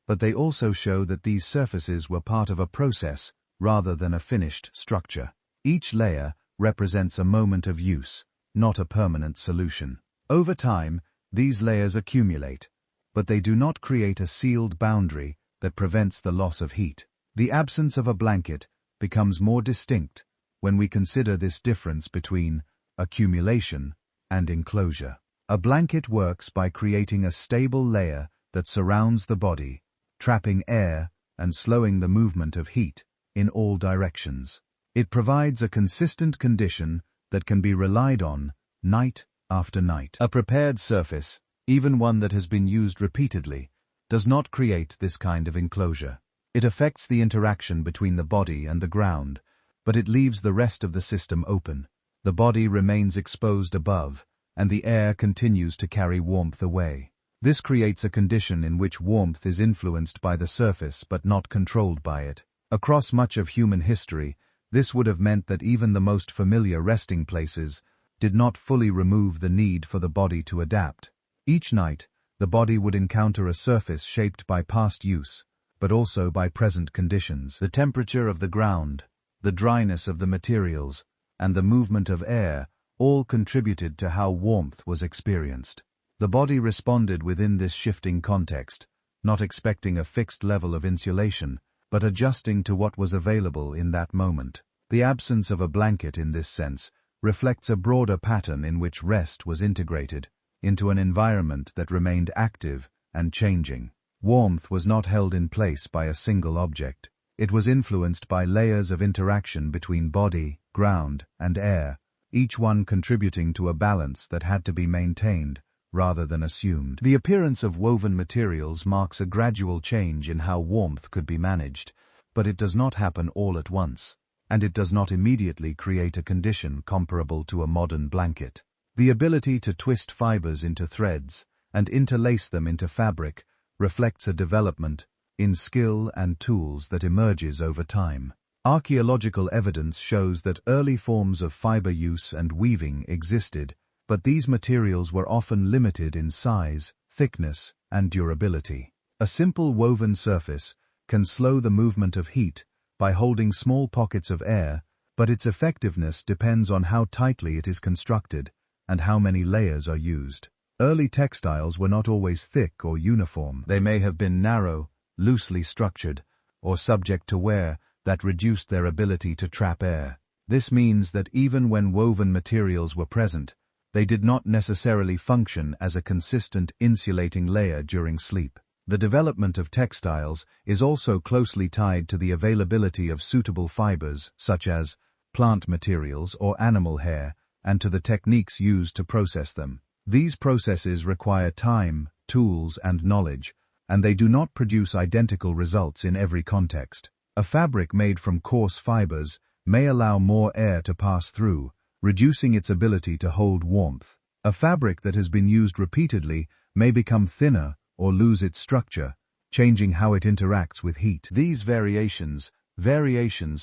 but they also show that these surfaces were part of a process rather than a finished structure. Each layer represents a moment of use, not a permanent solution. Over time, these layers accumulate, but they do not create a sealed boundary that prevents the loss of heat. The absence of a blanket becomes more distinct when we consider this difference between accumulation and enclosure. A blanket works by creating a stable layer that surrounds the body, trapping air and slowing the movement of heat in all directions. It provides a consistent condition that can be relied on night after night. A prepared surface, even one that has been used repeatedly, does not create this kind of enclosure. It affects the interaction between the body and the ground, but it leaves the rest of the system open. The body remains exposed above, and the air continues to carry warmth away. This creates a condition in which warmth is influenced by the surface but not controlled by it. Across much of human history, this would have meant that even the most familiar resting places did not fully remove the need for the body to adapt. Each night, the body would encounter a surface shaped by past use, but also by present conditions. The temperature of the ground, the dryness of the materials, and the movement of air all contributed to how warmth was experienced. The body responded within this shifting context, not expecting a fixed level of insulation, but adjusting to what was available in that moment. The absence of a blanket in this sense reflects a broader pattern in which rest was integrated into an environment that remained active and changing. Warmth was not held in place by a single object. It was influenced by layers of interaction between body, ground, and air, each one contributing to a balance that had to be maintained rather than assumed. The appearance of woven materials marks a gradual change in how warmth could be managed, but it does not happen all at once, and it does not immediately create a condition comparable to a modern blanket. The ability to twist fibers into threads and interlace them into fabric reflects a development in skill and tools that emerges over time. Archaeological evidence shows that early forms of fiber use and weaving existed, but these materials were often limited in size, thickness, and durability. A simple woven surface can slow the movement of heat by holding small pockets of air, but its effectiveness depends on how tightly it is constructed and how many layers are used. Early textiles were not always thick or uniform. They may have been narrow, loosely structured, or subject to wear that reduced their ability to trap air. This means that even when woven materials were present, they did not necessarily function as a consistent insulating layer during sleep. The development of textiles is also closely tied to the availability of suitable fibers, such as plant materials or animal hair, and to the techniques used to process them. These processes require time, tools, and knowledge, and they do not produce identical results in every context. A fabric made from coarse fibers may allow more air to pass through, reducing its ability to hold warmth. A fabric that has been used repeatedly may become thinner or lose its structure, changing how it interacts with heat. These variations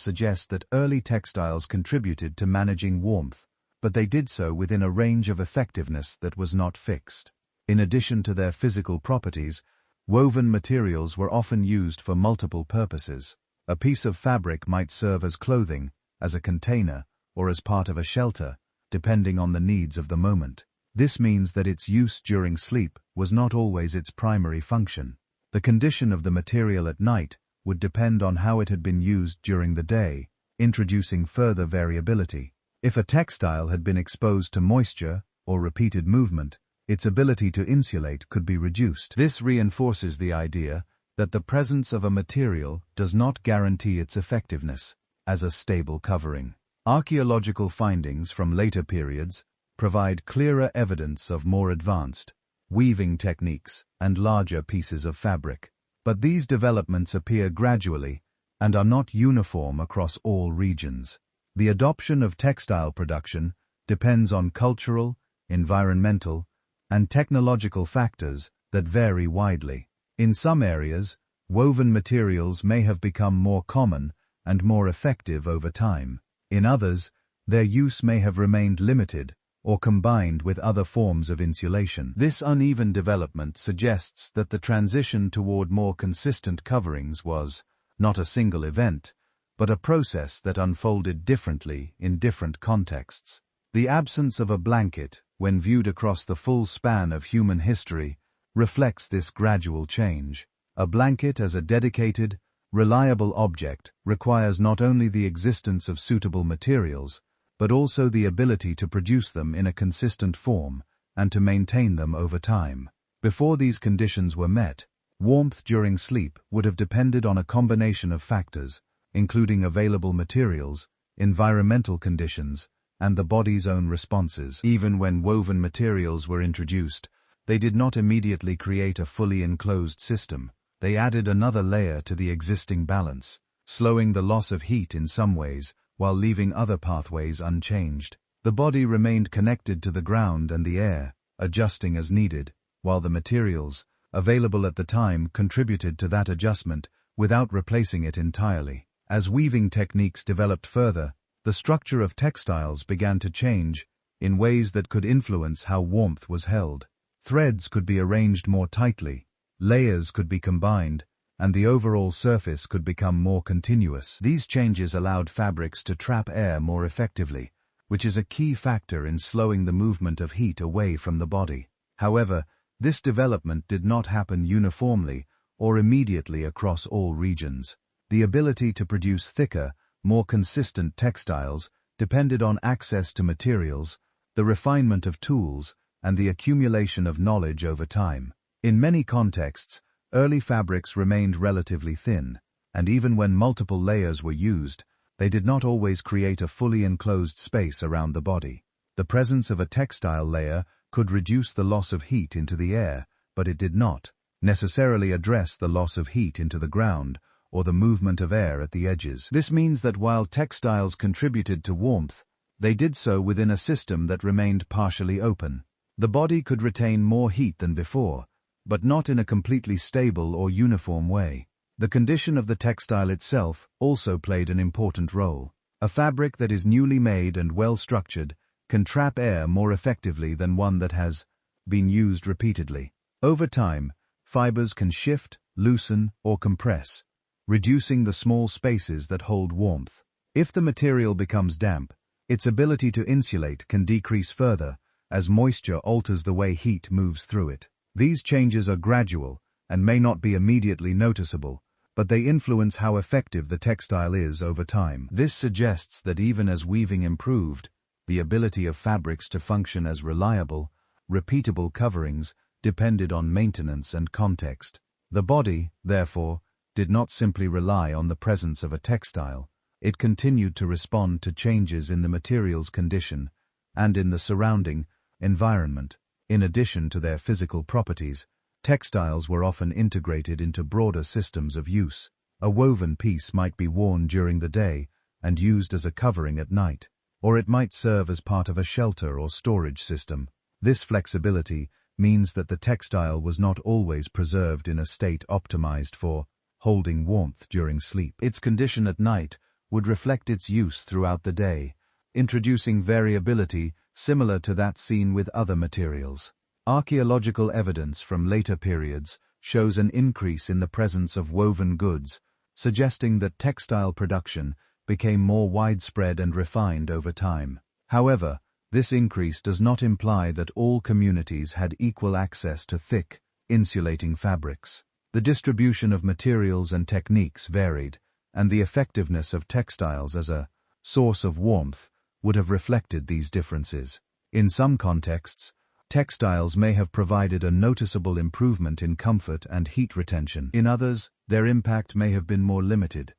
suggest that early textiles contributed to managing warmth, but they did so within a range of effectiveness that was not fixed. In addition to their physical properties, woven materials were often used for multiple purposes. A piece of fabric might serve as clothing, as a container, or as part of a shelter, depending on the needs of the moment. This means that its use during sleep was not always its primary function. The condition of the material at night would depend on how it had been used during the day, introducing further variability. If a textile had been exposed to moisture or repeated movement, its ability to insulate could be reduced. This reinforces the idea that the presence of a material does not guarantee its effectiveness as a stable covering. Archaeological findings from later periods provide clearer evidence of more advanced weaving techniques and larger pieces of fabric. But these developments appear gradually and are not uniform across all regions. The adoption of textile production depends on cultural, environmental, and technological factors that vary widely. In some areas, woven materials may have become more common and more effective over time. In others, their use may have remained limited or combined with other forms of insulation. This uneven development suggests that the transition toward more consistent coverings was not a single event, but a process that unfolded differently in different contexts. The absence of a blanket, when viewed across the full span of human history, reflects this gradual change. A blanket as a dedicated, reliable object requires not only the existence of suitable materials, but also the ability to produce them in a consistent form and to maintain them over time. Before these conditions were met, warmth during sleep would have depended on a combination of factors, including available materials, environmental conditions, and the body's own responses. Even when woven materials were introduced, they did not immediately create a fully enclosed system. They added another layer to the existing balance, slowing the loss of heat in some ways while leaving other pathways unchanged. The body remained connected to the ground and the air, adjusting as needed, while the materials available at the time contributed to that adjustment without replacing it entirely. As weaving techniques developed further, the structure of textiles began to change in ways that could influence how warmth was held. Threads could be arranged more tightly, layers could be combined, and the overall surface could become more continuous. These changes allowed fabrics to trap air more effectively, which is a key factor in slowing the movement of heat away from the body. However, this development did not happen uniformly or immediately across all regions. The ability to produce thicker, more consistent textiles depended on access to materials, the refinement of tools, and the accumulation of knowledge over time. In many contexts, early fabrics remained relatively thin, and even when multiple layers were used, they did not always create a fully enclosed space around the body. The presence of a textile layer could reduce the loss of heat into the air, but it did not necessarily address the loss of heat into the ground or the movement of air at the edges. This means that while textiles contributed to warmth, they did so within a system that remained partially open. The body could retain more heat than before, but not in a completely stable or uniform way. The condition of the textile itself also played an important role. A fabric that is newly made and well-structured can trap air more effectively than one that has been used repeatedly. Over time, fibers can shift, loosen, or compress, reducing the small spaces that hold warmth. If the material becomes damp, its ability to insulate can decrease further as moisture alters the way heat moves through it. These changes are gradual and may not be immediately noticeable, but they influence how effective the textile is over time. This suggests that even as weaving improved, the ability of fabrics to function as reliable, repeatable coverings depended on maintenance and context. The body, therefore, did not simply rely on the presence of a textile. It continued to respond to changes in the material's condition and in the surrounding environment. In addition to their physical properties, textiles were often integrated into broader systems of use. A woven piece might be worn during the day and used as a covering at night, or it might serve as part of a shelter or storage system. This flexibility means that the textile was not always preserved in a state optimized for holding warmth during sleep. Its condition at night would reflect its use throughout the day, introducing variability similar to that seen with other materials. Archaeological evidence from later periods shows an increase in the presence of woven goods, suggesting that textile production became more widespread and refined over time. However, this increase does not imply that all communities had equal access to thick, insulating fabrics. The distribution of materials and techniques varied, and the effectiveness of textiles as a source of warmth would have reflected these differences. In some contexts, textiles may have provided a noticeable improvement in comfort and heat retention. In others, their impact may have been more limited,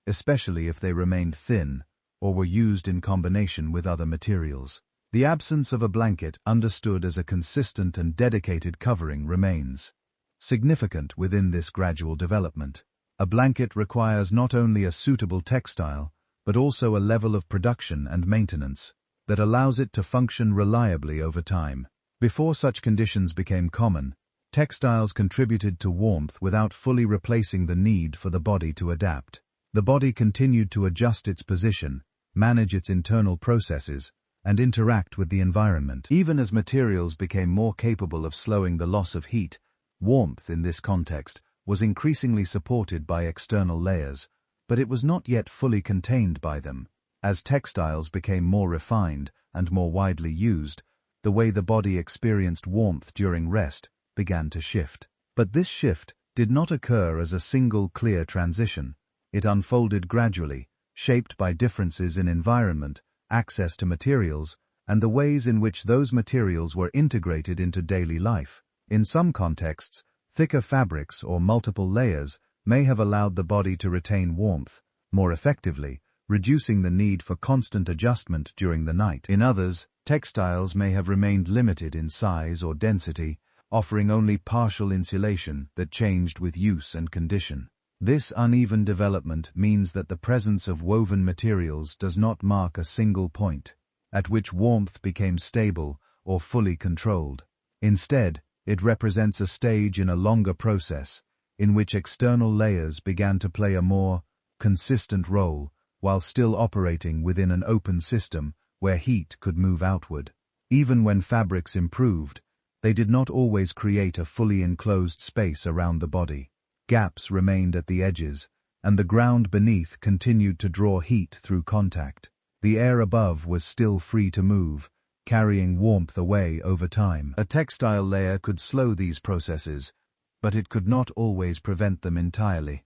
especially if they remained thin or were used in combination with other materials. The absence of a blanket understood as a consistent and dedicated covering remains significant within this gradual development. A blanket requires not only a suitable textile, but also a level of production and maintenance that allows it to function reliably over time. Before such conditions became common, textiles contributed to warmth without fully replacing the need for the body to adapt. The body continued to adjust its position, manage its internal processes, and interact with the environment. Even as materials became more capable of slowing the loss of heat, warmth in this context was increasingly supported by external layers, but it was not yet fully contained by them. As textiles became more refined and more widely used, the way the body experienced warmth during rest began to shift. But this shift did not occur as a single clear transition. It unfolded gradually, shaped by differences in environment, access to materials, and the ways in which those materials were integrated into daily life. In some contexts, thicker fabrics or multiple layers may have allowed the body to retain warmth more effectively, reducing the need for constant adjustment during the night. In others, textiles may have remained limited in size or density, offering only partial insulation that changed with use and condition. This uneven development means that the presence of woven materials does not mark a single point at which warmth became stable or fully controlled. Instead, it represents a stage in a longer process in which external layers began to play a more consistent role while still operating within an open system where heat could move outward. Even when fabrics improved, they did not always create a fully enclosed space around the body. Gaps remained at the edges, and the ground beneath continued to draw heat through contact. The air above was still free to move, carrying warmth away over time. A textile layer could slow these processes, but it could not always prevent them entirely.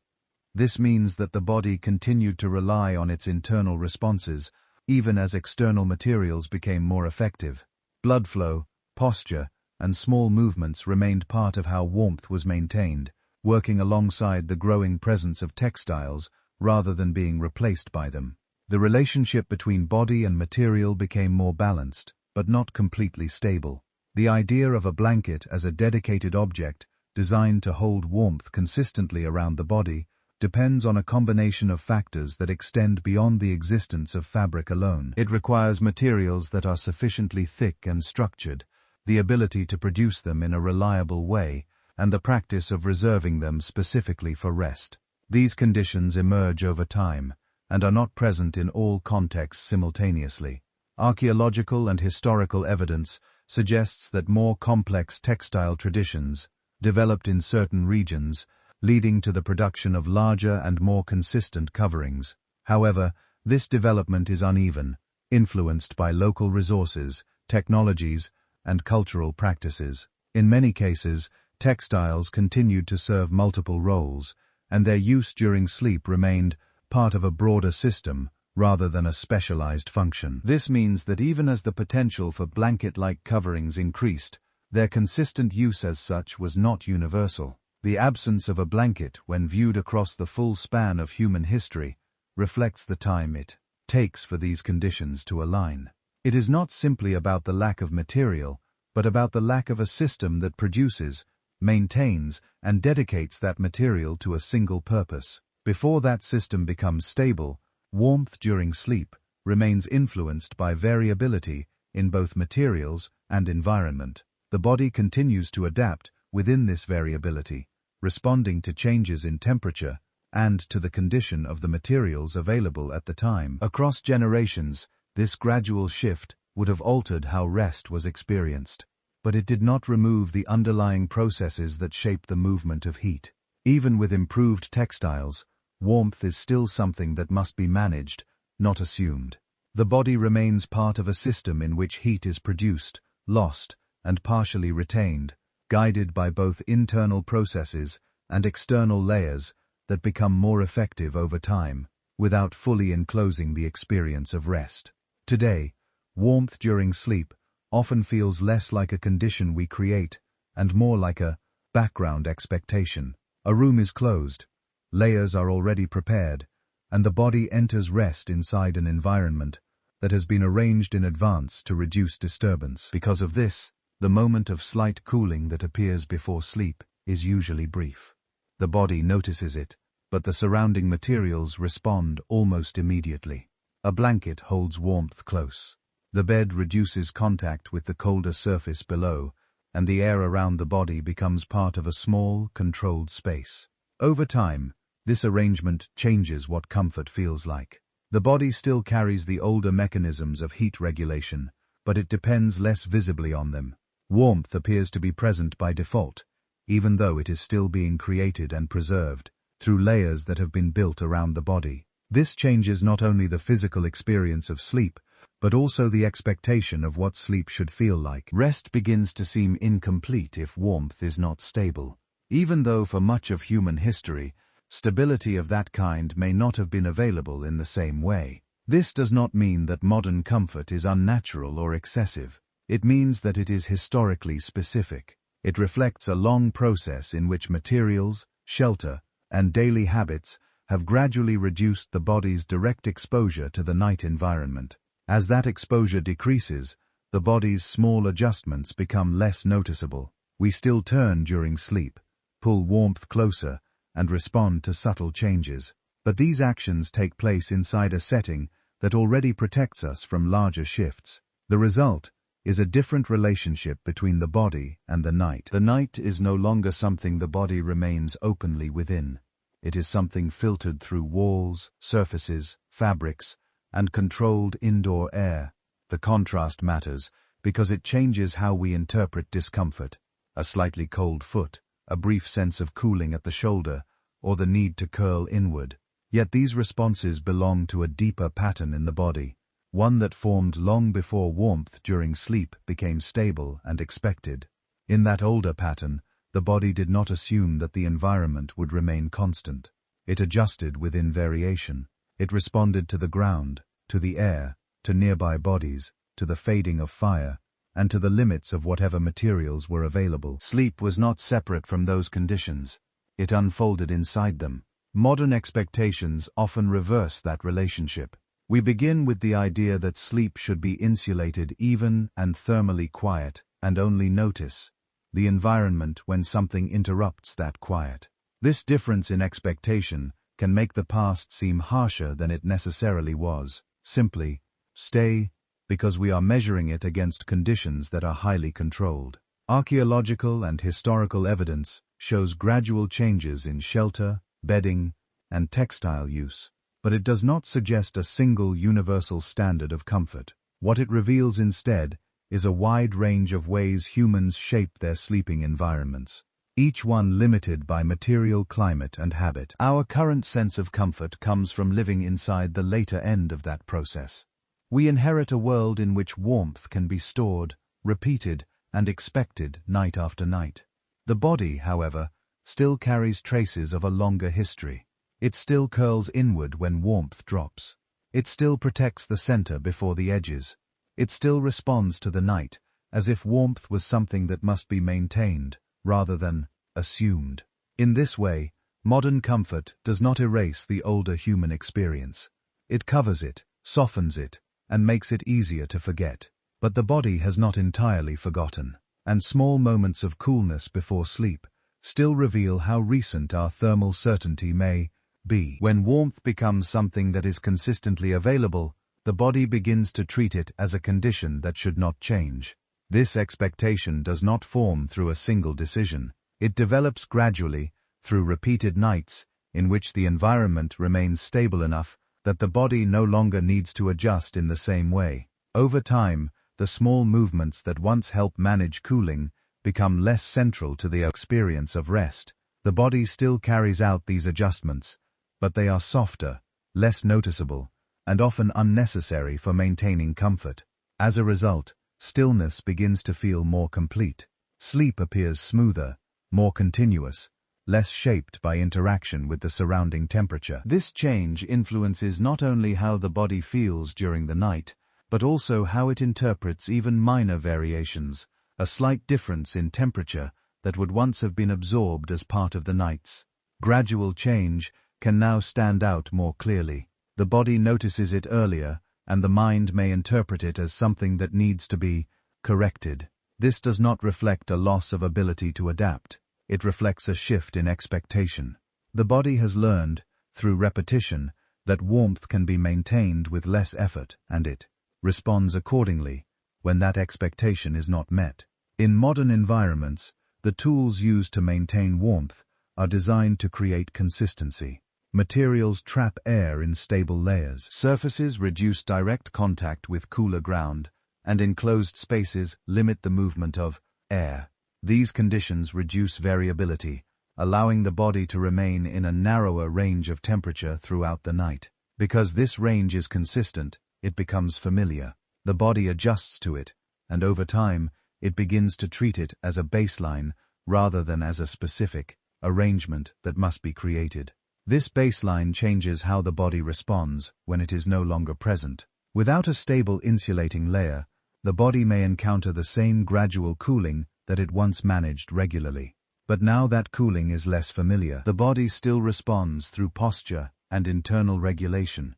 This means that the body continued to rely on its internal responses, even as external materials became more effective. Blood flow, posture, and small movements remained part of how warmth was maintained, working alongside the growing presence of textiles rather than being replaced by them. The relationship between body and material became more balanced, but not completely stable. The idea of a blanket as a dedicated object designed to hold warmth consistently around the body depends on a combination of factors that extend beyond the existence of fabric alone. It requires materials that are sufficiently thick and structured, the ability to produce them in a reliable way, and the practice of reserving them specifically for rest. These conditions emerge over time, and are not present in all contexts simultaneously. Archaeological and historical evidence suggests that more complex textile traditions developed in certain regions, leading to the production of larger and more consistent coverings. However, this development is uneven, influenced by local resources, technologies, and cultural practices. In many cases, textiles continued to serve multiple roles, and their use during sleep remained part of a broader system rather than a specialized function. This means that even as the potential for blanket-like coverings increased, their consistent use as such was not universal. The absence of a blanket, when viewed across the full span of human history, reflects the time it takes for these conditions to align. It is not simply about the lack of material, but about the lack of a system that produces, maintains, and dedicates that material to a single purpose. Before that system becomes stable, warmth during sleep remains influenced by variability in both materials and environment. The body continues to adapt within this variability, responding to changes in temperature and to the condition of the materials available at the time. Across generations, this gradual shift would have altered how rest was experienced, but it did not remove the underlying processes that shape the movement of heat. Even with improved textiles, warmth is still something that must be managed, not assumed. The body remains part of a system in which heat is produced, lost, and partially retained, guided by both internal processes and external layers that become more effective over time, without fully enclosing the experience of rest. Today, warmth during sleep often feels less like a condition we create and more like a background expectation. A room is closed, layers are already prepared, and the body enters rest inside an environment that has been arranged in advance to reduce disturbance. Because of this, the moment of slight cooling that appears before sleep is usually brief. The body notices it, but the surrounding materials respond almost immediately. A blanket holds warmth close. The bed reduces contact with the colder surface below, and the air around the body becomes part of a small, controlled space. Over time, this arrangement changes what comfort feels like. The body still carries the older mechanisms of heat regulation, but it depends less visibly on them. Warmth appears to be present by default, even though it is still being created and preserved through layers that have been built around the body. This changes not only the physical experience of sleep, but also the expectation of what sleep should feel like. Rest begins to seem incomplete if warmth is not stable. Even though for much of human history, stability of that kind may not have been available in the same way. This does not mean that modern comfort is unnatural or excessive. It means that it is historically specific. It reflects a long process in which materials, shelter, and daily habits have gradually reduced the body's direct exposure to the night environment. As that exposure decreases, the body's small adjustments become less noticeable. We still turn during sleep, pull warmth closer, and respond to subtle changes. But these actions take place inside a setting that already protects us from larger shifts. The result is a different relationship between the body and the night. The night is no longer something the body remains openly within. It is something filtered through walls, surfaces, fabrics, and controlled indoor air. The contrast matters because it changes how we interpret discomfort. A slightly cold foot, a brief sense of cooling at the shoulder, or the need to curl inward. Yet these responses belong to a deeper pattern in the body, one that formed long before warmth during sleep became stable and expected. In that older pattern, the body did not assume that the environment would remain constant. It adjusted within variation. It responded to the ground, to the air, to nearby bodies, to the fading of fire, and to the limits of whatever materials were available. Sleep was not separate from those conditions. It unfolded inside them. Modern expectations often reverse that relationship. We begin with the idea that sleep should be insulated, even and thermally quiet, and only notice the environment when something interrupts that quiet. This difference in expectation can make the past seem harsher than it necessarily was. Simply, stay, because we are measuring it against conditions that are highly controlled. Archaeological and historical evidence shows gradual changes in shelter, bedding, and textile use, but it does not suggest a single universal standard of comfort. What it reveals instead is a wide range of ways humans shape their sleeping environments, each one limited by material, climate, and habit. Our current sense of comfort comes from living inside the later end of that process. We inherit a world in which warmth can be stored, repeated, and expected night after night. The body, however, still carries traces of a longer history. It still curls inward when warmth drops. It still protects the center before the edges. It still responds to the night, as if warmth was something that must be maintained, rather than assumed. In this way, modern comfort does not erase the older human experience. It covers it, softens it, and makes it easier to forget. But the body has not entirely forgotten, and small moments of coolness before sleep still reveal how recent our thermal certainty may be. When warmth becomes something that is consistently available, the body begins to treat it as a condition that should not change. This expectation does not form through a single decision. It develops gradually, through repeated nights, in which the environment remains stable enough that the body no longer needs to adjust in the same way. Over time, the small movements that once help manage cooling become less central to the experience of rest. The body still carries out these adjustments, but they are softer, less noticeable, and often unnecessary for maintaining comfort. As a result, stillness begins to feel more complete. Sleep appears smoother, more continuous, less shaped by interaction with the surrounding temperature. This change influences not only how the body feels during the night, but also how it interprets even minor variations, a slight difference in temperature that would once have been absorbed as part of the night's gradual change can now stand out more clearly. The body notices it earlier, and the mind may interpret it as something that needs to be corrected. This does not reflect a loss of ability to adapt. It reflects a shift in expectation. The body has learned, through repetition, that warmth can be maintained with less effort, and it responds accordingly when that expectation is not met. In modern environments, the tools used to maintain warmth are designed to create consistency. Materials trap air in stable layers. Surfaces reduce direct contact with cooler ground, and enclosed spaces limit the movement of air. These conditions reduce variability, allowing the body to remain in a narrower range of temperature throughout the night. Because this range is consistent, it becomes familiar. The body adjusts to it, and over time, it begins to treat it as a baseline rather than as a specific arrangement that must be created. This baseline changes how the body responds when it is no longer present. Without a stable insulating layer, the body may encounter the same gradual cooling that it once managed regularly. But now that cooling is less familiar. The body still responds through posture and internal regulation,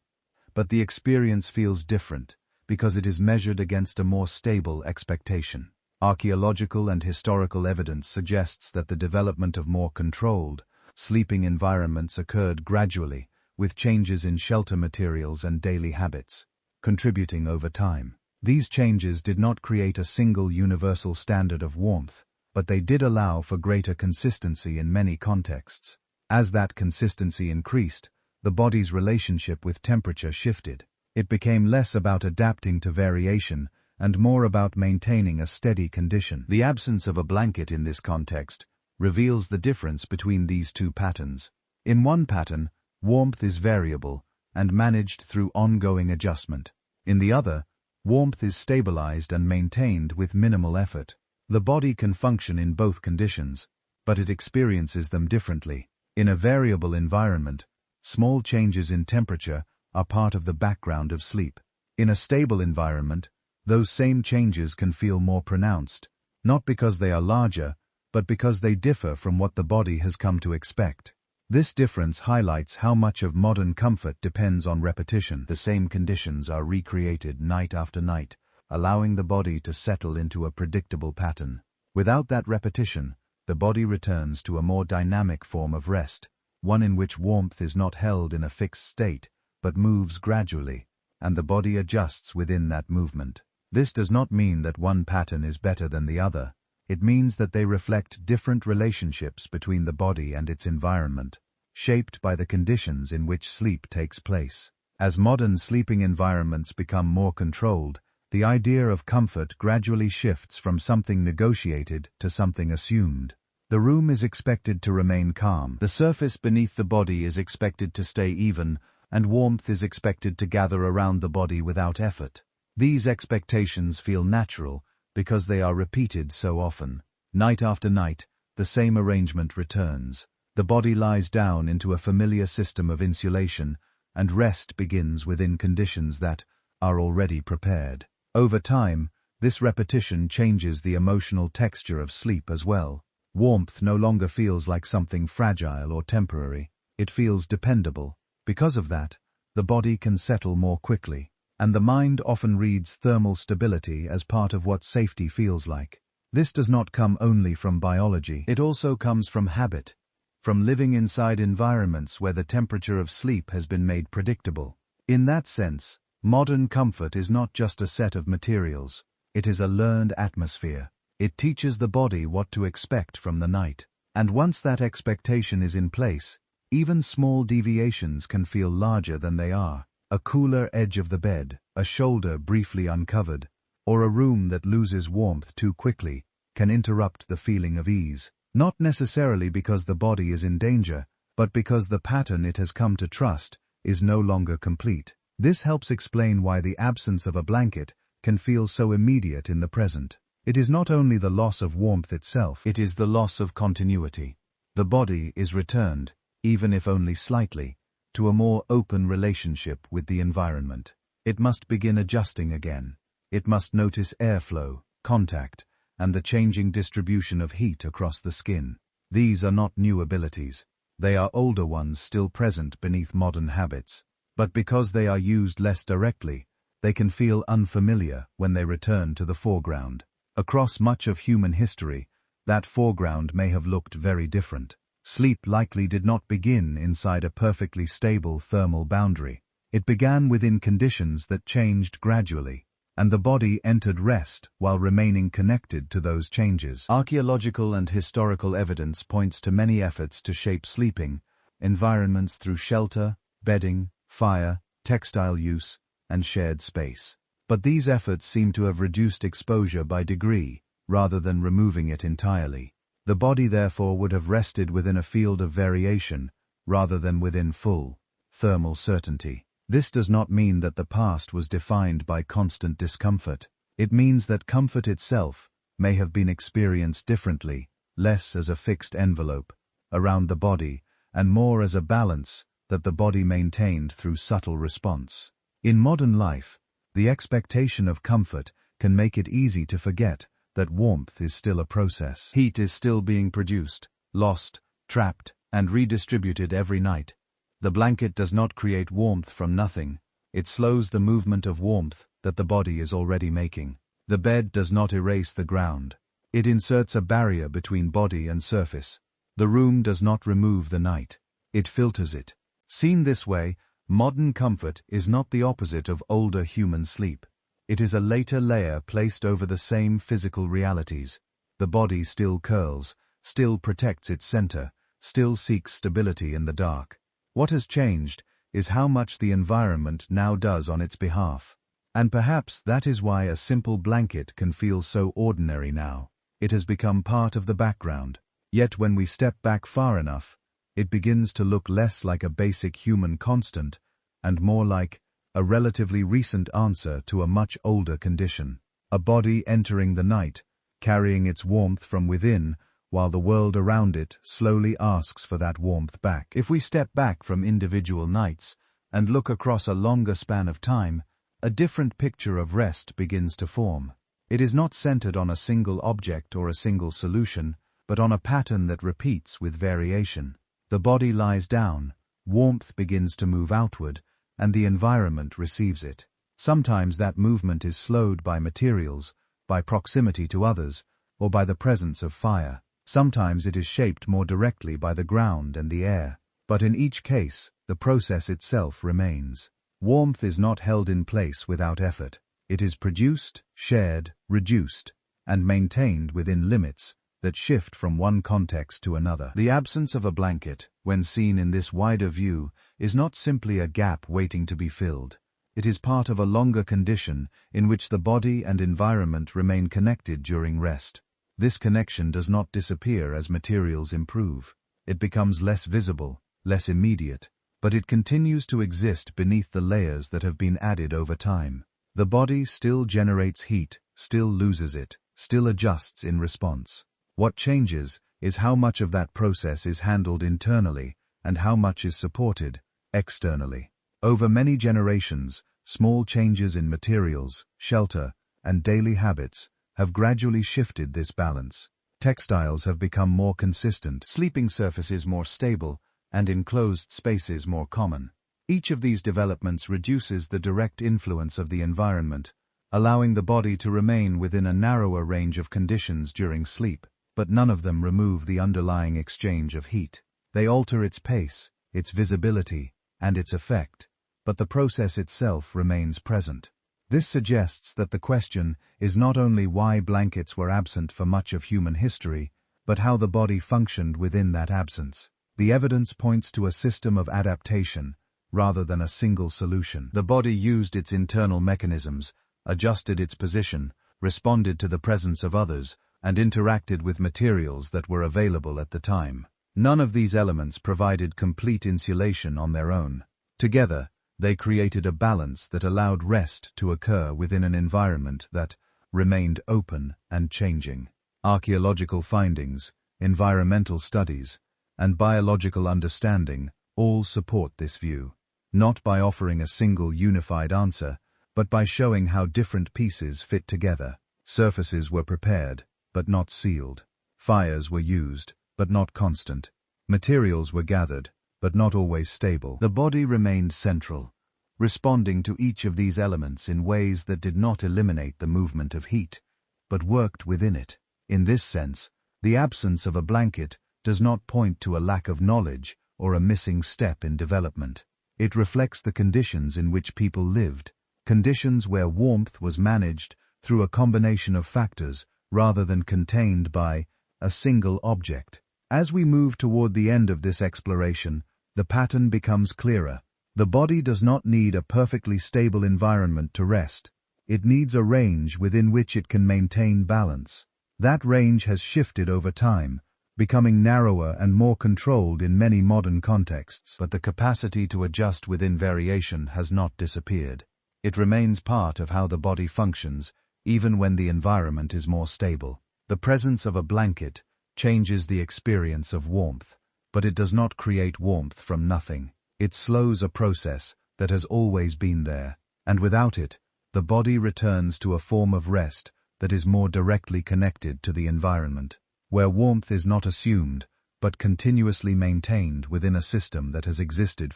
but the experience feels different because it is measured against a more stable expectation. Archaeological and historical evidence suggests that the development of more controlled, sleeping environments occurred gradually, with changes in shelter materials and daily habits, contributing over time. These changes did not create a single universal standard of warmth, but they did allow for greater consistency in many contexts. As that consistency increased, the body's relationship with temperature shifted. It became less about adapting to variation and more about maintaining a steady condition. The absence of a blanket in this context reveals the difference between these two patterns. In one pattern, warmth is variable and managed through ongoing adjustment. In the other, warmth is stabilized and maintained with minimal effort. The body can function in both conditions, but it experiences them differently. In a variable environment, small changes in temperature are part of the background of sleep. In a stable environment, those same changes can feel more pronounced, not because they are larger, but because they differ from what the body has come to expect. This difference highlights how much of modern comfort depends on repetition. The same conditions are recreated night after night, allowing the body to settle into a predictable pattern. Without that repetition, the body returns to a more dynamic form of rest, one in which warmth is not held in a fixed state, but moves gradually, and the body adjusts within that movement. This does not mean that one pattern is better than the other, It means that they reflect different relationships between the body and its environment, shaped by the conditions in which sleep takes place. As modern sleeping environments become more controlled, the idea of comfort gradually shifts from something negotiated to something assumed. The room is expected to remain calm. The surface beneath the body is expected to stay even, and warmth is expected to gather around the body without effort. These expectations feel natural because they are repeated so often. Night after night, the same arrangement returns. The body lies down into a familiar system of insulation, and rest begins within conditions that are already prepared. Over time, this repetition changes the emotional texture of sleep as well. Warmth no longer feels like something fragile or temporary. It feels dependable. Because of that, the body can settle more quickly, and the mind often reads thermal stability as part of what safety feels like. This does not come only from biology. It also comes from habit, from living inside environments where the temperature of sleep has been made predictable. In that sense, modern comfort is not just a set of materials. It is a learned atmosphere. It teaches the body what to expect from the night. And once that expectation is in place, even small deviations can feel larger than they are. A cooler edge of the bed, a shoulder briefly uncovered, or a room that loses warmth too quickly, can interrupt the feeling of ease. Not necessarily because the body is in danger, but because the pattern it has come to trust is no longer complete. This helps explain why the absence of a blanket can feel so immediate in the present. It is not only the loss of warmth itself, it is the loss of continuity. The body is returned, even if only slightly, to a more open relationship with the environment. It must begin adjusting again. It must notice airflow, contact, and the changing distribution of heat across the skin. These are not new abilities. They are older ones still present beneath modern habits. But because they are used less directly, they can feel unfamiliar when they return to the foreground. Across much of human history, that foreground may have looked very different. Sleep likely did not begin inside a perfectly stable thermal boundary. It began within conditions that changed gradually, and the body entered rest while remaining connected to those changes. Archaeological and historical evidence points to many efforts to shape sleeping environments through shelter, bedding, fire, textile use, and shared space. But these efforts seem to have reduced exposure by degree, rather than removing it entirely. The body therefore would have rested within a field of variation, rather than within full, thermal certainty. This does not mean that the past was defined by constant discomfort. It means that comfort itself may have been experienced differently, less as a fixed envelope around the body, and more as a balance that the body maintained through subtle response. In modern life, the expectation of comfort can make it easy to forget that warmth is still a process. Heat is still being produced, lost, trapped, and redistributed every night. The blanket does not create warmth from nothing. It slows the movement of warmth that the body is already making. The bed does not erase the ground. It inserts a barrier between body and surface. The room does not remove the night. It filters it. Seen this way, modern comfort is not the opposite of older human sleep. It is a later layer placed over the same physical realities. The body still curls, still protects its center, still seeks stability in the dark. What has changed is how much the environment now does on its behalf. And perhaps that is why a simple blanket can feel so ordinary now. It has become part of the background. Yet when we step back far enough, it begins to look less like a basic human constant and more like a relatively recent answer to a much older condition. A body entering the night, carrying its warmth from within, while the world around it slowly asks for that warmth back. If we step back from individual nights and look across a longer span of time, a different picture of rest begins to form. It is not centered on a single object or a single solution, but on a pattern that repeats with variation. The body lies down, warmth begins to move outward, and the environment receives it. Sometimes that movement is slowed by materials, by proximity to others, or by the presence of fire. Sometimes it is shaped more directly by the ground and the air. But in each case, the process itself remains. Warmth is not held in place without effort. It is produced, shared, reduced, and maintained within limits that shift from one context to another. The absence of a blanket, when seen in this wider view, is not simply a gap waiting to be filled. It is part of a longer condition in which the body and environment remain connected during rest. This connection does not disappear as materials improve. It becomes less visible, less immediate, but it continues to exist beneath the layers that have been added over time. The body still generates heat, still loses it, still adjusts in response. What changes is how much of that process is handled internally and how much is supported externally. Over many generations, small changes in materials, shelter, and daily habits have gradually shifted this balance. Textiles have become more consistent, sleeping surfaces more stable, and enclosed spaces more common. Each of these developments reduces the direct influence of the environment, allowing the body to remain within a narrower range of conditions during sleep. But none of them remove the underlying exchange of heat. They alter its pace, its visibility, and its effect, but the process itself remains present. This suggests that the question is not only why blankets were absent for much of human history, but how the body functioned within that absence. The evidence points to a system of adaptation, rather than a single solution. The body used its internal mechanisms, adjusted its position, responded to the presence of others, and interacted with materials that were available at the time. None of these elements provided complete insulation on their own. Together, they created a balance that allowed rest to occur within an environment that remained open and changing. Archaeological findings, environmental studies, and biological understanding all support this view, not by offering a single unified answer, but by showing how different pieces fit together. Surfaces were prepared, but not sealed. Fires were used, but not constant. Materials were gathered, but not always stable. The body remained central, responding to each of these elements in ways that did not eliminate the movement of heat, but worked within it. In this sense, the absence of a blanket does not point to a lack of knowledge or a missing step in development. It reflects the conditions in which people lived, conditions where warmth was managed through a combination of factors rather than contained by a single object. As we move toward the end of this exploration, the pattern becomes clearer. The body does not need a perfectly stable environment to rest. It needs a range within which it can maintain balance. That range has shifted over time, becoming narrower and more controlled in many modern contexts. But the capacity to adjust within variation has not disappeared. It remains part of how the body functions, even when the environment is more stable. The presence of a blanket changes the experience of warmth, but it does not create warmth from nothing. It slows a process that has always been there, and without it, the body returns to a form of rest that is more directly connected to the environment, where warmth is not assumed, but continuously maintained within a system that has existed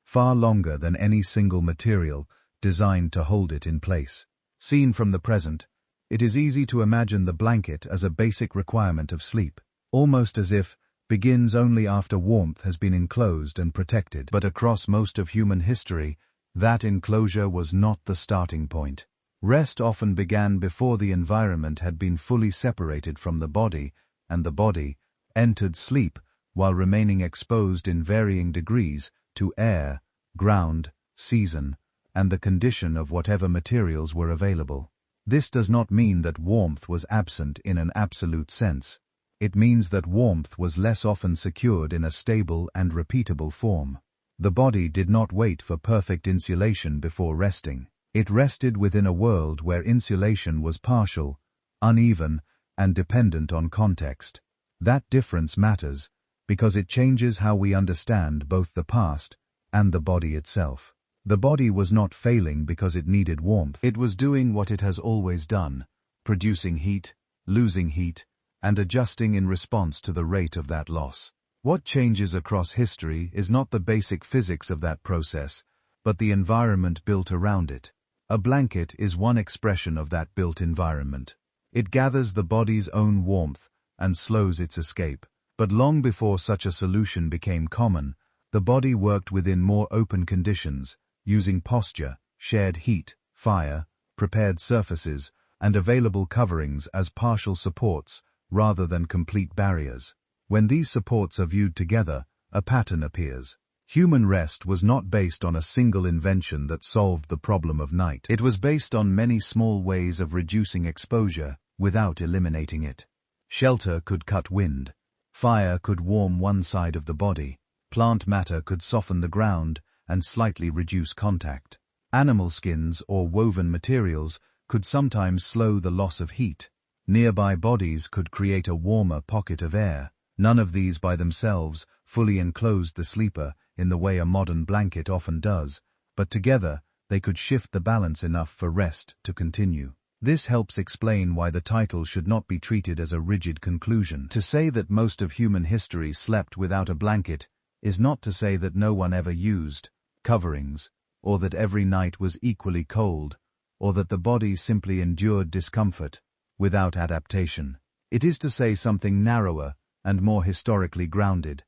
far longer than any single material designed to hold it in place. Seen from the present, it is easy to imagine the blanket as a basic requirement of sleep, almost as if begins only after warmth has been enclosed and protected. But across most of human history, that enclosure was not the starting point. Rest often began before the environment had been fully separated from the body, and the body entered sleep while remaining exposed in varying degrees to air, ground, season, and the condition of whatever materials were available. This does not mean that warmth was absent in an absolute sense. It means that warmth was less often secured in a stable and repeatable form. The body did not wait for perfect insulation before resting. It rested within a world where insulation was partial, uneven, and dependent on context. That difference matters because it changes how we understand both the past and the body itself. The body was not failing because it needed warmth. It was doing what it has always done, producing heat, losing heat, and adjusting in response to the rate of that loss. What changes across history is not the basic physics of that process, but the environment built around it. A blanket is one expression of that built environment. It gathers the body's own warmth and slows its escape. But long before such a solution became common, the body worked within more open conditions, using posture, shared heat, fire, prepared surfaces, and available coverings as partial supports rather than complete barriers. When these supports are viewed together, a pattern appears. Human rest was not based on a single invention that solved the problem of night. It was based on many small ways of reducing exposure without eliminating it. Shelter could cut wind. Fire could warm one side of the body. Plant matter could soften the ground and slightly reduce contact. Animal skins or woven materials could sometimes slow the loss of heat. Nearby bodies could create a warmer pocket of air. None of these by themselves fully enclosed the sleeper in the way a modern blanket often does, but together they could shift the balance enough for rest to continue. This helps explain why the title should not be treated as a rigid conclusion. To say that most of human history slept without a blanket is not to say that no one ever used coverings, or that every night was equally cold, or that the body simply endured discomfort without adaptation. It is to say something narrower and more historically grounded,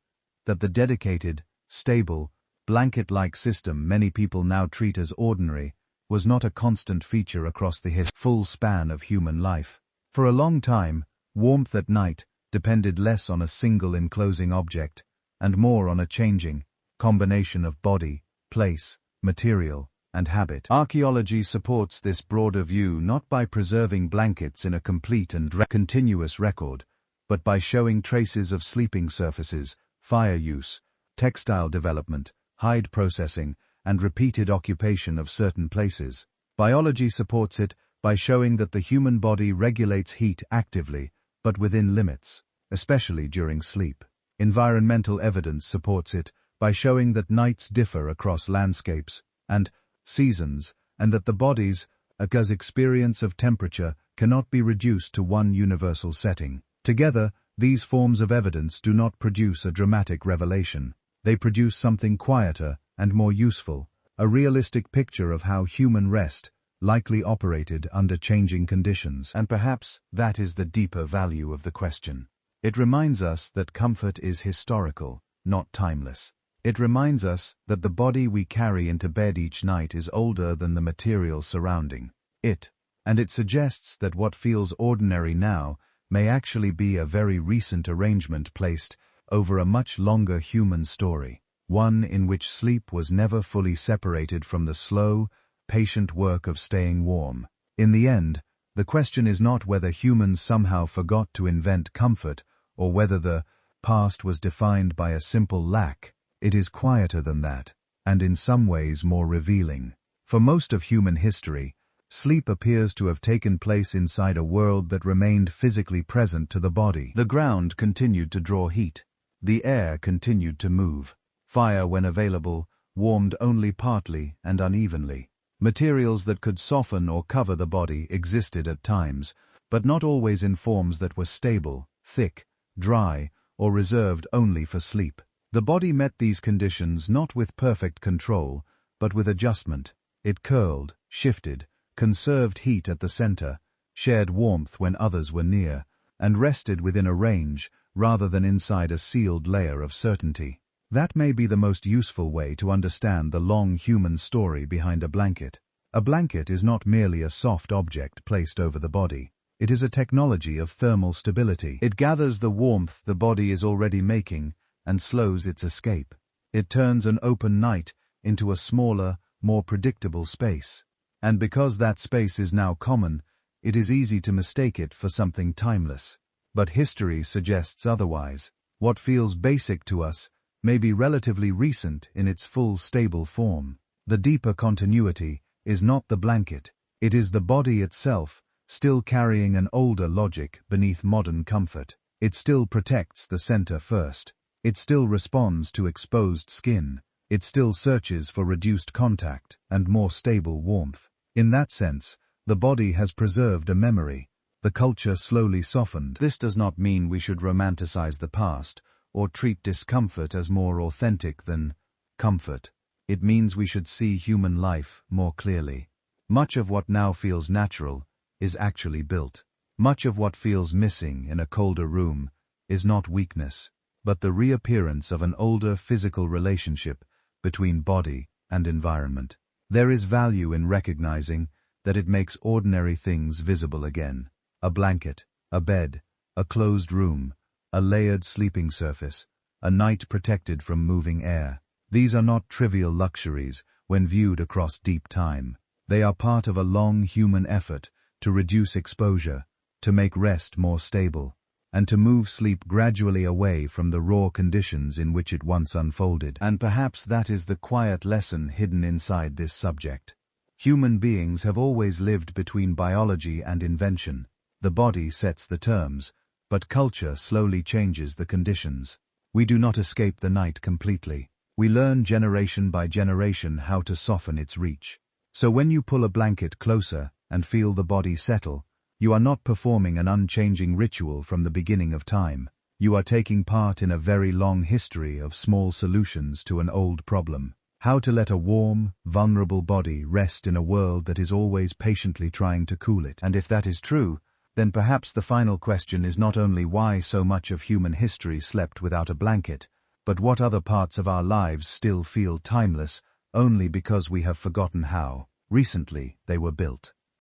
that the dedicated, stable, blanket-like system many people now treat as ordinary was not a constant feature across the full span of human life. For a long time, warmth at night depended less on a single enclosing object and more on a changing combination of body, place, material, and habit. Archaeology supports this broader view not by preserving blankets in a complete and continuous record, but by showing traces of sleeping surfaces, fire use, textile development, hide processing, and repeated occupation of certain places. Biology supports it by showing that the human body regulates heat actively, but within limits, especially during sleep. Environmental evidence supports it by showing that nights differ across landscapes and seasons, and that the body's experience of temperature cannot be reduced to one universal setting. Together, these forms of evidence do not produce a dramatic revelation. They produce something quieter and more useful, a realistic picture of how human rest likely operated under changing conditions. And perhaps that is the deeper value of the question. It reminds us that comfort is historical, not timeless. It reminds us that the body we carry into bed each night is older than the material surrounding it, and it suggests that what feels ordinary now may actually be a very recent arrangement placed over a much longer human story, one in which sleep was never fully separated from the slow, patient work of staying warm. In the end, the question is not whether humans somehow forgot to invent comfort or whether the past was defined by a simple lack. It is quieter than that, and in some ways more revealing. For most of human history, sleep appears to have taken place inside a world that remained physically present to the body. The ground continued to draw heat. The air continued to move. Fire, when available, warmed only partly and unevenly. Materials that could soften or cover the body existed at times, but not always in forms that were stable, thick, dry, or reserved only for sleep. The body met these conditions not with perfect control, but with adjustment. It curled, shifted, conserved heat at the center, shared warmth when others were near, and rested within a range rather than inside a sealed layer of certainty. That may be the most useful way to understand the long human story behind a blanket. A blanket is not merely a soft object placed over the body. It is a technology of thermal stability. It gathers the warmth the body is already making and slows its escape. It turns an open night into a smaller, more predictable space. And because that space is now common, it is easy to mistake it for something timeless. But history suggests otherwise. What feels basic to us may be relatively recent in its full stable form. The deeper continuity is not the blanket. It is the body itself, still carrying an older logic beneath modern comfort. It still protects the center first. It still responds to exposed skin. It still searches for reduced contact and more stable warmth. In that sense, the body has preserved a memory. The culture slowly softened. This does not mean we should romanticize the past or treat discomfort as more authentic than comfort. It means we should see human life more clearly. Much of what now feels natural is actually built. Much of what feels missing in a colder room is not weakness, but the reappearance of an older physical relationship between body and environment. There is value in recognizing that it makes ordinary things visible again. A blanket, a bed, a closed room, a layered sleeping surface, a night protected from moving air. These are not trivial luxuries when viewed across deep time. They are part of a long human effort to reduce exposure, to make rest more stable, and to move sleep gradually away from the raw conditions in which it once unfolded. And perhaps that is the quiet lesson hidden inside this subject. Human beings have always lived between biology and invention. The body sets the terms, but culture slowly changes the conditions. We do not escape the night completely. We learn generation by generation how to soften its reach. So when you pull a blanket closer and feel the body settle, you are not performing an unchanging ritual from the beginning of time. You are taking part in a very long history of small solutions to an old problem. How to let a warm, vulnerable body rest in a world that is always patiently trying to cool it. And if that is true, then perhaps the final question is not only why so much of human history slept without a blanket, but what other parts of our lives still feel timeless only because we have forgotten how recently they were built.